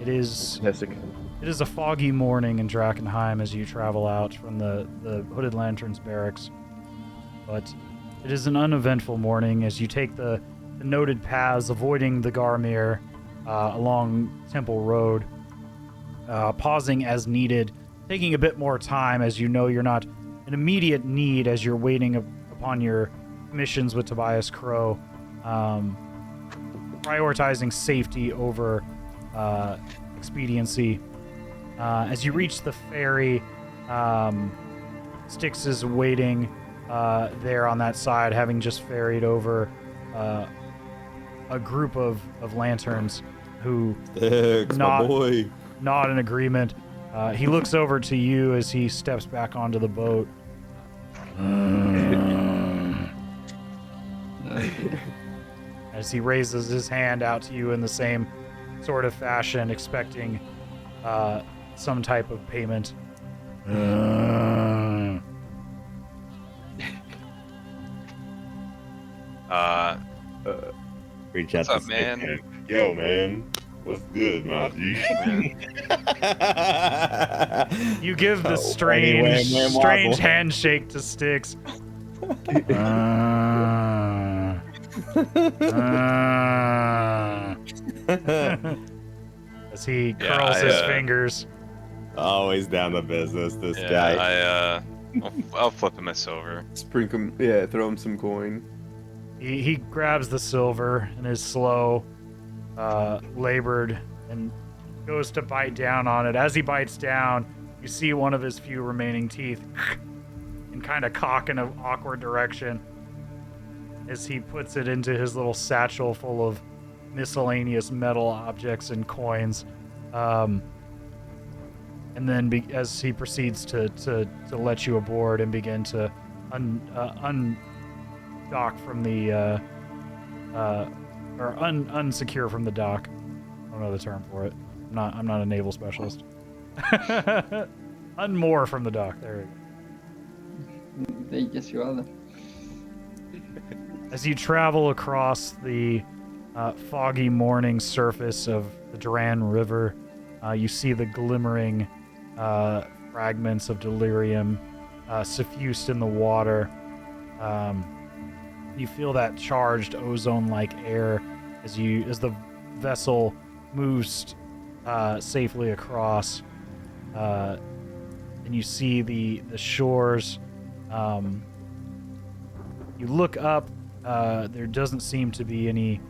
It is a foggy morning in Drakenheim as you travel out from the Hooded Lanterns barracks. But it is an uneventful morning as you take the noted paths, avoiding the Garmir along Temple Road, pausing as needed, taking a bit more time as you know you're not in immediate need as you're waiting upon your missions with Tobias Crow, prioritizing safety over expediency. As you reach the ferry, Styx is waiting there on that side, having just ferried over a group of lanterns who Sticks, my Not- boy. nod in agreement. He looks over to you as he steps back onto the boat. As he raises his hand out to you in the same sort of fashion, expecting some type of payment. Reach out What's up, to man? Yo, man. What's good, my G? You give the Oh, strange, anyway, man, strange waffle. handshake to Styx. As he curls his fingers. Always down to business, this Yeah, guy. I'll flip him a silver. Sprinkle him, yeah, throw him some coin. He grabs the silver and is slow, labored, and goes to bite down on it. As he bites down, you see one of his few remaining teeth and kind of cock in an awkward direction as he puts it into his little satchel full of miscellaneous metal objects and coins. And then as he proceeds to let you aboard and begin to undock from the unsecure from the dock. I don't know the term for it. I'm not a naval specialist. Unmoor from the dock. There you Yes, you are then. As you travel across the foggy morning surface of the Duran River, you see the glimmering fragments of delirium suffused in the water. You feel that charged ozone-like air as the vessel moves safely across, and you see the shores. You look up. There doesn't seem to be any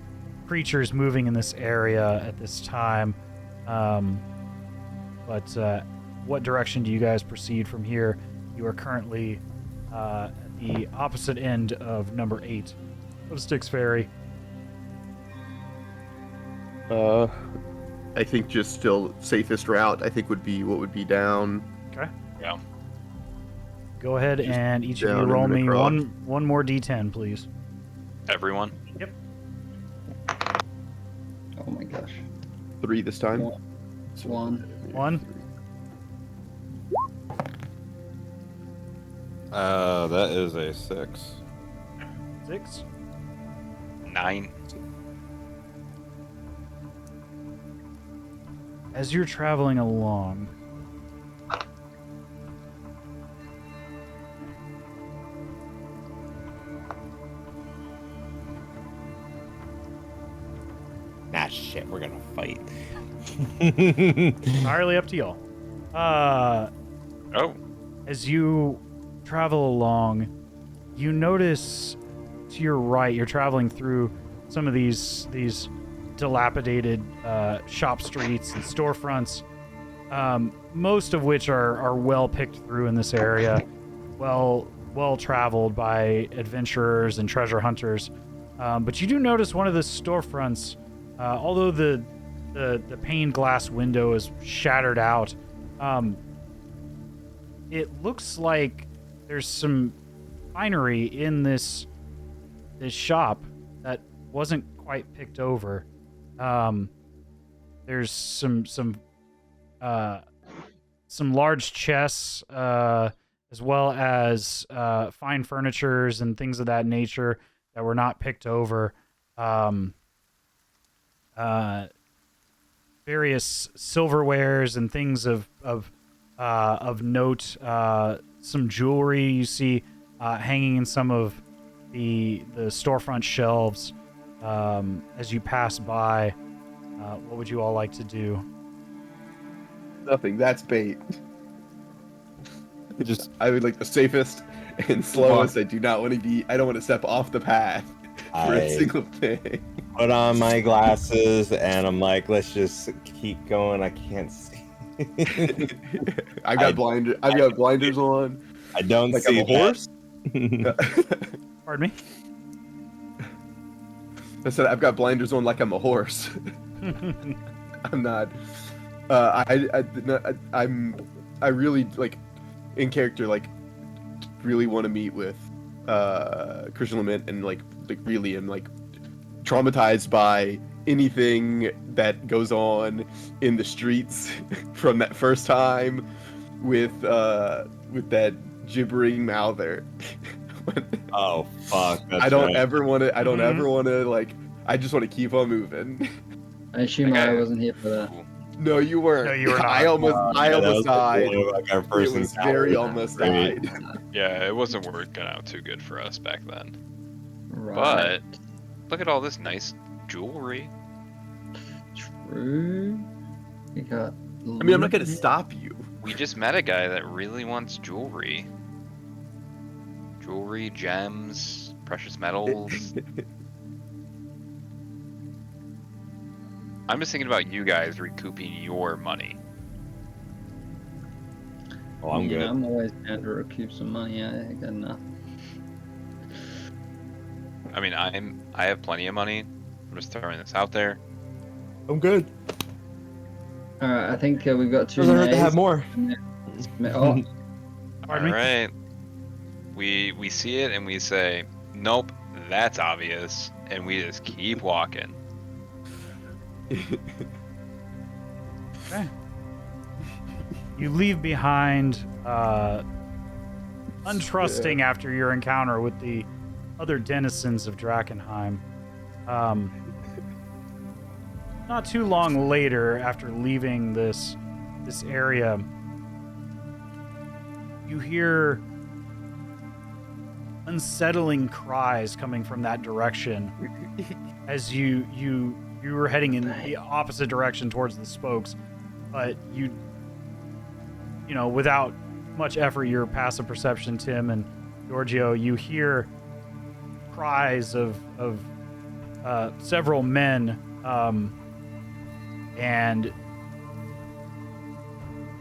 creatures moving in this area at this time. But what direction do you guys proceed from here? You are currently at the opposite end of number 8 of Styx Ferry. I think just still safest route, I think, would be what would be down. Okay. Yeah. Go ahead Just and each of down you and roll then me across. one more d10, please. Everyone. Yep. Oh my gosh. 3 this time. One. 1. That is a 6. 6. 9. As you're traveling along, Nah, shit, we're gonna fight. entirely up to y'all. Oh. As you travel along, you notice to your right, you're traveling through some of these dilapidated shop streets and storefronts, most of which are well picked through in this area, well traveled by adventurers and treasure hunters. But you do notice one of the storefronts, although the pane glass window is shattered out, it looks like there's some finery in this shop that wasn't quite picked over. There's some large chests, as well as fine furnitures and things of that nature that were not picked over. Various silverwares and things of note. Some jewelry you see hanging in some of the storefront shelves as you pass by. What would you all like to do? Nothing. That's bait. Just I would like the safest and slowest. I do not want to be. I don't want to step off the path for a single thing. put on my glasses and I'm like, let's just keep going. I can't see. I've got blinders on. I don't Like see I'm a horse. Pardon me? I said I've got blinders on like I'm a horse. I'm not. I really like in character like really want to meet with Christian Lament and like really am like traumatized by anything that goes on in the streets from that first time with that gibbering mouther. Oh fuck! I don't ever want to. I don't ever want to like. I just want to keep on moving. I assume I wasn't here for that. No, you weren't. No, you were not. I almost died. Like our first It was encounter. very almost Great. died. Yeah, it wasn't working out too good for us back then. Right. But look at all this nice jewelry. True. You got. I mean, I'm not gonna stop you. We just met a guy that really wants jewelry. Jewelry, gems, precious metals. I'm just thinking about you guys recouping your money. Oh, I'm good. I'm always down to recoup some money. I got enough. I mean, I have plenty of money. I'm just throwing this out there. I'm good. Alright, I think we've got two Doesn't hurt to have nays. more. Oh, Pardon me? Alright. We see it and we say, nope, that's obvious. And we just keep walking. Okay. You leave behind untrusting after your encounter with the other denizens of Drakenheim. Not too long later, after leaving this area, you hear unsettling cries coming from that direction as you were heading in the opposite direction towards the spokes, but you know, without much effort, your passive perception, Tim and Giorgio, you hear cries of several men, and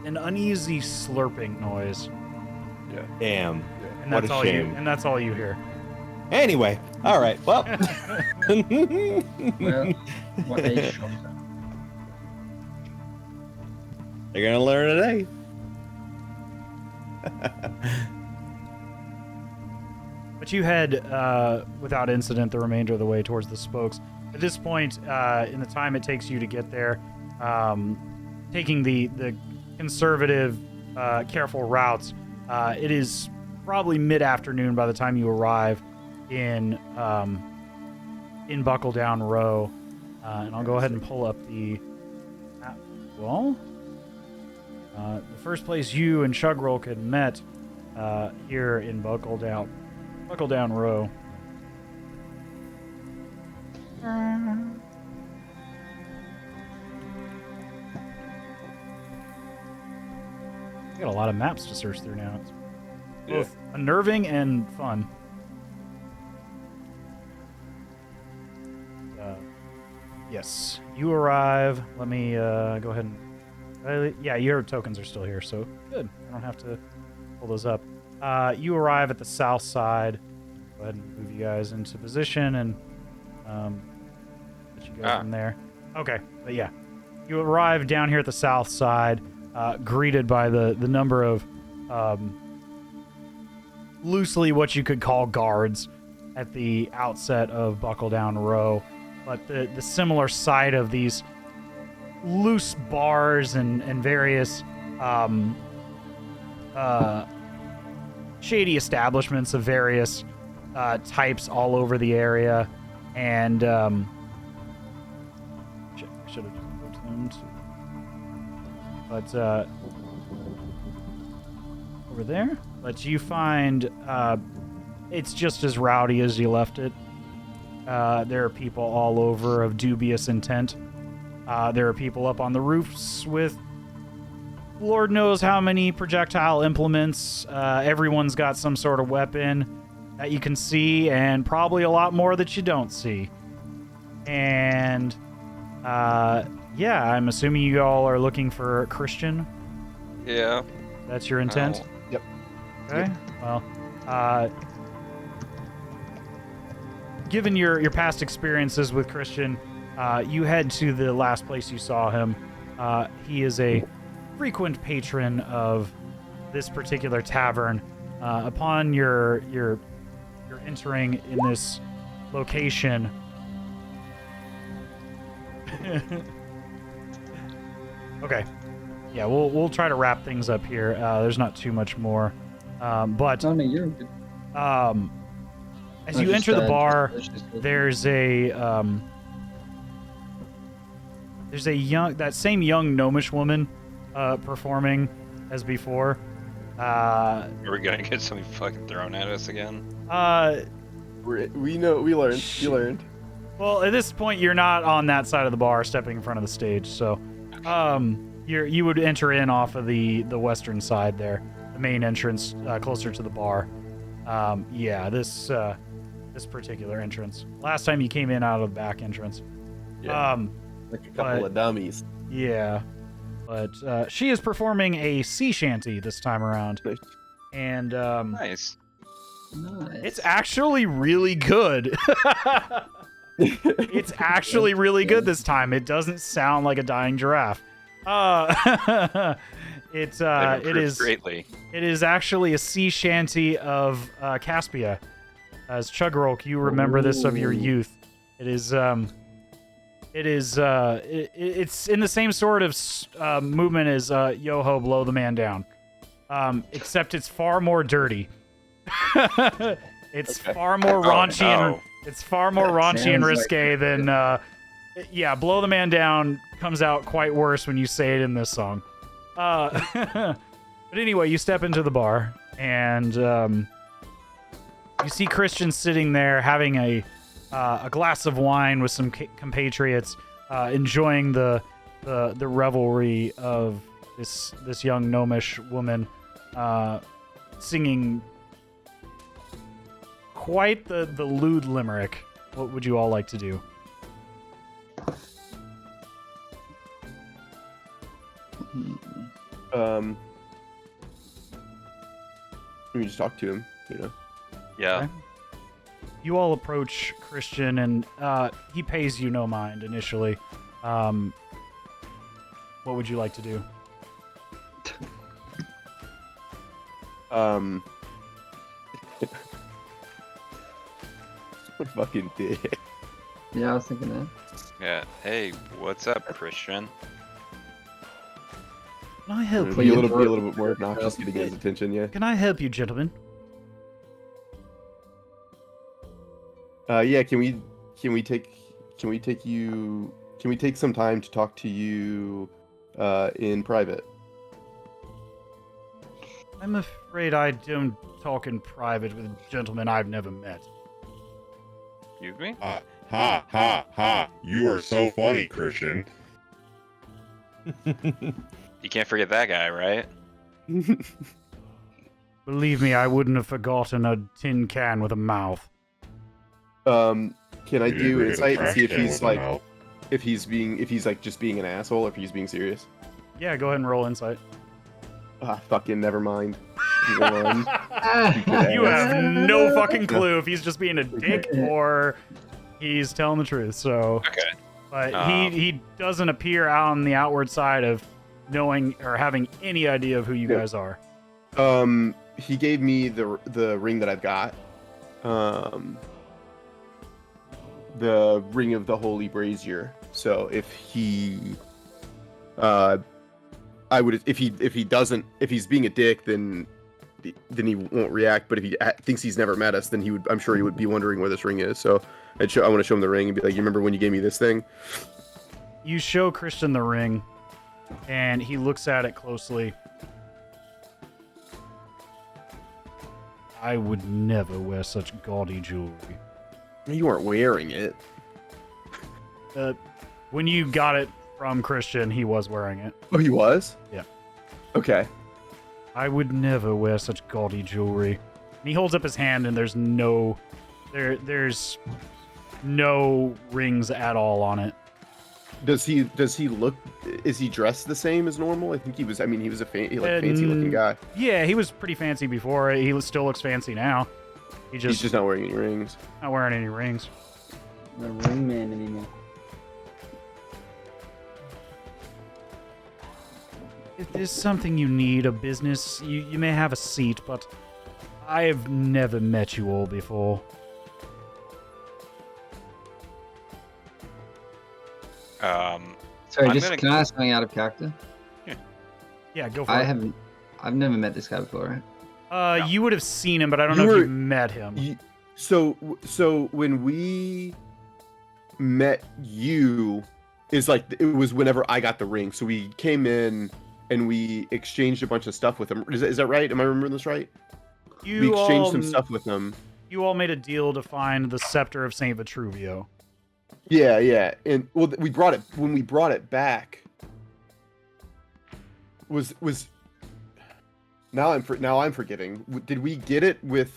an uneasy slurping noise. Yeah. Damn. And What that's a all shame. and that's all you hear. Anyway, all right. Well, Well, what a shocker. they're gonna learn today. But you head without incident the remainder of the way towards the spokes. At this point, in the time it takes you to get there, taking the conservative, careful routes, it is probably mid-afternoon by the time you arrive in Buckle Down Row. And I'll go ahead and pull up the map. Well, the first place you and Chugrulk had met here in Buckle Down Row. I got a lot of maps to search through now. It's both unnerving and fun. Yes, you arrive. Let me go ahead and... yeah, your tokens are still here, so good. I don't have to pull those up. You arrive at the south side. Go ahead and move you guys into position and let you go from there. Okay, but yeah. You arrive down here at the south side, greeted by the number of loosely what you could call guards at the outset of Buckle Down Row. But the similar sight of these loose bars and various shady establishments of various types all over the area. And I should have just put them to... But over there. But you find it's just as rowdy as you left it. There are people all over of dubious intent. There are people up on the roofs with Lord knows how many projectile implements. Everyone's got some sort of weapon that you can see, and probably a lot more that you don't see. And yeah, I'm assuming you all are looking for Christian. Yeah. That's your intent? Oh. Yep. Okay. Well, given your past experiences with Christian, you head to the last place you saw him. He is a frequent patron of this particular tavern. Upon your entering in this location, okay, yeah, we'll try to wrap things up here. There's not too much more, but No, you're good. as you enter the bar, there's a that same young gnomish woman performing as before. Are we gonna get something fucking thrown at us again? We learned. You learned. Well, at this point, you're not on that side of the bar, stepping in front of the stage. So, you would enter in off of the western side there, the main entrance, closer to the bar. Yeah, this particular entrance. Last time you came in out of the back entrance. Yeah. Like a couple of dummies. Yeah, but she is performing a sea shanty this time around, and Nice. it's actually really good. It's actually really good this time. It doesn't sound like a dying giraffe. It is greatly. It is actually a sea shanty of Caspia. As Chugrulk, you remember this of your youth. It's in the same sort of movement as Yo-Ho, Blow the Man Down, except it's far more dirty. It's Okay. far more raunchy and no. it's far more raunchy and Sounds like- risque than yeah, blow the man down comes out quite worse when you say it in this song. But anyway, you step into the bar and you see Christian sitting there having a glass of wine with some compatriots, enjoying the revelry of this young gnomish woman, singing quite the lewd limerick. What would you all like to do? We just talk to him, you know. Yeah. Okay. You all approach Christian, and he pays you no mind initially. What would you like to do? What fucking dick. Yeah, I was thinking that. Yeah. Hey, what's up, Christian? Can I help Be a you? little bit more obnoxious, getting his attention. Yeah. Can I help you, gentlemen? Yeah. Can we take some time to talk to you in private? I'm afraid I don't talk in private with gentlemen I've never met. Excuse me? Ha ha ha! You are so funny, Christian. You can't forget that guy, right? Believe me, I wouldn't have forgotten a tin can with a mouth. Can I You do agree insight to and see if trash can he's with a like mouth. if he's like just being an asshole or if he's being serious? Yeah, go ahead and roll insight. Ah, fucking never mind. One. You have no fucking clue if he's just being a dick or he's telling the truth. So, Okay. but Um, he doesn't appear on the outward side of knowing or having any idea of who you Yeah. guys are. He gave me the ring that I've got. The ring of the holy brazier. So if he I would if he's being a dick then he won't react, but if he thinks he's never met us then I'm sure he would be wondering where this ring is. So I want to show him the ring and be like, you remember when you gave me this thing? You show Christian the ring, and he looks at it closely. I would never wear such gaudy jewelry. You weren't wearing it. When you got it from Christian, he was wearing it. Oh, he was? Yeah. Okay. I would never wear such gaudy jewelry. And he holds up his hand, and there's no rings at all on it. Does he look? Is he dressed the same as normal? I think he was. I mean, he was a fancy looking guy. Yeah, he was pretty fancy before. He still looks fancy now. He's just not wearing any rings. not wearing any rings. The ring man anymore. If there's something you need, a business, you may have a seat, but I have never met you all before. Sorry, I'm just gonna- can I ask something out of character? Yeah, go for it. I've never met this guy before, right? You would have seen him, but I don't You know if were- you met him. So when we met you, is like it was whenever I got the ring. So we came in and we exchanged a bunch of stuff with him. Is that right? Am I remembering this right? We exchanged some stuff with him. You all made a deal to find the scepter of Saint Vitruvio. Yeah, and well, we brought it when we brought it back. Was now I'm forgetting. Did we get it with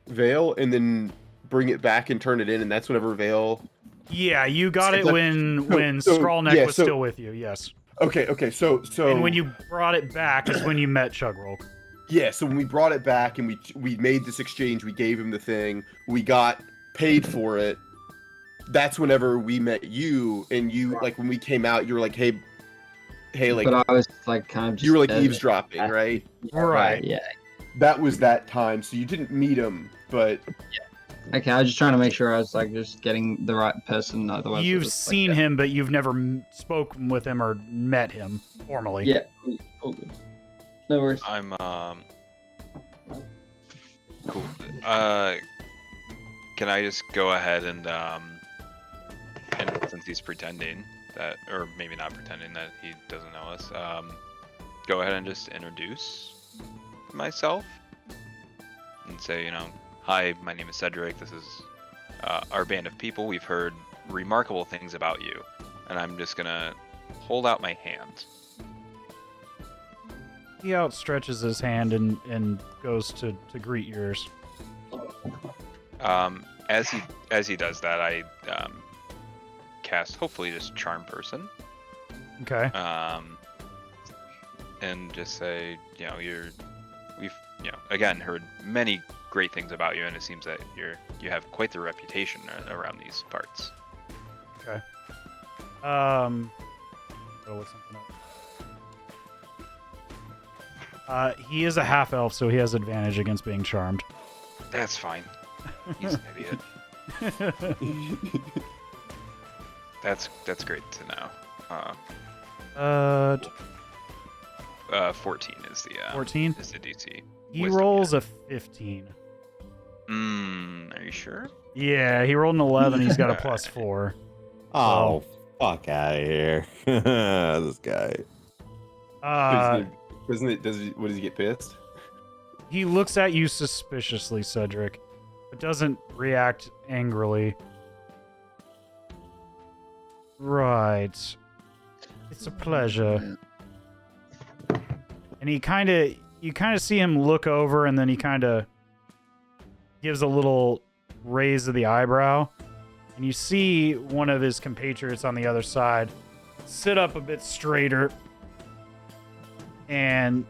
Vale and then bring it back and turn it in, and that's whenever Vale? Yeah, you got it So- when so- Skrawlneck yeah, was so- still with you. Yes. Okay. So And when you brought it back is when you met Chugrulk. yeah, so when we brought it back and we made this exchange, we gave him the thing, we got paid for it. That's whenever we met you, and you like when we came out, you were like, hey, like But I was like kind of just you were like there. eavesdropping, right? Right. Yeah. That was that time, so you didn't meet him, but Okay, I was just trying to make sure I was like just getting the right person. Otherwise, You've it was, like, seen that. him, but you've never spoken with him or met him formally. Yeah, all good. No worries. I'm Cool. Can I just go ahead and since he's pretending that, or maybe not pretending that he doesn't know us, go ahead and just introduce myself and say, hi, my name is Cedric. This is our band of people. We've heard remarkable things about you, and I'm just gonna hold out my hand. He outstretches his hand and goes to greet yours. As he does that, I cast hopefully just Charm Person. Okay. And just say, we've again heard many great things about you, and it seems that you have quite the reputation around these parts. Okay. Go with something else. He is a half elf, so he has advantage against being charmed. That's fine. He's an idiot. That's great to know. 14 is the 14 is the DC. He rolls a 15. Are you sure? Yeah, he rolled an 11. He's got a +4. Oh, fuck out of here. This guy. What does he get pissed? He looks at you suspiciously, Cedric, but doesn't react angrily. Right. It's a pleasure. And you kind of see him look over, and then he kind of gives a little raise of the eyebrow. And you see one of his compatriots on the other side sit up a bit straighter and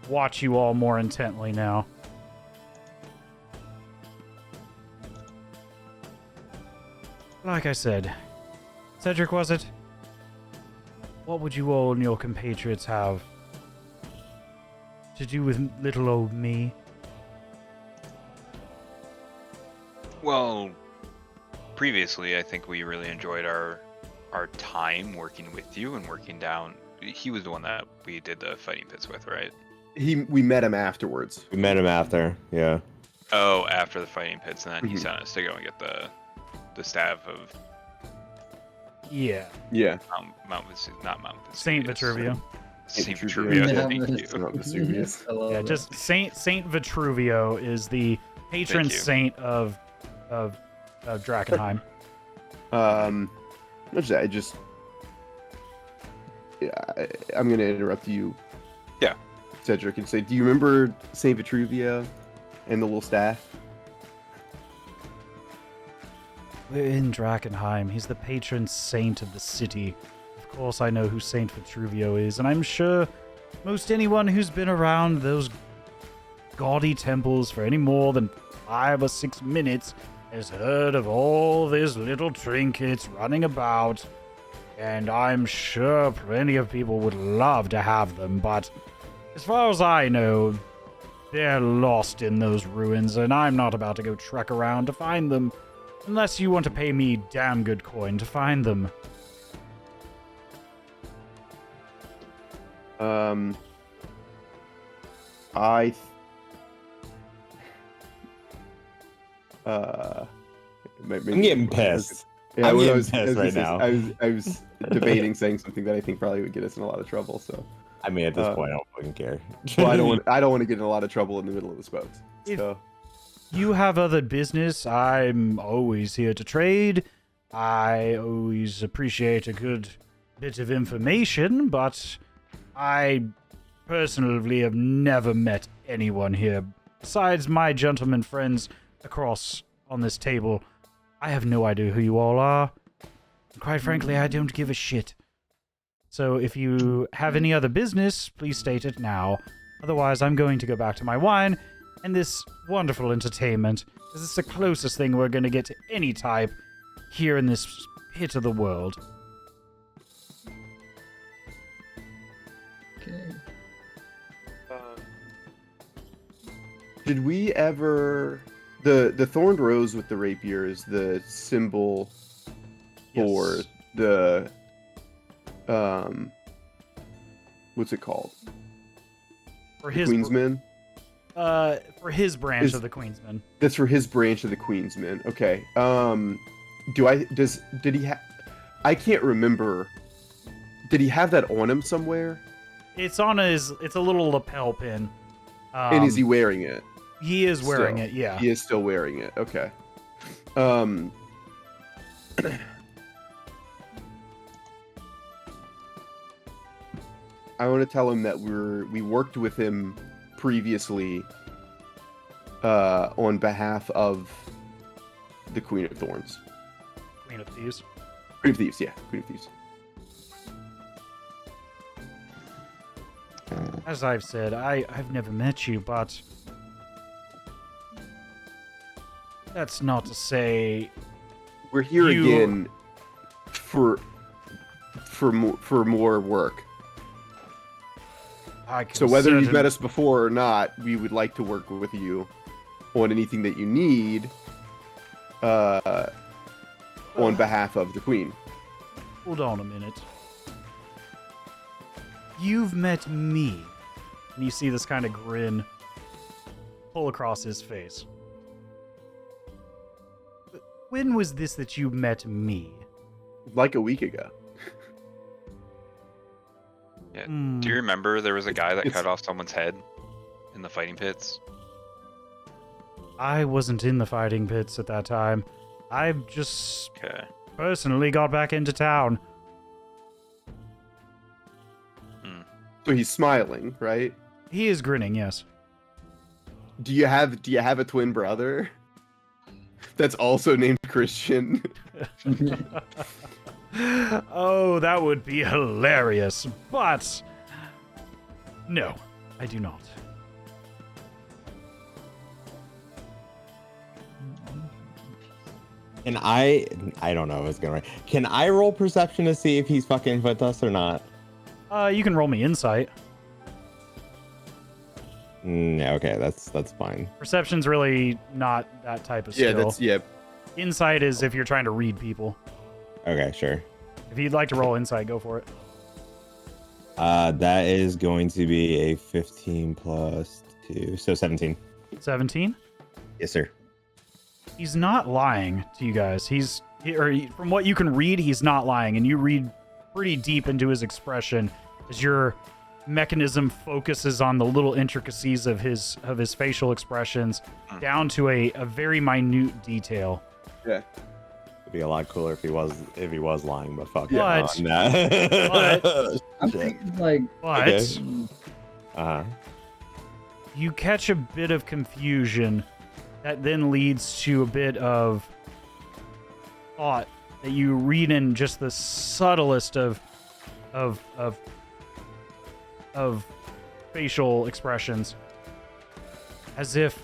watch you all more intently now. Like I said, Cedric, was it? What would you all and your compatriots have to do with little old me? Well, previously, I think we really enjoyed our time working with you and working down. He was the one that we did the fighting pits with, right? We met him afterwards. We met him after, yeah. Oh, after the fighting pits, and then he sent us to go and get the staff of Yeah. Mount Vesuvius, not Mount Vesuvius. Saint Vitruvio. Saint Vitruvio, thank you. Not Vesuvius. Yeah, just Saint Vitruvio is the patron Thank you. saint of Drakenheim. I'm gonna interrupt you. Yeah. Cedric, and say, do you remember Saint Vitruvio and the little staff? We're in Drakenheim. He's the patron saint of the city. Of course I know who Saint Vitruvio is, and I'm sure most anyone who's been around those gaudy temples for any more than 5 or 6 minutes has heard of all these little trinkets running about, and I'm sure plenty of people would love to have them, but as far as I know, they're lost in those ruins, and I'm not about to go trek around to find them, unless you want to pay me damn good coin to find them. I'm getting pissed. Yeah, I'm well, getting pissed right now. I was debating saying something that I think probably would get us in a lot of trouble. So, I mean, at this point, I don't fucking care. well, I don't want to get in a lot of trouble in the middle of the spokes. So, you have other business, I'm always here to trade. I always appreciate a good bit of information, but I personally have never met anyone here. Besides my gentlemen friends across on this table, I have no idea who you all are. Quite frankly, I don't give a shit. So if you have any other business, please state it now. Otherwise, I'm going to go back to my wine and this wonderful entertainment, because it's the closest thing we're going to get to any type here in this pit of the world. Okay. did we ever the thorned rose with the rapier is the symbol for Yes. the what's it called? For his Queensmen? for his branch of the Queensmen. That's for his branch of the Queensmen. Okay. Did he have? I can't remember. Did he have that on him somewhere? It's on his. It's a little lapel pin. And is he wearing it? He is wearing Still. it. Yeah. He is still wearing it. Okay. I want to tell him that we worked with him previously on behalf of the Queen of Thorns. Queen of Thieves. Queen of Thieves, yeah. Queen of Thieves. As I've said, I've never met you, but that's not to say We're here You- again for more work. I can So whether you've certain- met us before or not, we would like to work with you on anything that you need on behalf of the Queen. Hold on a minute. You've met me. And you see this kind of grin pull across his face. When was this that you met me? Like a week ago. Yeah. Hmm. Do you remember there was a guy that it's- cut off someone's head in the fighting pits? I wasn't in the fighting pits at that time. I just Okay. personally got back into town. So he's smiling, right? He is grinning, yes. Do you have a twin brother that's also named Christian? Oh, that would be hilarious. But no, I do not. Can I don't know if it's gonna right. Can I roll perception to see if he's fucking with us or not? You can roll me insight. Okay, that's fine. Perception's really not that type of Yeah, skill. that's yeah. Insight is if you're trying to read people. Okay, sure. If you'd like to roll insight, go for it. That is going to be a 15 plus 2, so 17. 17. Yes, sir. He's not lying to you guys. From what you can read, he's not lying, and you read pretty deep into his expression as your mechanism focuses on the little intricacies of his facial expressions down to a very minute detail. Yeah. It'd be a lot cooler if he was lying, but fuck But- yeah. I'm thinking like, But Okay. you catch a bit of confusion that then leads to a bit of thought that you read in just the subtlest of facial expressions, as if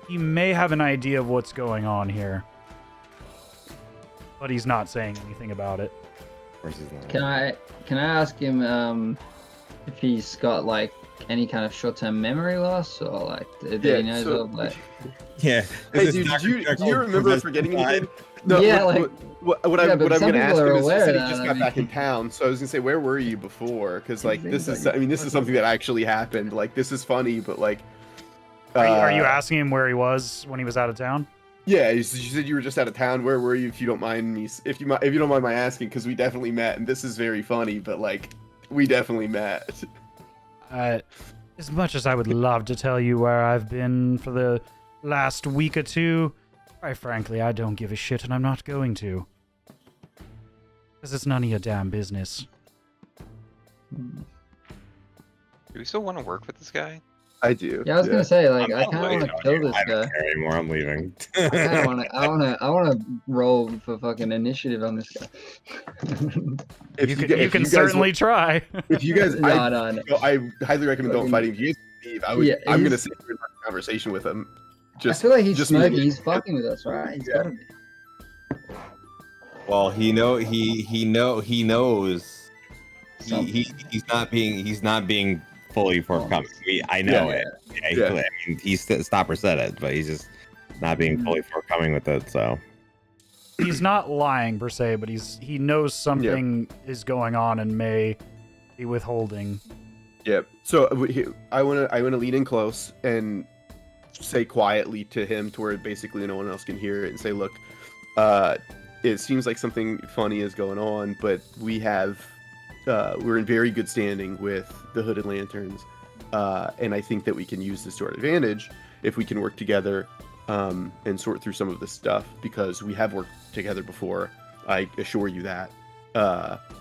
he may have an idea of what's going on here, but he's not saying anything about it. Of course he's not. can I ask him if he's got like any kind of short-term memory loss or like that he knows of like? Yeah. Hey, This is dude, Dr. do you Jekyll remember possessed forgetting by- anything? No, Yeah, what Yeah, I'm but some gonna ask people him are is, he aware said of he just that, got I back mean. in town, so I was gonna say, where were you before? Because like Things this is, like- I mean, this is something that actually happened. Like this is funny, but like, Are you asking him where he was when he was out of town? Yeah, you said you were just out of town. Where were you? If you don't mind me, if you don't mind my asking, because we definitely met, and this is very funny, but like, we definitely met. As much as I would love to tell you where I've been for the last week or two, quite frankly, I don't give a shit, and I'm not going to. Because it's none of your damn business. Do we still want to work with this guy? I do. Yeah, I was gonna say like I I'm kind of waiting want on to kill you. this I don't guy. care anymore. I'm leaving. I kind of want to. I want to roll for fucking initiative on this guy. If You you can guys certainly try. If you guys, No. I highly recommend don't fighting. If you guys leave, Yeah, I'm gonna he's- sit here and have a conversation with him. I Just, feel like he's just smoking. me. He's fucking with us, right? He's Yeah. gotta be. Well, he knows. He's not being fully forthcoming. I know Yeah. it. Yeah, Yeah. I mean, Stopper said it, but he's just not being fully forthcoming with it. So He's not lying per se, but he knows something is going on and may be withholding Yep. So I wanna lean in close and say quietly to him, to where basically no one else can hear it, and say, "Look, it seems like something funny is going on, but we're in very good standing with the Hooded Lanterns, and I think that we can use this to our advantage if we can work together and sort through some of this stuff, because we have worked together before. I assure you that."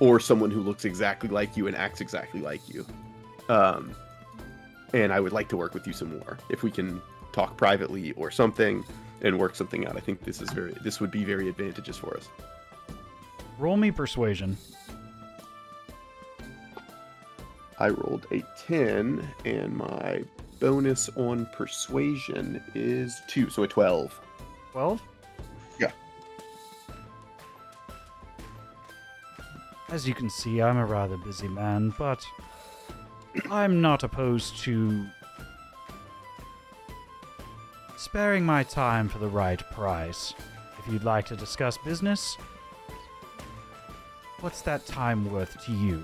Or someone who looks exactly like you and acts exactly like you. And I would like to work with you some more. If we can talk privately or something and work something out, I think this would be very advantageous for us. Roll me persuasion. I rolled a 10, and my bonus on persuasion is 2, so a 12. 12? Yeah. As you can see, I'm a rather busy man, but I'm not opposed to sparing my time for the right price. If you'd like to discuss business, what's that time worth to you?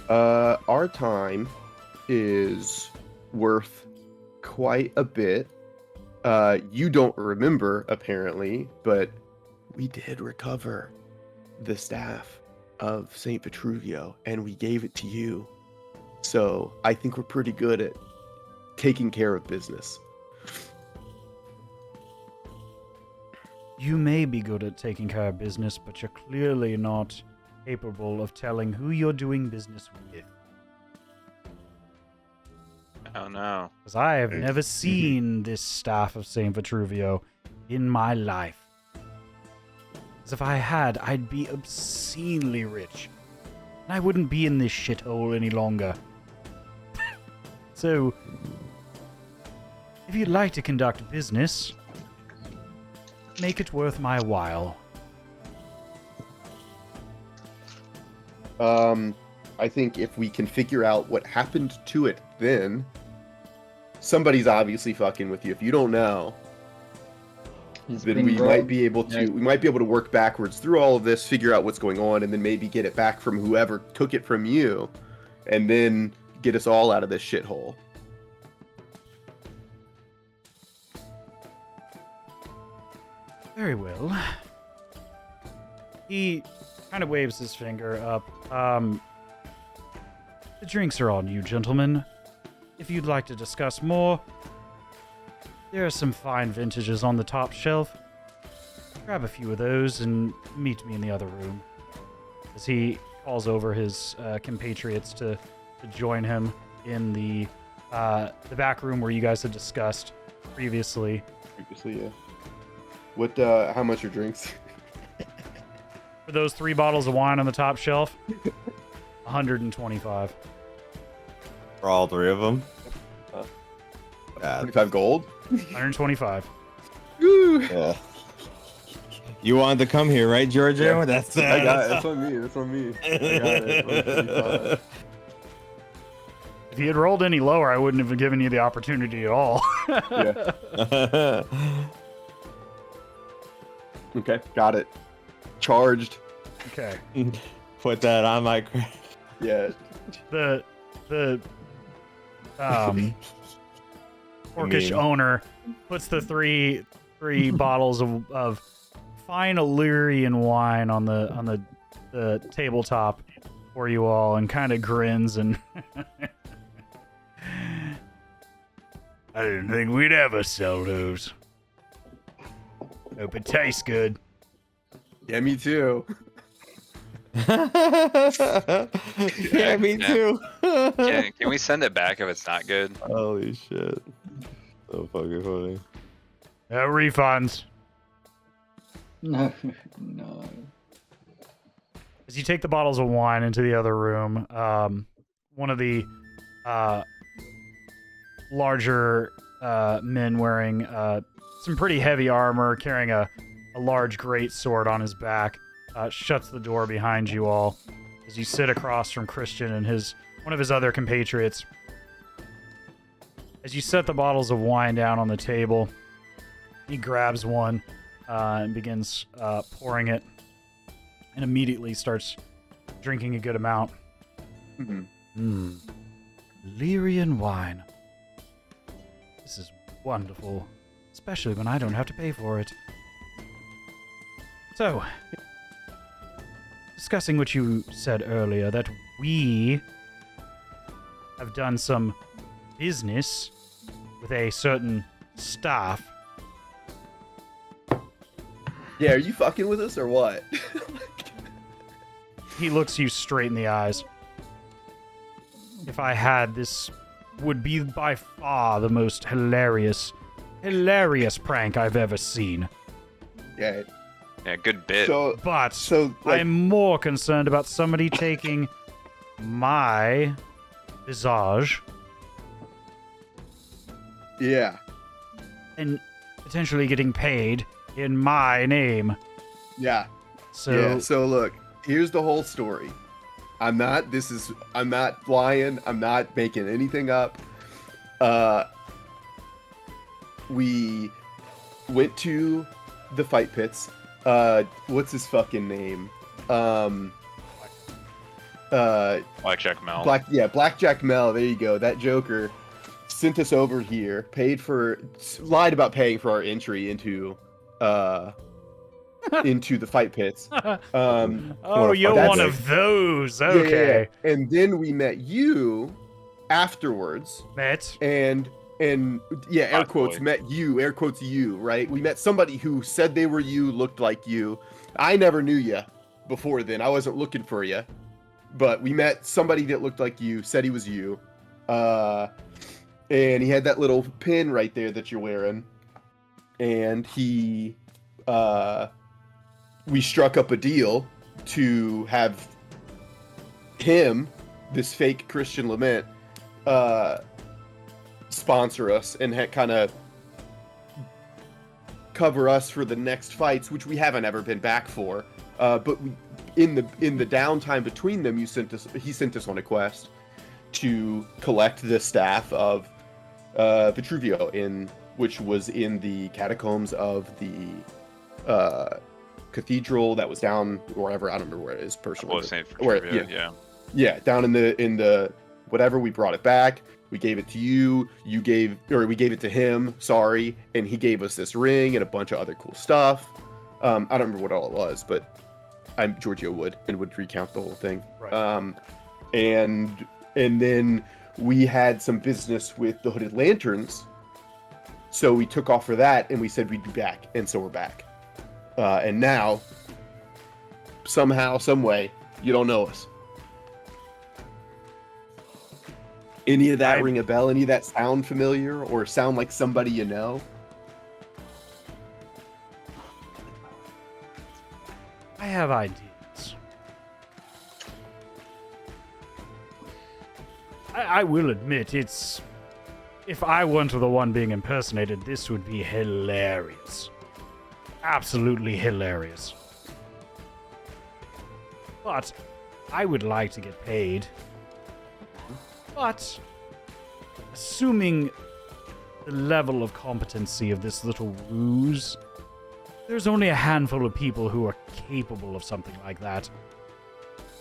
Our time is worth quite a bit. You don't remember, apparently, but we did recover the staff of St. Vitruvio, and we gave it to you. So I think we're pretty good at taking care of business. You may be good at taking care of business, but you're clearly not capable of telling who you're doing business with. Oh no. Because I have never seen this staff of St. Vitruvio in my life. As if I had, I'd be obscenely rich. And I wouldn't be in this shithole any longer. So, if you'd like to conduct business, make it worth my while. I think if we can figure out what happened to it, then somebody's obviously fucking with you. If you don't know, then we might be able to work backwards through all of this, figure out what's going on, and then maybe get it back from whoever took it from you, and then get us all out of this shithole. Very well. He kind of waves his finger up. The drinks are on you, gentlemen. If you'd like to discuss more, there are some fine vintages on the top shelf. Grab a few of those and meet me in the other room. As he calls over his compatriots to join him in the back room where you guys had discussed previously. Yeah. What? How much are drinks? For those 3 bottles of wine on the top shelf, 125. For all 3 of them? 25 gold? 125. Yeah. You wanted to come here, right, Georgio? Yeah. That's I got it. That's on me. That's on me. I got it. 125. If you had rolled any lower, I wouldn't have given you the opportunity at all. Yeah. Okay, got it. Charged. Okay. Put that on my credit. Yeah. The orcish owner puts the three bottles of fine Illyrian wine on the tabletop for you all and kind of grins and I didn't think we'd ever sell those. Hope it tastes good. Yeah, me too. Yeah, me too. Can we send it back if it's not good? Holy shit. So fucking funny. Refunds. No, no. As you take the bottles of wine into the other room, one of the larger men wearing some pretty heavy armor, carrying a large great sword on his back, shuts the door behind you all as you sit across from Christian and one of his other compatriots. As you set the bottles of wine down on the table, he grabs one and begins pouring it and immediately starts drinking a good amount. Mm-hmm. Lyrian wine. This is wonderful, especially when I don't have to pay for it. So, discussing what you said earlier, that we have done some business with a certain staff. Yeah, are you fucking with us or what? He looks you straight in the eyes. If I had, this would be by far the most hilarious prank I've ever seen. Yeah. Yeah, good bit. But like, I'm more concerned about somebody taking my visage yeah. and potentially getting paid in my name. Yeah. So look, here's the whole story. I'm not lying. I'm not making anything up. We went to the fight pits. What's his fucking name? Blackjack Mel. Blackjack Mel. There you go. That Joker sent us over here, lied about paying for our entry into the fight pits. You're one of those. Okay. Yeah. And then we met you afterwards. And air quotes, met you, air quotes you, right? We met somebody who said they were you, looked like you. I never knew you before then. I wasn't looking for you. But we met somebody that looked like you, said he was you. And he had that little pin right there that you're wearing. And we struck up a deal to have him, this fake Christian Lament, sponsor us and kind of cover us for the next fights, which we haven't ever been back for. But in the downtime between them, he sent us on a quest to collect the staff of Vitruvio, which was in the catacombs of the cathedral that was down wherever. I don't remember where it is personally. St. Vitruvio, yeah, down in the whatever. We brought it back. We gave it to you. We gave it to him. Sorry, and he gave us this ring and a bunch of other cool stuff. I don't remember what all it was, but Georgio would recount the whole thing. Right. And then we had some business with the Hooded Lanterns, so we took off for that, and we said we'd be back, and so we're back. And now, somehow, some way, you don't know us. Any of that ring a bell? Any of that sound familiar or sound like somebody you know? I have ideas. I will admit, if I weren't the one being impersonated, this would be hilarious. Absolutely hilarious. But I would like to get paid. But assuming the level of competency of this little ruse, there's only a handful of people who are capable of something like that.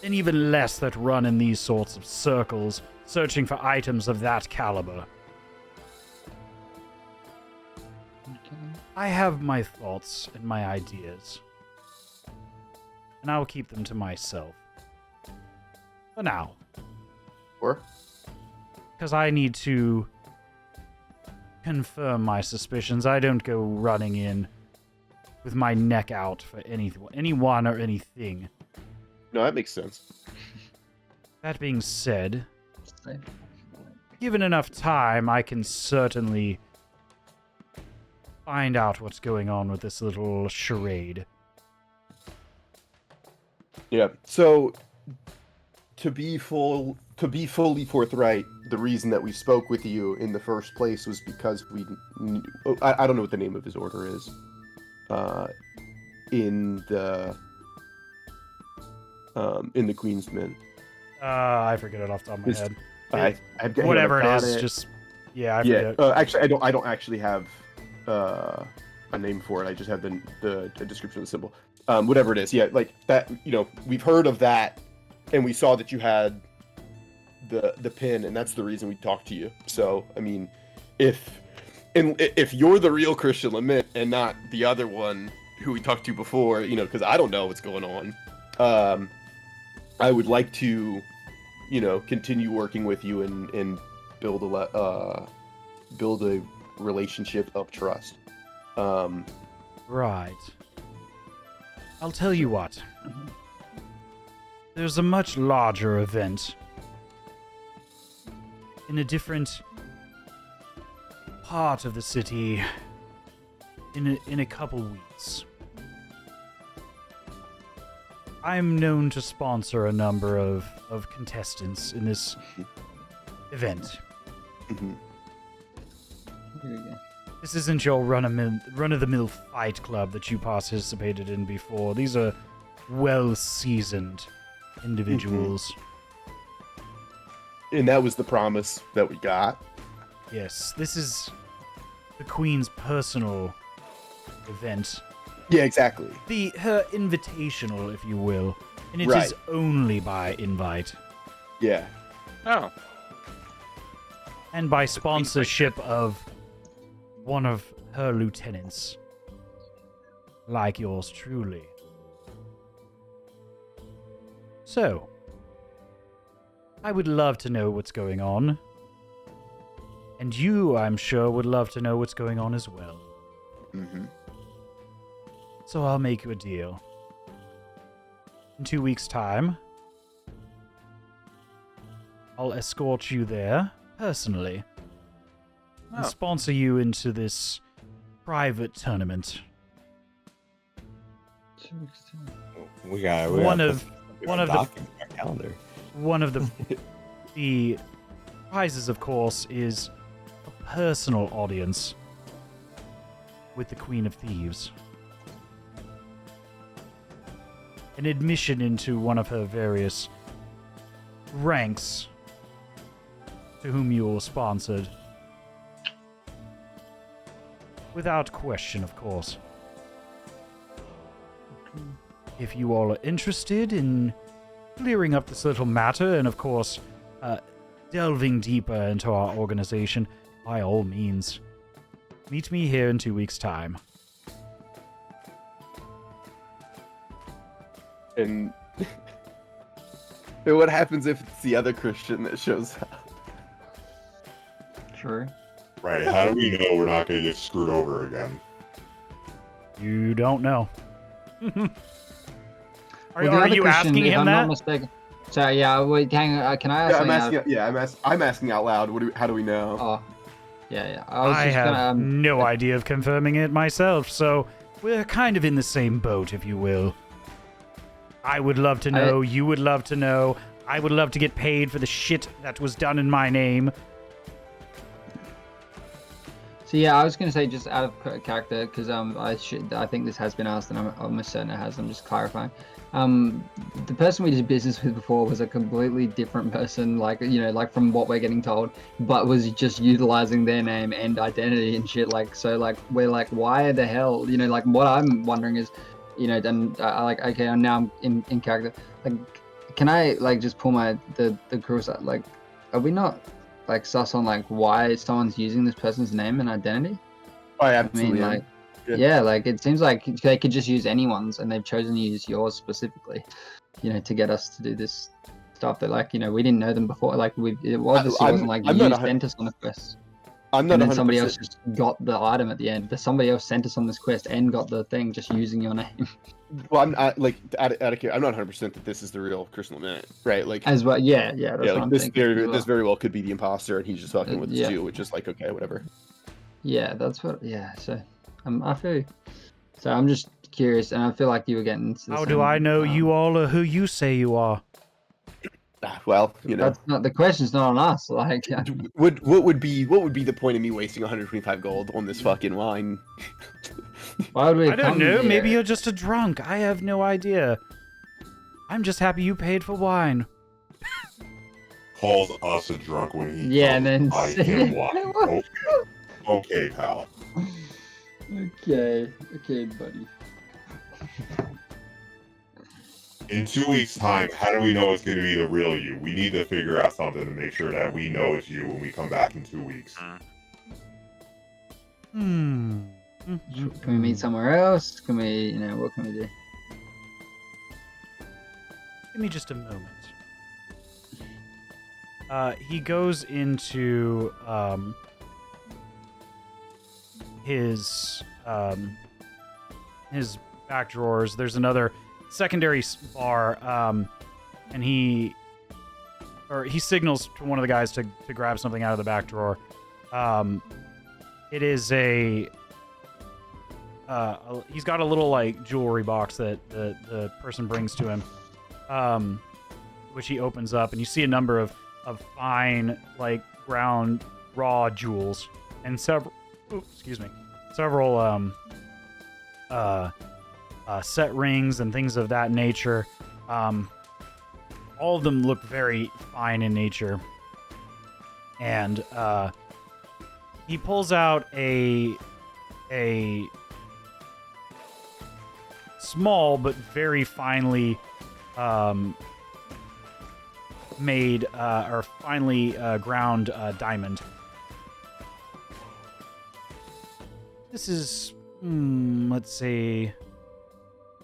And even less that run in these sorts of circles, searching for items of that caliber. I have my thoughts and my ideas. And I'll keep them to myself. For now. Or? Because I need to confirm my suspicions. I don't go running in with my neck out for anyone or anything. No, that makes sense. That being said, given enough time, I can certainly find out what's going on with this little charade. Yeah. So, to be fully forthright, the reason that we spoke with you in the first place was because I don't know what the name of his order is. In the Queensmen. I forget it off the top of my head. Whatever it is, just I forget. Actually, I don't actually have a name for it. I just have the description of the symbol. Whatever it is, like that. We've heard of that, and we saw that you had the pin, and that's the reason we talked to you. So I mean, if you're the real Christian Lament and not the other one who we talked to before, you know, because I don't know what's going on. I would like to, you know, continue working with you and build a relationship of trust. Right. I'll tell you what. There's a much larger event in a different part of the city in a couple weeks. I'm known to sponsor a number of contestants in this event. This isn't your run-of-the-mill fight club that you participated in before. These are well-seasoned individuals. And that was the promise that we got. Yes, this is the Queen's personal event. Yeah, exactly. Her invitational, if you will. And it is only by invite. Yeah. Oh. And by sponsorship of one of her lieutenants. Like yours truly. So, I would love to know what's going on. And you, I'm sure, would love to know what's going on as well. Mm-hmm. So I'll make you a deal. In 2 weeks' time, I'll escort you there, personally. And sponsor you into this private tournament. We got One of the calendar. One of the prizes, of course, is a personal audience with the Queen of Thieves. An admission into one of her various ranks to whom you're sponsored. Without question, of course. If you all are interested in clearing up this little matter and, of course, delving deeper into our organization, by all means, meet me here in 2 weeks' time. And what happens if it's the other Christian that shows up? True. Right, how do we know we're not going to get screwed over again? You don't know. Well, the Are other you Christian, asking if him I'm that? not mistaken. So yeah, wait, hang on. Can I ask? I'm asking out loud. How do we know? Oh, yeah. I have no idea of confirming it myself, so we're kind of in the same boat, if you will. I would love to know. You would love to know. I would love to get paid for the shit that was done in my name. So yeah, I was gonna say, just out of character, because I think this has been asked, and I'm almost certain it has. I'm just clarifying. The person we did business with before was a completely different person, like from what we're getting told, but was just utilizing their name and identity and shit. We're like, why the hell? What I'm wondering is, then okay, now I'm in character. Like, can I just pull the crew aside? Like, are we not sus on why someone's using this person's name and identity? Oh, yeah, absolutely. I mean, yeah, it seems like they could just use anyone's, and they've chosen to use yours specifically, to get us to do this stuff that we didn't know them before. It wasn't like you sent us on a quest. I'm not. And then somebody else just got the item at the end, but somebody else sent us on this quest and got the thing just using your name. Well, I'm not 100% that this is the real Christian Lament, right? As well, yeah. That's what I'm thinking. This very well could be the imposter, and he's just fucking with us too, which is okay, whatever. Yeah, that's what. Yeah, so I feel you. So I'm just curious, and I feel like you were getting. How do I know you all are who you say you are? Well, that's not the question's not on us. What would be the point of me wasting 125 gold on this fucking wine? Why would we? I don't know. Maybe you're just a drunk. I have no idea. I'm just happy you paid for wine. Calls us a drunk when he and then buy him wine. Okay, pal. Okay, buddy. In 2 weeks' time, how do we know it's going to be the real you? We need to figure out something to make sure that we know it's you when we come back in 2 weeks. Can we meet somewhere else? Can we, what can we do? Give me just a moment. He goes into his back drawers. There's another secondary bar, and he signals to one of the guys to grab something out of the back drawer. It is he's got a little like jewelry box that the person brings to him, which he opens up, and you see a number of fine like ground raw jewels and several set rings and things of that nature. All of them look very fine in nature, and he pulls out a small but very finely made or finely ground diamond. This is, let's say,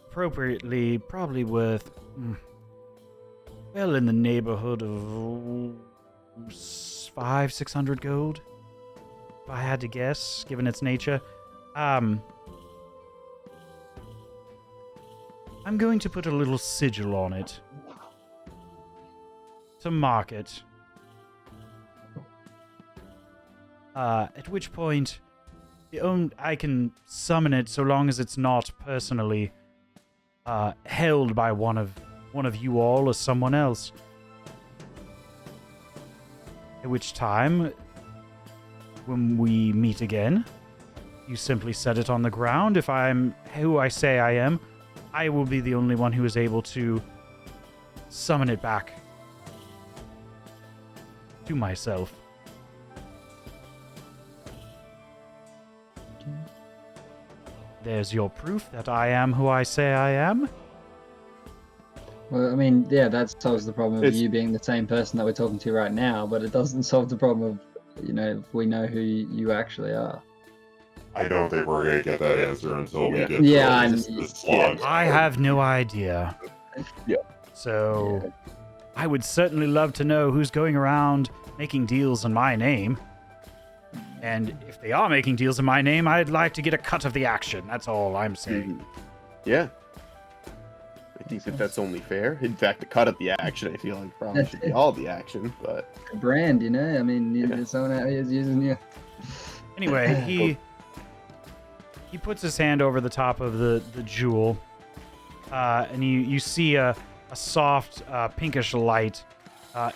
appropriately probably worth, well, in the neighborhood of 500-600 gold, if I had to guess, given its nature. I'm going to put a little sigil on it to mark it. At which point, I can summon it so long as it's not personally held by one of you all or someone else. At which time, when we meet again, you simply set it on the ground. If I'm who I say I am, I will be the only one who is able to summon it back to myself. There's your proof that I am who I say I am. Well, I mean, yeah, that solves the problem of you being the same person that we're talking to right now, but it doesn't solve the problem of, if we know who you actually are. I don't think we're going to get that answer until we get through this slog. I have no idea. Yeah. So, I would certainly love to know who's going around making deals in my name. And if they are making deals in my name, I'd like to get a cut of the action. That's all I'm saying. Yeah. I think that's only fair. In fact, the cut of the action, I feel like probably should be all the action, but... A brand, I mean, someone out here is using you. Anyway, he puts his hand over the top of the jewel, and you see a soft pinkish light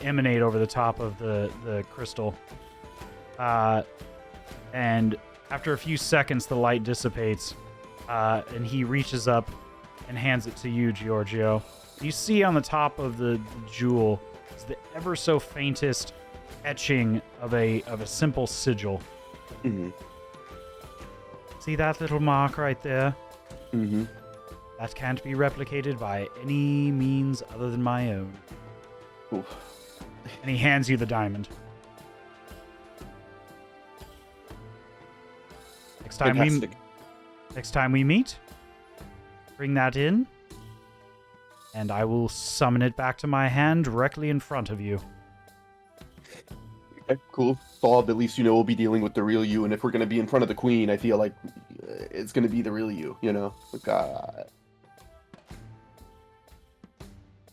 emanate over the top of the crystal. And after a few seconds, the light dissipates, and he reaches up and hands it to you, Georgio. You see on the top of the jewel is the ever so faintest etching of a simple sigil. Mm-hmm. See that little mark right there? Mm-hmm. That can't be replicated by any means other than my own. Ooh. And he hands you the diamond. Next time we meet, bring that in, and I will summon it back to my hand directly in front of you. Okay, cool. Bob, at least we'll be dealing with the real you, and if we're going to be in front of the queen, I feel like it's going to be the real you, Like,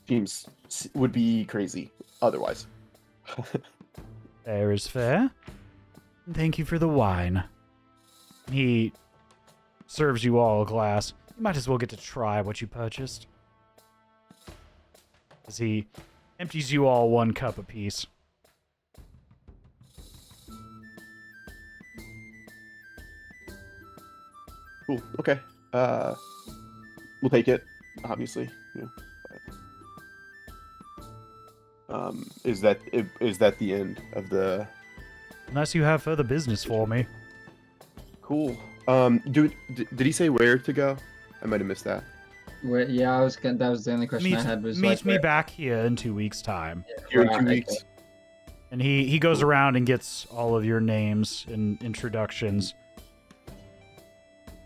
James would be crazy otherwise. Fair is fair. Thank you for the wine. He serves you all a glass. You might as well get to try what you purchased. As he empties you all one cup apiece. Cool. Okay. We'll take it, obviously. Is that the end of the... Unless you have further business for me. Cool. Did he say where to go? I might have missed that. Yeah, that was the only question I had. Was meet like, me back here in 2 weeks' time. Here in Right, 2 okay. weeks. And he goes around and gets all of your names and introductions.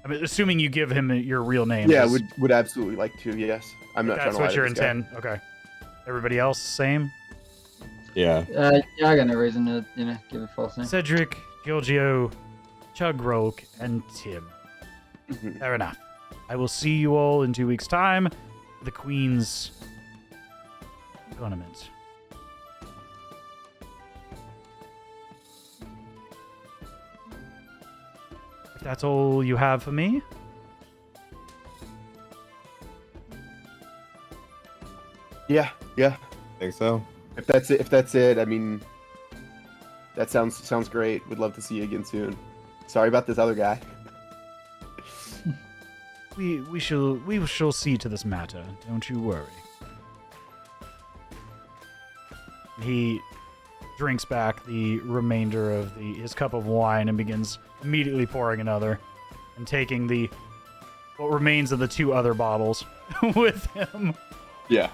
I mean, assuming you give him your real name. Yeah, would absolutely like to. Yes, I'm not trying That's to lie what to your this guy. intent. Okay. Everybody else same. Yeah. Yeah, I got no reason to give a false name. Cedric, Georgio, Chugrulk, and Tim. Mhm. Fair enough. I will see you all in 2 weeks' time. The Queen's tournament. If that's all you have for me. Yeah. Think so? If that's it, I mean, that sounds great. Would love to see you again soon. Sorry about this other guy. We shall see to this matter. Don't you worry. He drinks back the remainder of his cup of wine and begins immediately pouring another and taking what remains of the 2 other bottles with him. Yeah.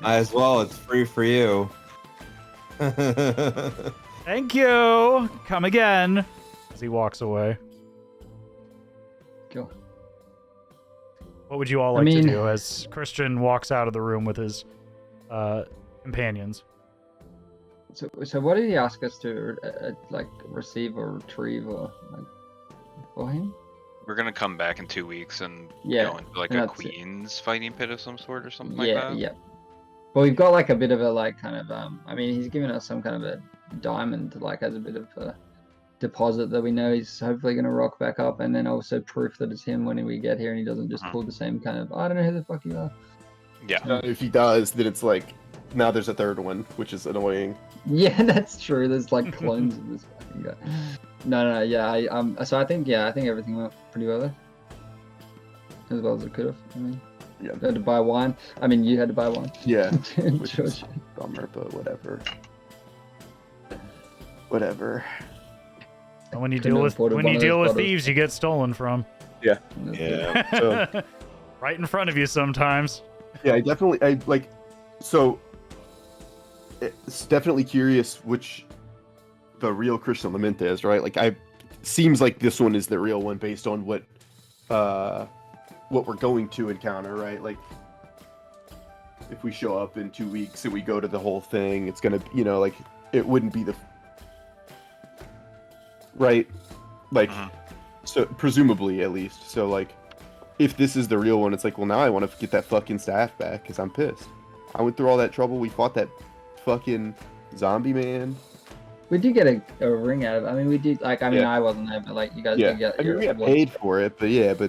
Might as well. It's free for you. Thank you. Come again. As he walks away. Cool. What would you all like to do as Christian walks out of the room with his companions? So what did he ask us to like receive or retrieve or like for him? We're gonna come back in 2 weeks and Yeah, go into like and a that's it. queen's fighting pit of some sort or something like Yeah, that. yeah. Well, we've got like a bit of a like kind of I mean, he's given us some kind of a diamond like as a bit of a deposit that we know he's hopefully gonna rock back up, and then also proof that it's him when we get here and he doesn't just pull the same kind of I don't know who the fuck you are. Yeah. If he does, then it's like now there's a third one, which is annoying. Yeah, that's true. There's like clones of this fucking guy. No, yeah. So I think everything went pretty well there, as well as it could have. I mean, Yeah. I had to buy wine. I mean, you had to buy wine. Yeah. Which is George. bummer, but whatever. Whatever. And when you Couldn't deal have with afforded one of those bottles. thieves, you get stolen from. Yeah. Yeah. So, Right in front of you sometimes. yeah, I like. So, it's definitely curious which the real Christian Lament is, right? Like, seems like this one is the real one based on what we're going to encounter, right? Like, if we show up in 2 weeks and we go to the whole thing, it's gonna, like, it wouldn't be the right, like, so presumably at least. So like, if this is the real one, it's like, well, now I want to get that fucking staff back because I'm pissed. I went through all that trouble. We fought that fucking zombie man. We did get a ring out of it. I mean, we did, like, I mean, Yeah. I wasn't there, but, like, you guys Yeah, did get I mean, your we got reward. paid for it, but Wasn't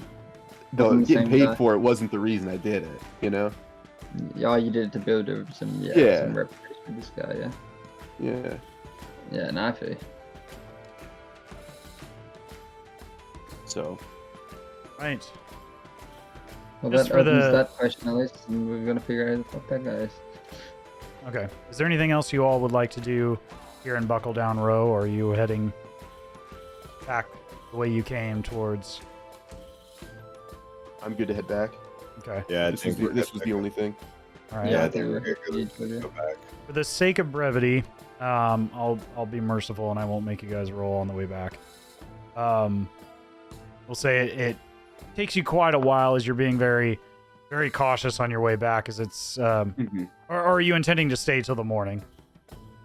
the getting same paid guy. for it wasn't the reason I did it. Yeah, you did it to build some, Yeah. some reputation with this guy, yeah. Yeah. Yeah, no, I feel you. So. Right. Well, Just that for opens the- that question at least, and we're gonna figure out who the fuck that guy is. Okay. Is there anything else you all would like to do here in Buckle Down Row, or are you heading back the way you came towards? I'm good to head back. Okay. Yeah, This was the only thing. All right. Yeah, I I think think we're we're good to go back. For the sake of brevity, I'll be merciful and I won't make you guys roll on the way back. We'll say it takes you quite a while as you're being very, very cautious on your way back, as it's. Mhm. Or are you intending to stay till the morning?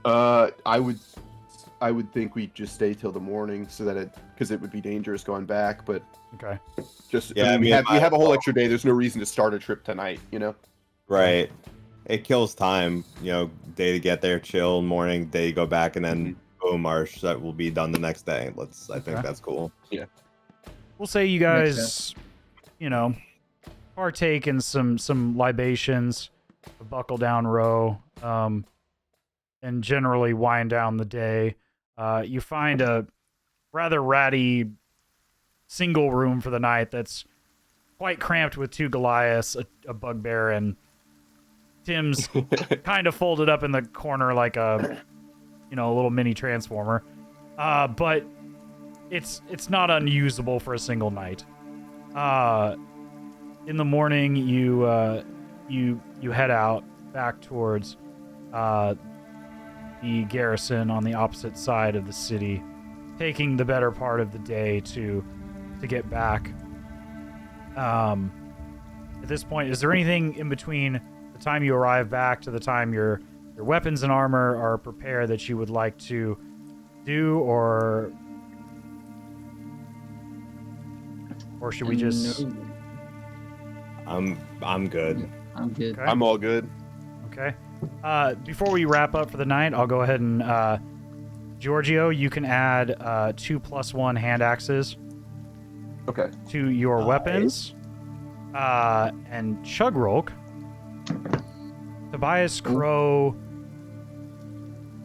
I would think we'd just stay till the morning so that because it would be dangerous going back, but Okay. just Yeah, I we mean, have a whole extra day. There's no reason to start a trip tonight, Right. It kills time, day to get there, chill, morning, day to go back, and then boom, our set will be done the next day. I think Okay. that's cool. We'll say you Makes guys, partake in some libations, buckle down row, and generally wind down the day. You find a rather ratty single room for the night that's quite cramped with 2 Goliaths, a Bugbear, and Tim's kind of folded up in the corner like a little mini transformer. But it's not unusable for a single night. in the morning, you head out back towards the garrison on the opposite side of the city, taking the better part of the day to get back. At this point, is there anything in between the time you arrive back to the time your weapons and armor are prepared that you would like to do, or should we just? No, I'm good. I'm good. Okay. I'm all good. Okay. Before we wrap up for the night, I'll go ahead and Giorgio, you can add 2+1 hand axes Okay. to your weapons. And Chugrulk, Tobias Crow,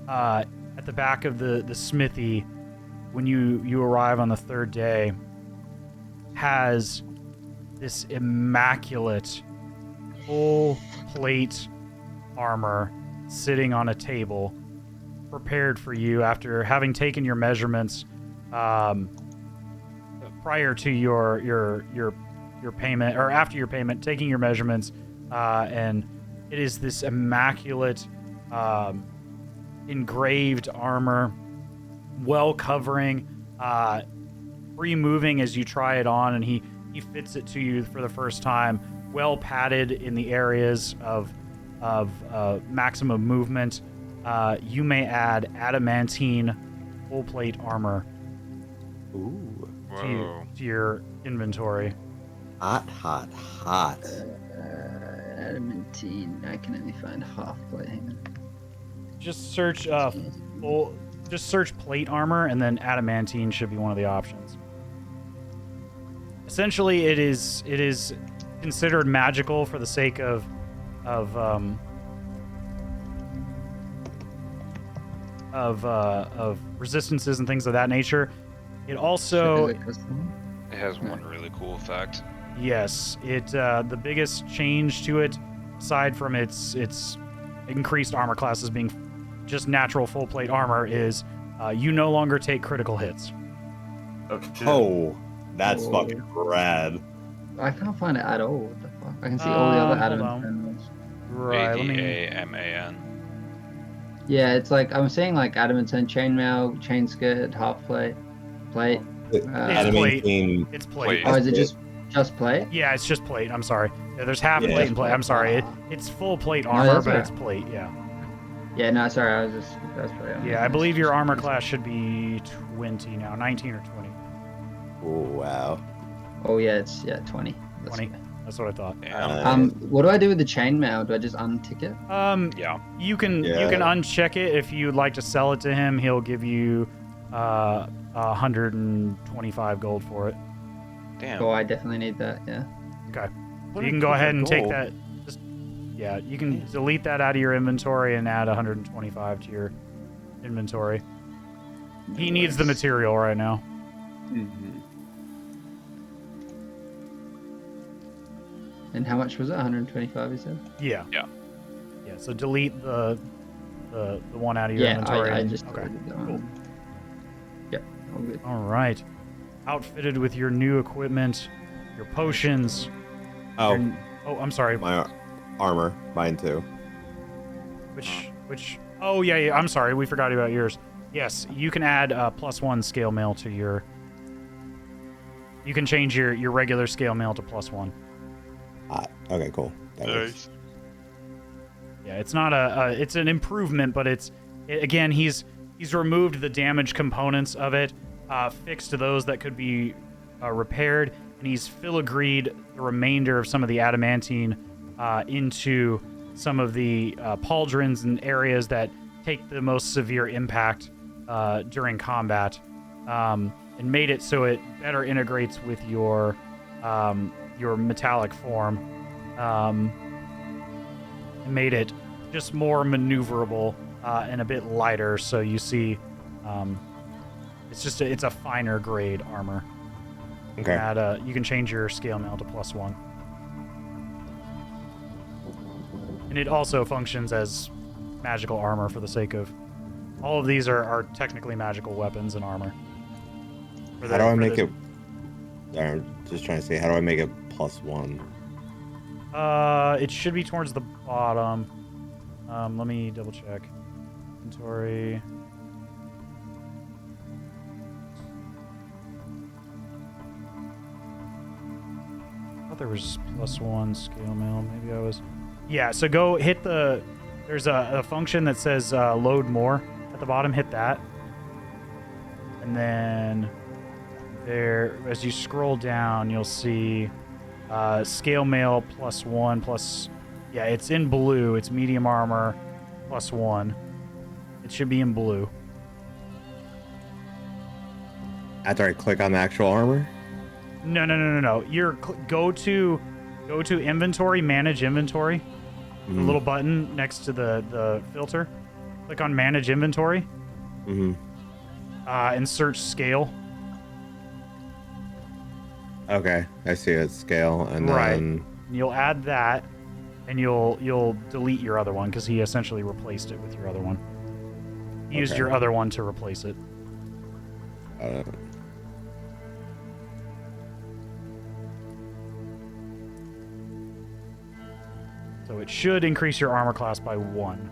at the back of the smithy, when you arrive on the third day, has this immaculate full plate armor sitting on a table, prepared for you after having taken your measurements prior to your payment, or after your payment, taking your measurements, and it is this immaculate engraved armor, well covering, free moving as you try it on, and he fits it to you for the first time, well padded in the areas of maximum movement. You may add adamantine full plate armor to your inventory. Hot. Adamantine. I can only find half plate. Hang on. Just search search plate armor, and then adamantine should be one of the options. Essentially, it is considered magical for the sake of resistances and things of that nature. It also It has one really cool effect. yes, it the biggest change to it, aside from its increased armor classes being just natural full plate armor, is you no longer take critical hits. Okay. Oh, that's Oh. fucking rad. I can't find it at all. What the fuck? I can see all the other hold adamant on. panels. Right. Let me. ADAMAN. Yeah, it's like I'm seeing like adamantine chainmail, chain skirt, half plate. It's plate. Adamantine. It's plate. Oh, is it just plate? Yeah, it's just plate. I'm sorry. Yeah, there's half Yeah. plate and plate. I'm sorry. It's full plate armor, that's but right. it's plate. Yeah. Yeah, no, sorry, that's probably. Yeah, I believe your armor class should be 20 now, 19 or 20. Oh, wow. Oh yeah, it's 20. That's 20. okay. That's what I thought. Damn. What do I do with the chainmail? Do I just untick it? Yeah. You can Yeah. uncheck it if you'd like to sell it to him. He'll give you 125 gold for it. Damn. Oh, I definitely need that. Yeah. Okay. So you can go ahead and take that. Yeah, you can delete that out of your inventory and add 125 to your inventory. He needs the material right now. And how much was it? 125, you said? Yeah. Yeah. Yeah. So delete the one out of your Yeah, inventory. I and- just okay. deleted that Cool. one. Yep, all good. All right. Outfitted with your new equipment, your potions. Oh, I'm sorry. my armor. Mine too. Which? Oh yeah. I'm sorry. We forgot about yours. Yes, you can add +1 scale mail to your. You can change your regular scale mail to +1. Okay, cool. That works. Yeah, it's not it's an improvement, but again, he's removed the damage components of it, fixed those that could be repaired, and he's filigreed the remainder of some of the adamantine into some of the pauldrons and areas that take the most severe impact during combat, and made it so it better integrates with your metallic form, and made it just more maneuverable and a bit lighter. So you see, it's a finer grade armor. Okay. You can change your scale mail to +1, and it also functions as magical armor for the sake of. All of these are technically magical weapons and armor. How do I make it? I'm just trying to say, how do I make it +1? It should be towards the bottom. Let me double check. Inventory. I thought there was +1 scale mail. Maybe I was. Yeah, so go hit the. There's a function that says load more at the bottom. Hit that. And then there, as you scroll down, you'll see scale mail +1 plus. Yeah, it's in blue. It's medium armor +1. It should be in blue. After I click on the actual armor? No. You're go to inventory, manage inventory. The little button next to the filter. Click on manage inventory. And search scale. Okay, I see it. Scale, and then You'll add that, and you'll delete your other one because he essentially replaced it with your other one. He used your other one to replace it. So it should increase your armor class by 1.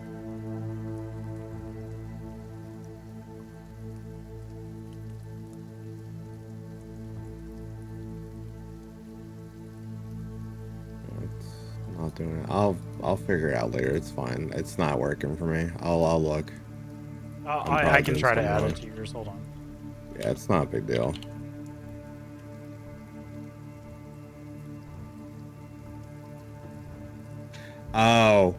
It's not doing it. I'll figure it out later. It's fine. It's not working for me. I'll look. I can try to add it to yours. Hold on. Yeah, it's not a big deal. Oh,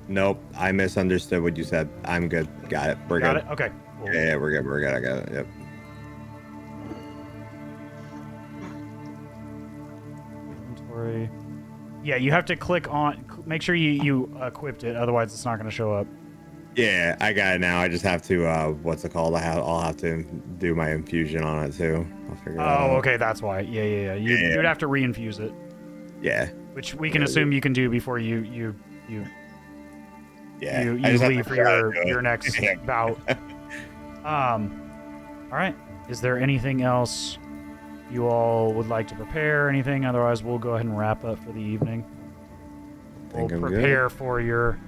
nope. I misunderstood what you said. I'm good. Got it. We're Got good. it? Okay. Cool. Yeah, we're good. We're good. I got it. Yep. Inventory. Yeah, you have to click on. Make sure you equipped it. Otherwise, it's not going to show up. Yeah, I got it now. I just have to. What's it called? I'll have to do my infusion on it too. I'll figure it out. Oh, okay. That's why. Yeah. You'd have to reinfuse it. Yeah. Which we can assume you can do before you Yeah. leave for your next bout. All right. Is there anything else you all would like to prepare? Anything? Otherwise, we'll go ahead and wrap up for the evening. We'll prepare for your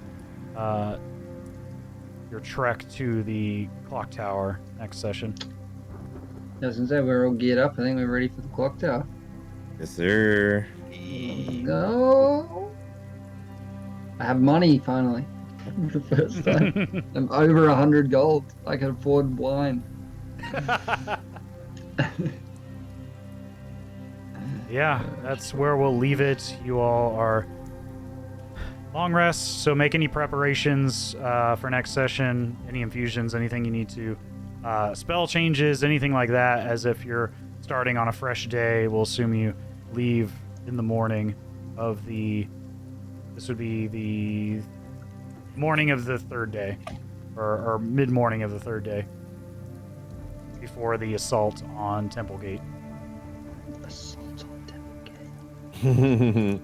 trek to the clock tower next session. I was gonna say we're all geared up. I think we're ready for the clock tower. Yes, sir. Go. I have money finally. For the first time. I'm over 100 gold. I can afford wine. Yeah, that's where we'll leave it. You all are long rest, so make any preparations for next session, any infusions, anything you need to, spell changes, anything like that, as if you're starting on a fresh day. We'll assume you leave in the morning of this would be the morning of the third day, or mid-morning of the third day, before the assault on Temple Gate. Assault on Temple Gate.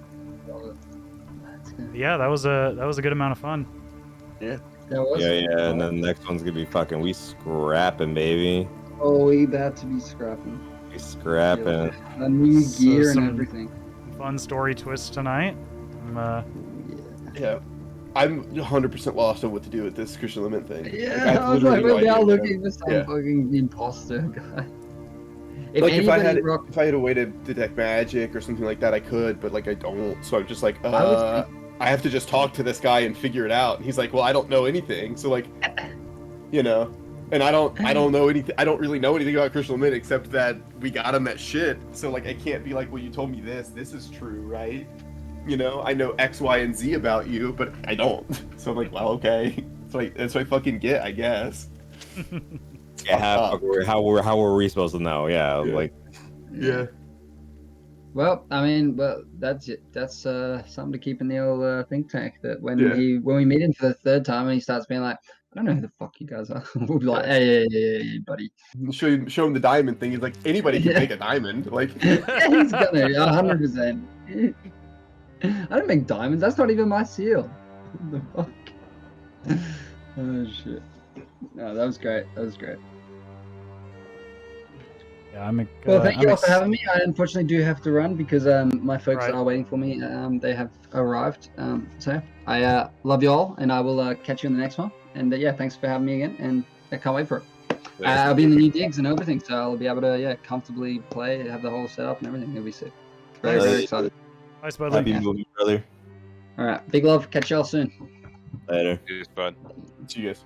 Yeah, that was a good amount of fun. Yeah. Yeah, and then the next one's gonna be fucking we scrapping, baby. Oh, we about to be scrapping. We scrapping. A new So gear some- and everything. Fun story twist tonight. Yeah. I'm 100% lost on what to do with this Christian Limit thing. Yeah, I was like, we're now looking for some fucking imposter guy. If I had a way to detect magic or something like that, I could, but like I don't. So I'm just like, I have to just talk to this guy and figure it out. And he's like, well, I don't know anything. So like, you know, and I don't know anything. I don't really know anything about Christian Limit except that we got him that shit. So like, I can't be like, well, you told me this. This is true, right? You know, I know X, Y, and Z about you, but I don't. So I'm like, well, okay. That's what I fucking get, I guess. Yeah, how were we supposed to know? Yeah, like. Yeah. Well, I mean, that's it. That's something to keep in the old think tank. That when we meet him for the third time and he starts being like, I don't know who the fuck you guys are. We'll be like, hey, buddy. Show him the diamond thing. He's like, anybody can make a diamond. Like, yeah, he's gonna 100%. I don't make diamonds. That's not even my seal. What the fuck? Oh shit. No, that was great. That was great. Yeah, I'm. Well, thank you I'm all for having me. I unfortunately do have to run because my folks Right. are waiting for me. They have arrived. So I love you all, and I will catch you in the next one. And yeah, thanks for having me again, and I can't wait for it. I'll be in the new digs and everything, so I'll be able to comfortably play, have the whole setup and everything. It'll be sick. Very, very excited. Nice, Budley. Happy movie, brother. All right, big love. Catch y'all soon. Later. Cheers, bud. See you guys.